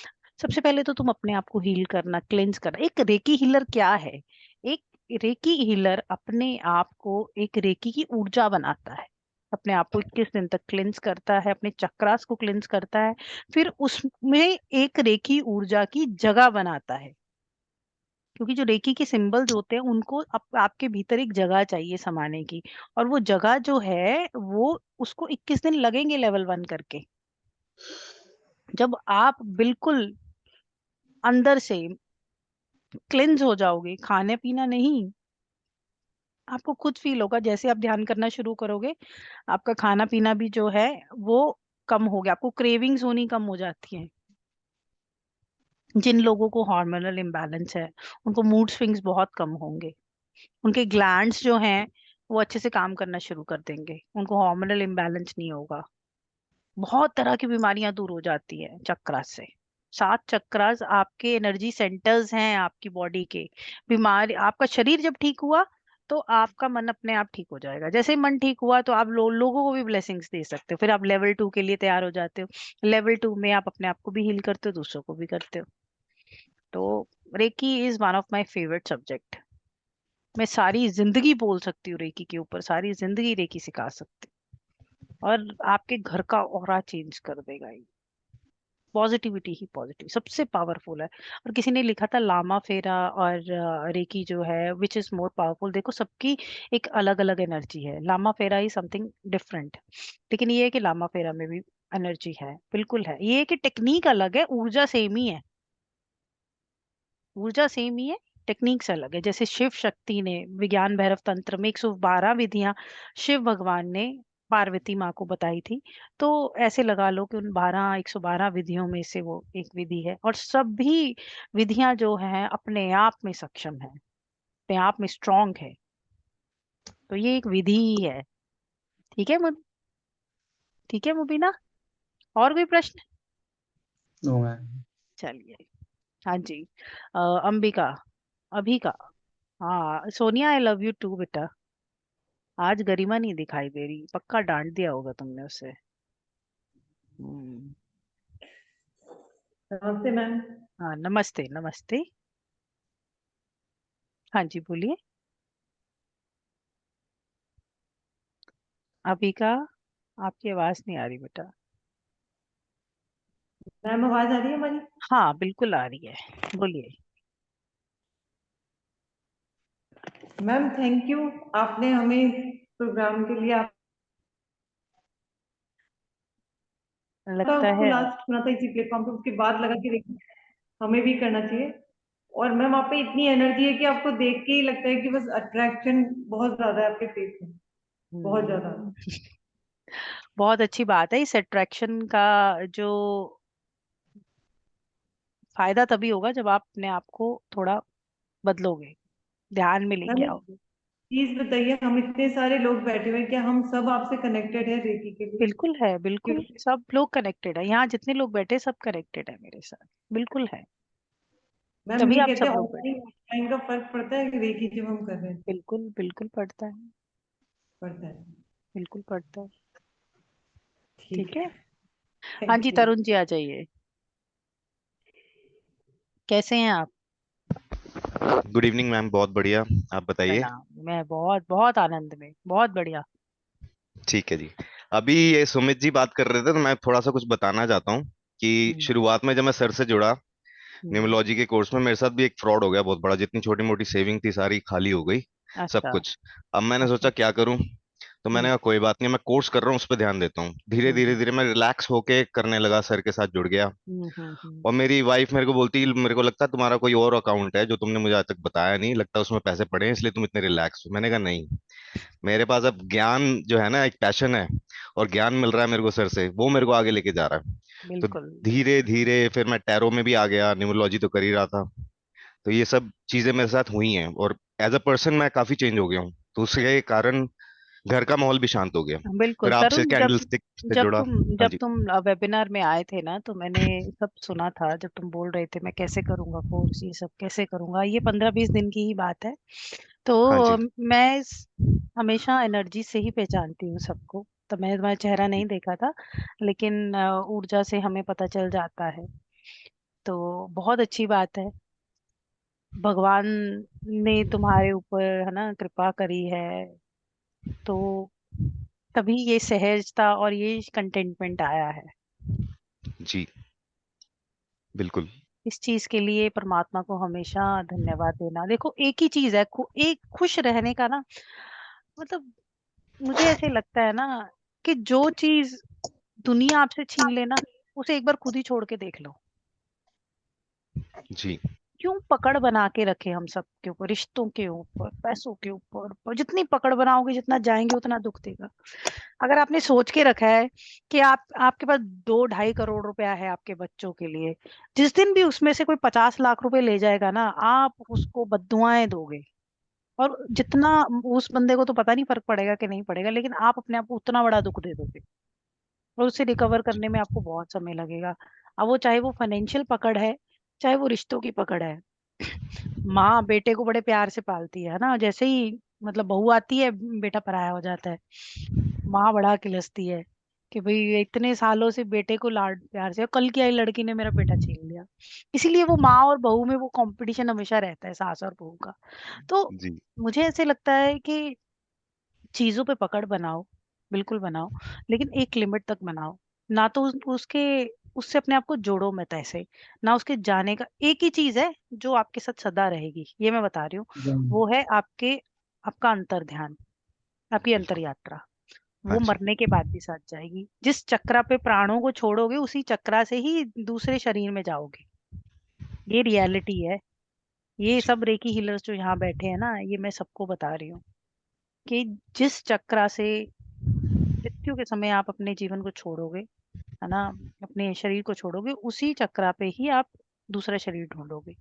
सबसे पहले तो तुम अपने आप को हील करना, क्लेंज करना। एक रेकी हीलर क्या है? एक रेकी हीलर अपने आप को एक रेकी की ऊर्जा बनाता है, अपने आप को 21 दिन तक क्लेंज करता है, अपने चक्रास को क्लेंज करता है, फिर उसमें एक रेकी ऊर्जा की जगह बनाता है। क्योंकि जो रेकी के सिंबल्स होते हैं उनको आपके भीतर एक जगह चाहिए समाने की, और वो जगह जो है वो उसको 21 दिन लगेंगे लेवल 1 करके। जब आप बिल्कुल अंदर से क्लेंज हो जाओगे, खाने पीना नहीं, आपको खुद फील होगा जैसे आप ध्यान करना शुरू करोगे, आपका खाना पीना भी जो है वो कम हो गया, आपको क्रेविंग्स होनी कम हो जाती है। जिन लोगों को हार्मोनल इम्बैलेंस है उनको मूड स्विंग्स बहुत कम होंगे, उनके ग्लैंड्स जो हैं वो अच्छे से काम करना शुरू कर देंगे, उनको हार्मोनल इम्बैलेंस नहीं होगा। बहुत तरह की बीमारियां दूर हो जाती है चक्रास से। 7 चक्रास आपके एनर्जी सेंटर्स हैं आपकी बॉडी के। बीमारी, आपका शरीर जब ठीक हुआ तो आपका मन अपने आप ठीक हो जाएगा। जैसे ही मन ठीक हुआ तो आप लोगों को भी ब्लेसिंग्स दे सकते हो, फिर आप लेवल 2 के लिए तैयार हो जाते हो। लेवल 2 में आप अपने आप को भी हील करते हो, दूसरों को भी करते हो। तो reiki is one of my favourite subject. मैं सारी जिंदगी बोल सकती हूँ रेकी के ऊपर, सारी जिंदगी रेकी सिखा सकती हूँ, और आपके घर का ऑरा चेंज कर देगा ये। पॉजिटिविटी ही पॉजिटिव सबसे पावरफुल है। और किसी ने लिखा था लामा फेरा और रेकी जो है विच इज मोर पावरफुल। देखो सबकी एक अलग अलग एनर्जी है, लामा फेरा ही समथिंग डिफरेंट, लेकिन ये है कि लामा फेरा में भी एनर्जी है, बिल्कुल है। ये है कि टेक्निक अलग है, ऊर्जा सेम ही है, ऊर्जा सेम ही है, टेक्निक्स अलग है। जैसे शिव शक्ति ने विज्ञान भैरव तंत्र में 112 विधियां शिव भगवान ने पार्वती माँ को बताई थी, तो ऐसे लगा लो कि उन 112 विधियों में से वो एक विधि है। और सभी विधियां जो हैं अपने आप में सक्षम है, अपने आप में स्ट्रांग है, तो ये एक विधि ही है। ठीक है ठीक है मुबीना, और कोई प्रश्न? No ma'am. चलिए, हाँ जी। अंबिका, अभी का, हाँ Sonia, I love you too बेटा। आज गरिमा नहीं दिखाई दे रही, पक्का डांट दिया होगा तुमने उसे। हम्म। नमस्ते मैम। हाँ नमस्ते नमस्ते। हाँ जी बोलिए। अभी का, आपकी आवाज नहीं आ रही बेटा। मैम आवाज आ रही है हमारी? हाँ बिल्कुल आ रही है, बोलिए। मैम थैंक यू, आपने हमें प्रोग्राम के लिए लगता उसको है लास्ट सुना था इसी प्लेटफॉर्म पे, उसके बाद लगा कि देखिए हमें भी करना चाहिए। और मैम आप पे इतनी एनर्जी है कि आपको देख के ही लगता है कि बस अट्रैक्शन बहुत ज्यादा है आपके फेस में, बहुत ज्यादा। बहुत अच्छी बात है। इस अट्रैक्शन का जो फायदा तभी होगा जब आप अपने आप को थोड़ा बदलोगे, ध्यान में लेके मैम आओगे। प्लीज बताइए, हम इतने सारे लोग बैठे हुए हैं, क्या हम सब आपसे कनेक्टेड है रेकी के लिए? बिल्कुल है, बिल्कुल सब लोग कनेक्टेड है, यहाँ जितने लोग बैठे सब कनेक्टेड है मेरे साथ, बिल्कुल है। मैम तभी ये आप कहते सब हैं लोग बैठे। ऑनलाइन ऑफलाइन का फर्क पड़ता है कि रेकी जब हम कर रहे हैं? बिल्कुल बिल्कुल पड़ता है, पड़ता है। बिल्कुल पड़ता है। ठीक ठीक है। हाँ thank ji, you. Tarun ji आ जाइए। कैसे हैं आप? गुड इवनिंग मैम, बहुत बढ़िया। आप बताइए। प्रणाम, मैं बहुत बहुत आनंद में, बहुत बढ़िया। ठीक है जी। अभी ये सुमित जी बात कर रहे थे तो मैं थोड़ा सा कुछ बताना चाहता हूँ कि शुरुआत में जब मैं सर से जुड़ा न्यूमोलॉजी के कोर्स में, मेरे साथ भी एक फ्रॉड हो गया बहुत बड़ा। जितनी छोटी मोटी सेविंग थी सारी खाली हो गई, सब अच्छा। कुछ। अब मैंने सोचा क्या करूं, तो मैंने कहा कोई बात नहीं, मैं कोर्स कर रहा हूँ उस पर ध्यान देता हूँ। धीरे धीरे धीरे मैं रिलैक्स होके करने लगा, सर के साथ जुड़ गया। और मेरी वाइफ मेरे को बोलती, मेरे को लगता है तुम्हारा कोई और अकाउंट है जो तुमने मुझे आज तक बताया नहीं, लगता है उसमें पैसे पड़े हैं इसलिए तुम इतने रिलैक्स हो। मैंने कहा नहीं, मेरे पास अब ज्ञान जो है ना, एक पैशन है, और ज्ञान मिल रहा है मेरे को सर से, वो मेरे को आगे लेके जा रहा है। तो बिल्कुल। धीरे धीरे फिर मैं टैरो में भी आ गया, न्यूमरोलॉजी तो कर ही रहा था। तो ये सब चीजें मेरे साथ हुई हैं, और एज अ पर्सन मैं काफी चेंज हो गया हूँ, तो उसके कारण घर का माहौल भी शांत हो गया। बिल्कुल फिर आपसे तरुण, जब कैंडल स्टिक से जब जुड़ा। तुम हाँ जब जी। तुम वेबिनार में आए थे ना, तो मैंने सब सुना था जब तुम बोल रहे थे मैं कैसे करूंगा कोर्स, ये सब कैसे करूंगा। ये 15-20 दिन की ही बात है। तो हाँ जी। मैं हमेशा एनर्जी से ही पहचानती हूँ सबको। तो मैं तुम्हारा चेहरा नहीं देखा था, लेकिन ऊर्जा से हमें पता चल जाता है। तो बहुत अच्छी बात है, भगवान ने तुम्हारे ऊपर है ना कृपा करी है, तो तभी ये सहजता और ये कंटेंटमेंट आया है। जी बिल्कुल। इस चीज के लिए परमात्मा को हमेशा धन्यवाद देना। देखो एक ही चीज है, एक खुश रहने का ना, मतलब मुझे ऐसे लगता है ना कि जो चीज दुनिया आपसे छीन लेना, उसे एक बार खुद ही छोड़ के देख लो। जी क्यों पकड़ बना के रखे हम सब के ऊपर, रिश्तों के ऊपर, पैसों के ऊपर। पर जितनी पकड़ बनाओगे, जितना जाएंगे उतना दुख देगा। अगर आपने सोच के रखा है कि आपके पास 2-2.5 करोड़ रुपया है आपके बच्चों के लिए, जिस दिन भी उसमें से कोई 50 लाख रुपए ले जाएगा ना, आप उसको बद्दुआएं दोगे। और जितना उस बंदे को तो पता नहीं फर्क पड़ेगा कि नहीं पड़ेगा, लेकिन आप अपने आप को उतना बड़ा दुख दे दोगे, और उसे रिकवर करने में आपको बहुत समय लगेगा। अब वो चाहे वो फाइनेंशियल पकड़ है, चाहे वो रिश्तों की पकड़ है। माँ बेटे को बड़े प्यार से पालती है ना, जैसे ही मतलब बहू आती है बेटा पराया हो जाता है। माँ बड़ा किलसती है कि भाई इतने सालों से बेटे को लाड प्यार से, और कल की आई लड़की ने मेरा बेटा छीन लिया। इसीलिए वो माँ और बहू में वो कंपटीशन हमेशा रहता है, सास और बहू का। तो जी मुझे ऐसे लगता है कि चीजों पे पकड़ बनाओ, बिल्कुल बनाओ, लेकिन एक लिमिट तक बनाओ। ना तो उससे अपने आप को जोड़ो मत ऐसे, ना उसके जाने का। एक ही चीज है जो आपके साथ सदा रहेगी, ये मैं बता रही हूँ, वो है आपका अंतर ध्यान, आपकी अंतर यात्रा। हाँ वो जी। मरने के बाद भी साथ जाएगी। जिस चक्रा पे प्राणों को छोड़ोगे, उसी चक्रा से ही दूसरे शरीर में जाओगे। ये रियलिटी है। ये जी सब रेकी हीलर्स जो यहाँ बैठे हैं ना, ये मैं सबको बता रही हूँ कि जिस चक्रा से मृत्यु के समय आप अपने जीवन को छोड़ोगे, है ना, अपने शरीर को छोड़ोगे, उसी चक्रा पे ही आप दूसरा शरीर ढूंढोगे।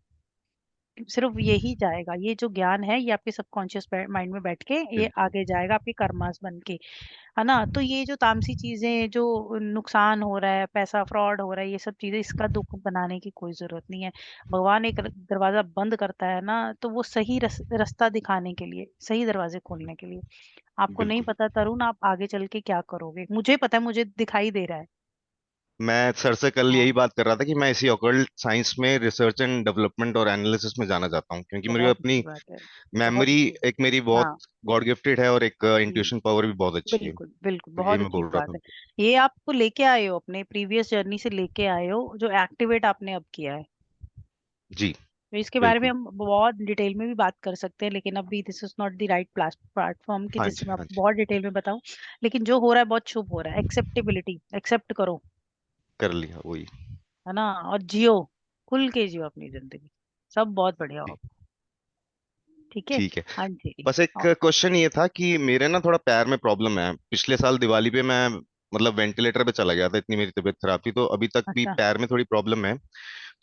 सिर्फ यही जाएगा, ये जो ज्ञान है ये आपके सबकॉन्शियस माइंड में बैठ के ये बिल्कुल। आगे जाएगा आपके कर्मास बन के, है ना। तो ये जो तामसी चीजें, जो नुकसान हो रहा है, पैसा फ्रॉड हो रहा है, ये सब चीजें, इसका दुख बनाने की कोई जरूरत नहीं है। भगवान एक दरवाजा बंद करता है ना, तो वो सही रास्ता दिखाने के लिए, सही दरवाजे खोलने के लिए। आपको नहीं बिल्कुल। पता तरुण, आप आगे चल के क्या करोगे, मुझे पता है, मुझे दिखाई दे रहा है। मैं सर से कल यही हाँ, बात कर रहा था कि मैं इसी ऑकल्ट साइंस में रिसर्च एंड डेवलपमेंट और एनालिसिस में जाना चाहता हूँ, क्योंकि मेरी बहुत अपनी अच्छी बात है, बहुत मेमोरी अच्छी। एक मेरी बहुत हाँ। गॉड गिफ्टेड है, और एक हम्म, इंट्यूशन पावर भी बहुत अच्छी है। बिल्कुल बिल्कुल, तो यही बहुत मैं अच्छी बोल रहा बात था। है। ये आपको लेके आए हो, अपने प्रीवियस जर्नी से लेके आए हो, जो एक्टिवेट आपने अब किया है। जी तो इसके बारे में बिल्कुल। हम बहुत डिटेल में भी बात कर सकते हैं, लेकिन अभी this is not the right platform कि हाँ जिससे जी। मैं हाँ आपको जी। बहुत डिटेल में बताऊं। लेकिन जो हो रहा है बहुत शुभ हो रहा है। एक्सेप्टेबिलिटी, एक्सेप्ट करो, कर लिया वही। है ना, और जियो, खुल के जियो अपनी जिंदगी। सब बहुत बढ़िया हो। ठीक है। ठीक है। हाँ जी। बस एक क्वेश्चन ये था कि मेरे ना थोड़ा पैर में प्रॉब्लम है। पिछले साल दिवाली पे मैं मतलब वेंटिलेटर पे चला गया था, इतनी मेरी तबीयत खराब थी, तो अभी तक भी अच्छा। पैर में थोड़ी प्रॉब्लम है।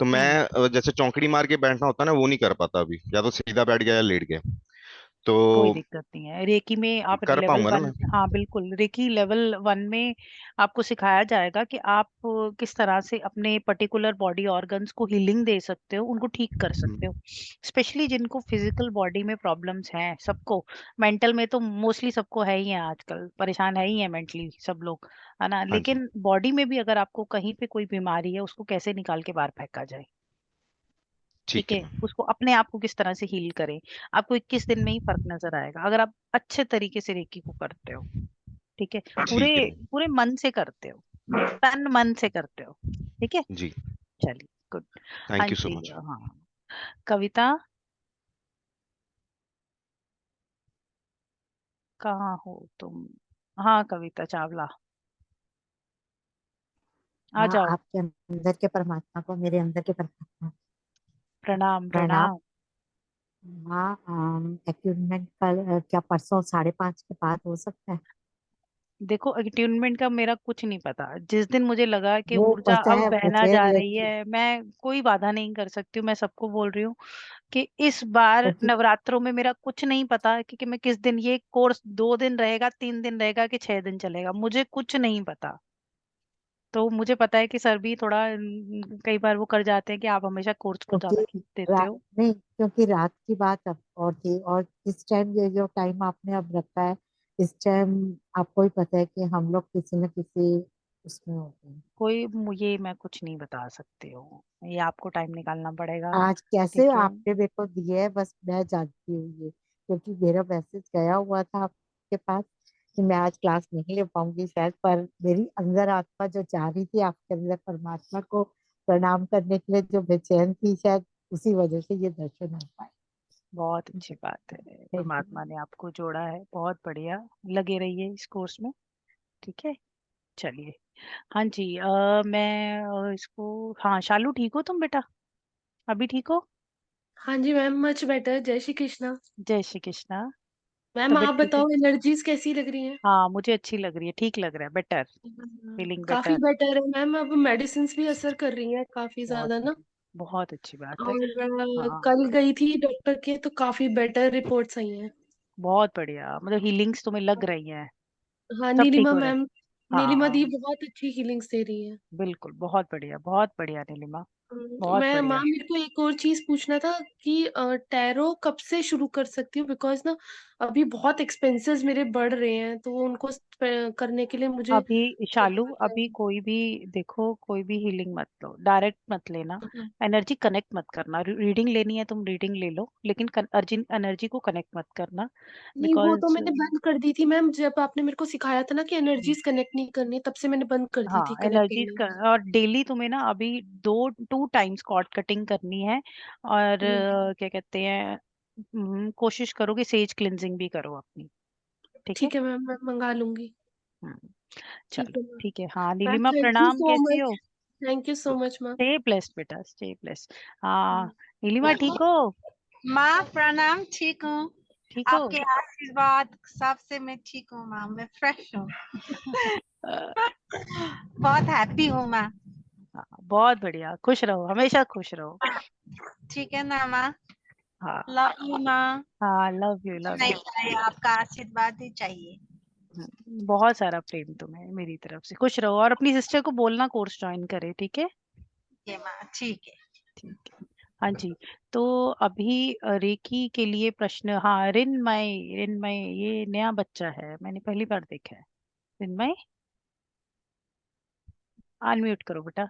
तो मैं जैसे चौकड़ी मार के बैठना होता है ना, वो नहीं कर पाता अभी, या तो सीधा बैठ गया या लेट गया। तो कोई दिक्कत नहीं है, रेकी में आप कर लेवल पाऊंगा ना 1, मैं? हाँ बिल्कुल, रेकी लेवल 1 में आपको सिखाया जाएगा कि आप किस तरह से अपने पर्टिकुलर बॉडी ऑर्गन्स को हीलिंग दे सकते हो, उनको ठीक कर सकते हो। स्पेशली जिनको फिजिकल बॉडी में प्रॉब्लम्स हैं, सबको, मेंटल में तो मोस्टली सबको है ही है, आजकल परेशान है ही है मेंटली सब लोग, है ना, हाँ जी। लेकिन बॉडी में भी अगर आपको कहीं पे कोई बीमारी है, उसको कैसे निकाल के बाहर फेंका जाए। ठीक ठीक है है, मैम। उसको अपने आप को किस तरह से हील करें, आपको 21 दिन में ही फर्क नजर आएगा अगर आप अच्छे तरीके से रेकी को करते हो। ठीक है, पूरे ठीक है मैम। पूरे मन से करते हो, तन मन से करते हो। ठीक है, जी। चलिए, गुड। हाँ थैंक यू सो जी, मच। हाँ, कविता कहाँ हो तुम? हाँ, कविता चावला, आ माँ, जाओ। आपके अंदर के परमात्मा को मेरे अंदर के परमात्मा को प्रणाम प्रणाम। प्रणाम। माँ, अट्यूनमेंट कल क्या परसों 5:30 के बाद हो सकता है? देखो, अट्यूनमेंट का मेरा कुछ नहीं पता, जिस दिन मुझे लगा कि वो ऊर्जा पता अब है बहना मुझे, जा रही लेकिन है, मैं कोई बाधा नहीं कर सकती हूँ, मैं सबको बोल रही हूँ कि इस बार क्योंकि नवरात्रों में मेरा कुछ नहीं पता कि मैं किस दिन, ये कोर्स 2 दिन रहेगा, 3 दिन रहेगा, कि 6 दिन चलेगा, मुझे कुछ नहीं पता। तो मुझे पता है कि सर भी थोड़ा कई बार वो कर जाते हैं कि आप हमेशा कोर्स को क्योंकि ज्यादा खींच देते रात हो। नहीं, क्योंकि रात की बात अब और थी, और इस टाइम ये जो टाइम आपने अब रखा है, इस टाइम आपको ही पता है कि हम लोग किसी न किसी उसमें होते हैं। ये मैं कुछ नहीं बता सकती हूँ, ये आपको टाइम निकालना पड़ेगा। आज कैसे ठीक है। आपने मेरे को दिए है, बस मैं जानती हूँ ये, क्योंकि मेरा मैसेज गया हुआ था आपके पास कि मैं आज क्लास नहीं ले पाऊंगी शायद, पर मेरी अंदर आत्मा जो चाह रही थी आपके अंदर परमात्मा को प्रणाम करने के लिए, जो बेचैन थी, शायद उसी वजह से ये दर्शन हो पाए। बहुत अच्छी बात है, थैंक परमात्मा ने आपको जोड़ा है, बहुत बढ़िया, लगे रहिए इस कोर्स में। ठीक है, चलिए। हाँ जी, मैं इसको, हाँ, शालू ठीक हो तुम बेटा? अभी ठीक हो? हाँ जी मैम, मच बेटर। जय श्री कृष्णा। जय श्री कृष्णा। मैम तबीयत आप ठीक है? बताओ, एनर्जीज कैसी लग रही हैं? हाँ, मुझे अच्छी लग रही है, ठीक लग रहा है, बेटर, फीलिंग काफी बेटर। बेटर है मैम, अब मेडिसिन भी असर कर रही हैं काफी बहुत ज्यादा ना। बढ़िया, बहुत अच्छी बात है। और हाँ, कल गई थी डॉक्टर के, तो काफी बेटर रिपोर्ट्स आई हैं। बहुत बढ़िया, मतलब हीलिंग्स तुम्हें लग रही हैं, हाँ, सब ठीक नीलिमा हो रहा है। मैम, नीलिमा दी हाँ, बहुत अच्छी हीलिंग्स दे रही है। बिल्कुल, बहुत बढ़िया नीलिमा, बहुत मैं बढ़िया। मैम, मेरे को एक और चीज पूछना था कि टैरो कब से शुरू कर सकती हूँ, बिकॉज ना अभी बहुत एक्सपेंसेस मेरे बढ़ रहे हैं, तो उनको करने के लिए मुझे अभी शालू, चाहिए अभी time। कोई भी, देखो, कोई भी हीलिंग मत लो, डायरेक्ट मत लेना, एनर्जी कनेक्ट मत करना। रीडिंग लेनी है तुम रीडिंग ले लो, लेकिन अर्जिन एनर्जी को कनेक्ट मत करना, नहीं, वो तो बिकॉज मैंने बंद कर दी थी मैम, जब आपने मेरे को सिखाया था ना कि एनर्जीज कनेक्ट नहीं करनी, तब से मैंने बंद कर दी थी हाँ, कनेक्ट एनर्जीज करनी। का, और डेली तुम्हें ना अभी 2 टाइम्स कॉर्ड कटिंग करनी है, और क्या कहते हैं, कोशिश करो कि सेज क्लिनजिंग भी करो अपनी। ठीक है। ठीक है मैम, मैं मंगा लूंगी। हम्म, ठीक चलो है मैम। ठीक है। हाँ मैम नीलिमा, थैंक यू प्रणाम, सो कैसी मच। हो? Thank you so much ma'am. Stay blessed बेटा, स्टे ब्लेस्ड। हाँ, नीलिमा ठीक हो? माँ प्रणाम, ठीक हूँ। ठीक हो? आपके आशीर्वाद सबसे मैं ठीक हूँ माँ, मैं फ्रेश हूँ। बहुत हैप्पी हूँ माँ। हाँ, बहुत बढ़िया, खुश रहो, हमेशा खुश रहो। ठीक है ना माँ? हाँ लव यू माँ। हाँ, लव यू, लव नहीं यू। चाहिए, आपका आशीर्वाद ही चाहिए। बहुत सारा प्रेम तुम्हें मेरी तरफ से, खुश रहो, और अपनी सिस्टर को बोलना कोर्स ज्वाइन करे। ठीक है? ये माँ, ठीक है। ठीक है। हाँ जी, तो अभी रेकी के लिए प्रश्न, हाँ, रिन्मय, रिन्मय, ये नया बच्चा है, मैंने पहली बार देखा है। रिन्मय, अनम्यूट करो बेटा।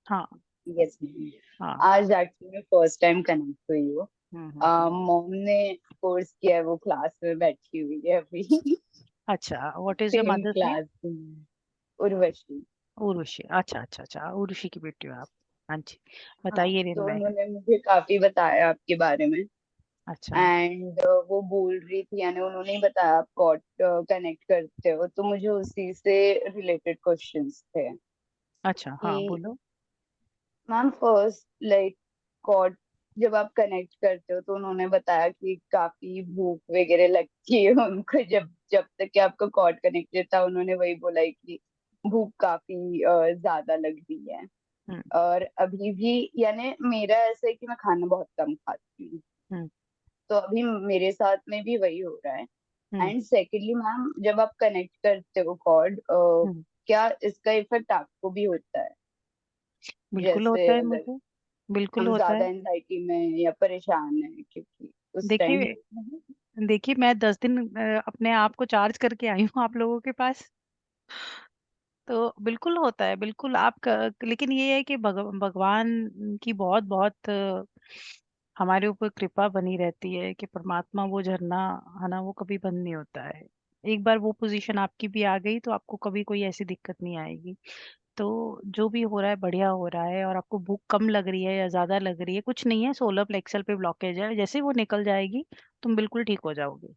हाँ यस मैम। हाँ। आज एक्चुअली मैं फर्स्ट टाइम कनेक्ट हुई हूँ। हम्म। मॉम ने कोर्स किया है, वो क्लास में बैठी हुई है अभी। अच्छा, what is your same mother's name? Class में। उर्वशी। उर्वशी, अच्छा अच्छा अच्छा, उर्वशी की बेटी हो आप। हाँ जी, हाँ, बताइए तो रिन्मय। उन्होंने मुझे काफी बताया आपके बारे में। अच्छा। एंड वो बोल रही थी, यानी उन्होंने ही बताया आप कॉट कनेक्ट करते हो, तो मुझे उसी से रिलेटेड क्वेश्चंस थे अच्छा, हाँ कि बोलो। मैम फर्स्ट लाइक कॉर्ड जब आप कनेक्ट करते हो तो उन्होंने बताया कि काफी भूख वगैरह लगती है उनको, जब जब तक कि आपका कॉर्ड कनेक्टेड था उन्होंने वही बोला है कि भूख काफी ज्यादा लग रही है। और अभी भी यानी मेरा ऐसा है कि मैं खाना बहुत कम खाती हूँ, तो अभी मेरे साथ में भी वही हो रहा है। एंड सेकेंडली मैम जब आप कनेक्ट करते हो कॉर्ड, क्या इसका इफेक्ट आपको भी होता है? बिल्कुल जैसे होता है अगर मुझे, बिल्कुल हम होता ज्यादा है। एंजाइटी में या परेशान है क्योंकि उस टाइम। देखिए मैं 10 दिन अपने आप को चार्ज करके आई हूँ आप लोगों के पास, तो बिल्कुल होता है, बिल्कुल लेकिन ये है कि भगवान की बहुत बहुत हमारे ऊपर कृपा बनी रहती है कि परमात्मा वो झरना है ना, वो कभी बंद नहीं होता है। एक बार वो पोजीशन आपकी भी आ गई तो आपको कभी कोई ऐसी दिक्कत नहीं आएगी। तो जो भी हो रहा है बढ़िया हो रहा है, और आपको भूख कम लग रही है या ज्यादा लग रही है, कुछ नहीं है, सोलर प्लेक्सल पे ब्लॉकेज है, जैसे वो निकल जाएगी तुम बिल्कुल ठीक हो जाओगे,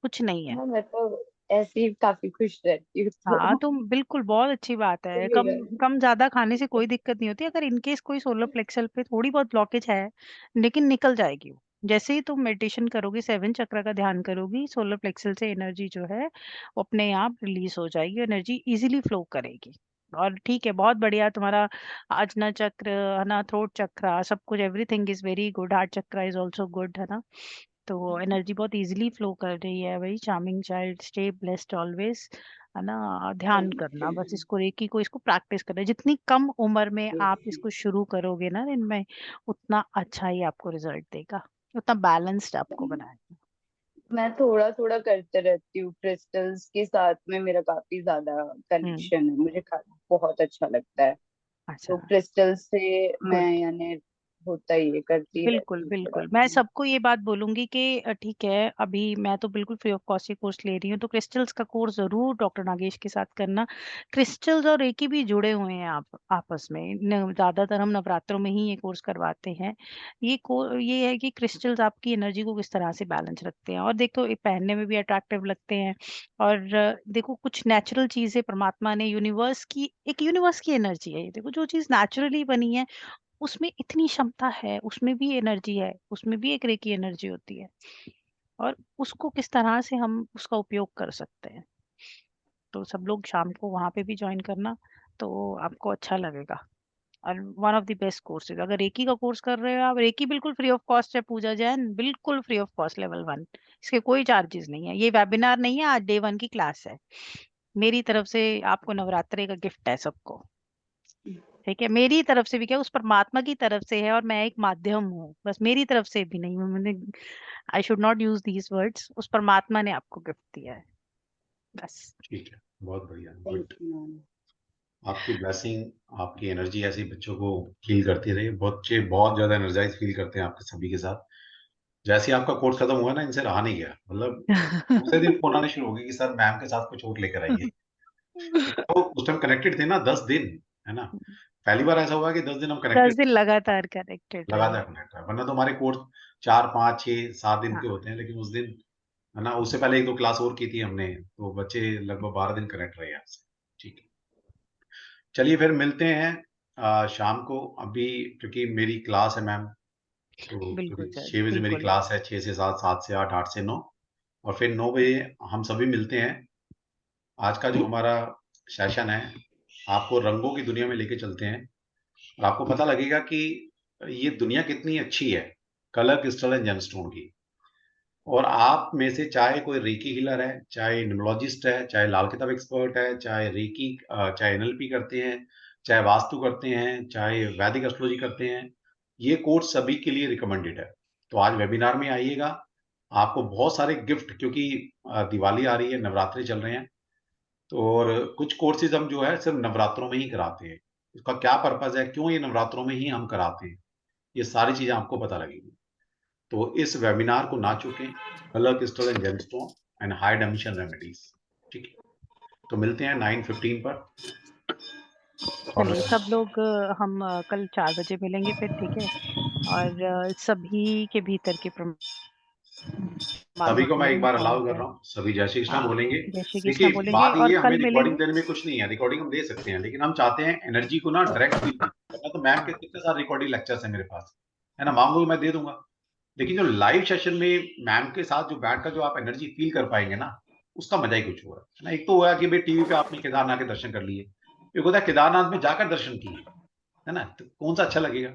कुछ नहीं है। मैं तो ऐसे ही काफी खुश रहती हूँ हाँ तो तुम बिल्कुल, बहुत अच्छी बात है, कम मेरा कम ज्यादा खाने से कोई दिक्कत नहीं होती। अगर इनकेस कोई सोलर प्लेक्सल पे थोड़ी बहुत ब्लॉकेज है, लेकिन निकल जाएगी वो। जैसे ही तुम मेडिटेशन करोगी, 7 चक्र का ध्यान करोगी, सोलर प्लेक्सल से एनर्जी जो है वो अपने आप रिलीज हो जाएगी, एनर्जी इजीली फ्लो करेगी। और ठीक है, बहुत बढ़िया तुम्हारा आजना चक्र है ना, थ्रोट चक्र, सब कुछ, everything is very good, heart चक्र इज ऑल्सो गुड, है ना। तो एनर्जी बहुत इजीली फ्लो कर रही है। वही charming child, stay blessed always, है ना। ध्यान करना बस, इसको रेकी को, इसको प्रैक्टिस करना, जितनी कम उम्र में आप इसको शुरू करोगे ना दिन में, उतना अच्छा ही आपको रिजल्ट देगा, उतना बैलेंस्ड आपको बनाएगा। मैं थोड़ा थोड़ा करते रहती हूँ, क्रिस्टल्स के साथ में मेरा काफी ज्यादा कनेक्शन है, मुझे बहुत अच्छा लगता है। अच्छा, तो क्रिस्टल्स से मैं गुड। यानी होता ही है, करती बिल्कुल रहती हूँ थोड़ा। बिल्कुल, मैं सबको ये बात बोलूंगी कि ठीक है, अभी मैं तो बिल्कुल फ्री ऑफ कॉस्ट ये कोर्स ले रही हूँ, तो क्रिस्टल्स का कोर्स जरूर डॉक्टर नागेश के साथ करना। क्रिस्टल्स और रेकी भी जुड़े हुए हैं आप आपस में, ज्यादातर हम नवरात्रों में ही ये कोर्स करवाते हैं। ये है कि क्रिस्टल्स आपकी एनर्जी को किस तरह से बैलेंस रखते हैं, और देखो ये पहनने में भी अट्रैक्टिव लगते हैं। और देखो कुछ नेचुरल चीजें परमात्मा ने, यूनिवर्स की एनर्जी है ये, देखो जो चीज नेचुरली बनी है उसमें इतनी क्षमता है, उसमें भी एनर्जी है, उसमें भी एक रेकी एनर्जी होती है, और उसको किस तरह से हम उसका उपयोग कर सकते हैं। तो सब लोग शाम को वहां पे भी ज्वाइन करना, तो आपको अच्छा लगेगा। और one of the best courses, अगर रेकी का कोर्स कर रहे हो आप, रेकी बिल्कुल फ्री ऑफ कॉस्ट है पूजा जैन, बिल्कुल फ्री ऑफ कॉस्ट, लेवल 1, इसके कोई चार्जेस नहीं है। ये वेबिनार नहीं है, आज डे 1 की क्लास है, मेरी तरफ से आपको नवरात्रे का गिफ्ट है सबको, ठीक है। मेरी तरफ से भी क्या, उस परमात्मा की तरफ से है, और मैं एक माध्यम हूँ, बस मेरी तरफ से भी नहीं, मैंने, I should not use these words, उस परमात्मा ने आपको गिफ्ट दिया है, बस। ठीक है, बहुत बढ़िया, गुड। आपकी ब्लेसिंग, आपकी एनर्जी ऐसी बच्चों को फील करती रही। बच्चे बहुत ज्यादा एनर्जाइज फील करते हैं आपके सभी के साथ। जैसे ही आपका कोर्स खत्म हुआ ना, इनसे रहा नहीं गया, मतलब दूसरे दिन फोन आने शुरू हो गए कि सर मैम के साथ कुछ और लेकर आइए। तो उस टाइम कनेक्टेड थे ना 10 दिन, है ना। पहली बार ऐसा हुआ कि 10 दिन हम 10 कनेक्टेड, दिन लगातार कनेक्टेड रहे। लगातार कनेक्ट रहे। वरना तो हमारे कोर्स 4 5 6 7 दिन के हाँ, होते हैं, लेकिन उस दिन, है ना, उससे पहले 1 2 क्लास और की थी हमने, तो बच्चे लगभग 12 दिन कनेक्ट रहे आपसे। ठीक है, चलिए फिर मिलते हैं शाम को। अभी क्योंकि मेरी क्लास है मैम, तो बिल्कुल क्योंकि सर, 6 बजे मेरी बिल्कुल। क्लास है, 6 से 7, 7 से 8, 8 से 9, और फिर 9 बजे हम सभी मिलते हैं। आज का जो हमारा सेशन है, आपको रंगों की दुनिया में लेके चलते हैं, और आपको पता लगेगा कि ये दुनिया कितनी अच्छी है, कलर क्रिस्टल एंड जेमस्टोन की। और आप में से चाहे कोई रेकी हीलर है, चाहे न्यूमरोलॉजिस्ट है, चाहे लाल किताब एक्सपर्ट है, चाहे रेकी, चाहे एनएलपी करते हैं, चाहे वास्तु करते हैं, चाहे वैदिक एस्ट्रोलॉजी करते हैं, ये कोर्स सभी के लिए रिकमेंडेड है। तो आज वेबिनार में आइएगा, आपको बहुत सारे गिफ्ट, क्योंकि दिवाली आ रही है, नवरात्रे चल रहे हैं, तो और कुछ कोर्सेज हम जो है सिर्फ नवरात्रों में ही कराते हैं। इसका क्या पर्पज है, क्यों ये नवरात्रों में ही हम कराते हैं, ये सारी चीजें आपको पता लगेगी। तो इस वेबिनार को ना चूकें, colour crystal and gemstone and high dimension remedies. ठीक है, तो मिलते हैं 9:15 पर। और चलिए सब लोग हम कल 4 बजे मिलेंगे फिर, ठीक है। और सभी के भीतर के सभी को मैं एक बार अलाउ कर और रहा हूँ, सभी जय श्री कृष्णा हाँ बोलेंगे। जय श्री कृष्णा देखिए बोलेंगे बात और ये है, हमें कल रिकॉर्डिंग मिलेंगे। देने में कुछ नहीं है, रिकॉर्डिंग हम दे सकते हैं, लेकिन हम चाहते हैं एनर्जी को ना डायरेक्ट फील करना। तो मैम के कितने सारे रिकॉर्डिंग लेक्चर्स हैं मेरे पास, है ना, मांगोगे मैं दे दूंगा। लेकिन जो लाइव सेशन में मैम के साथ जो बैठ कर जो आप एनर्जी फील कर पाएंगे ना, उसका मजा ही कुछ और है ना। एक तो हुआ कि भाई टीवी पे आपने केदारनाथ के दर्शन कर लिए, एक होता है केदारनाथ में जाकर दर्शन किए, है ना, तो कौन सा अच्छा लगेगा।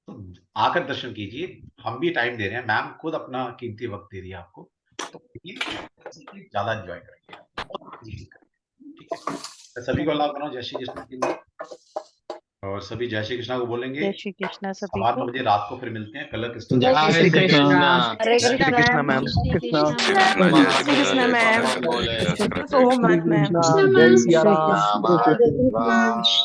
तो आकर दर्शन कीजिए, हम भी टाइम दे रहे हैं, मैम खुद अपना कीमती वक्त दे रही है आपको, तो ज्यादा एंजॉय करेंगे, ठीक है। तो सभी को अल्लाह बनाओ, जय श्री कृष्ण के लिए, और सभी जय श्री कृष्णा को बोलेंगे। जय श्री कृष्णा सभी 8 को। बजे रात को फिर मिलते हैं, कल क्रिस्टल जय श्री कृष्णा। हरे Shri Krishna ma'am. Krishna ma'am. So much ma'am. जय सिया राम। जय श्री कृष्ण।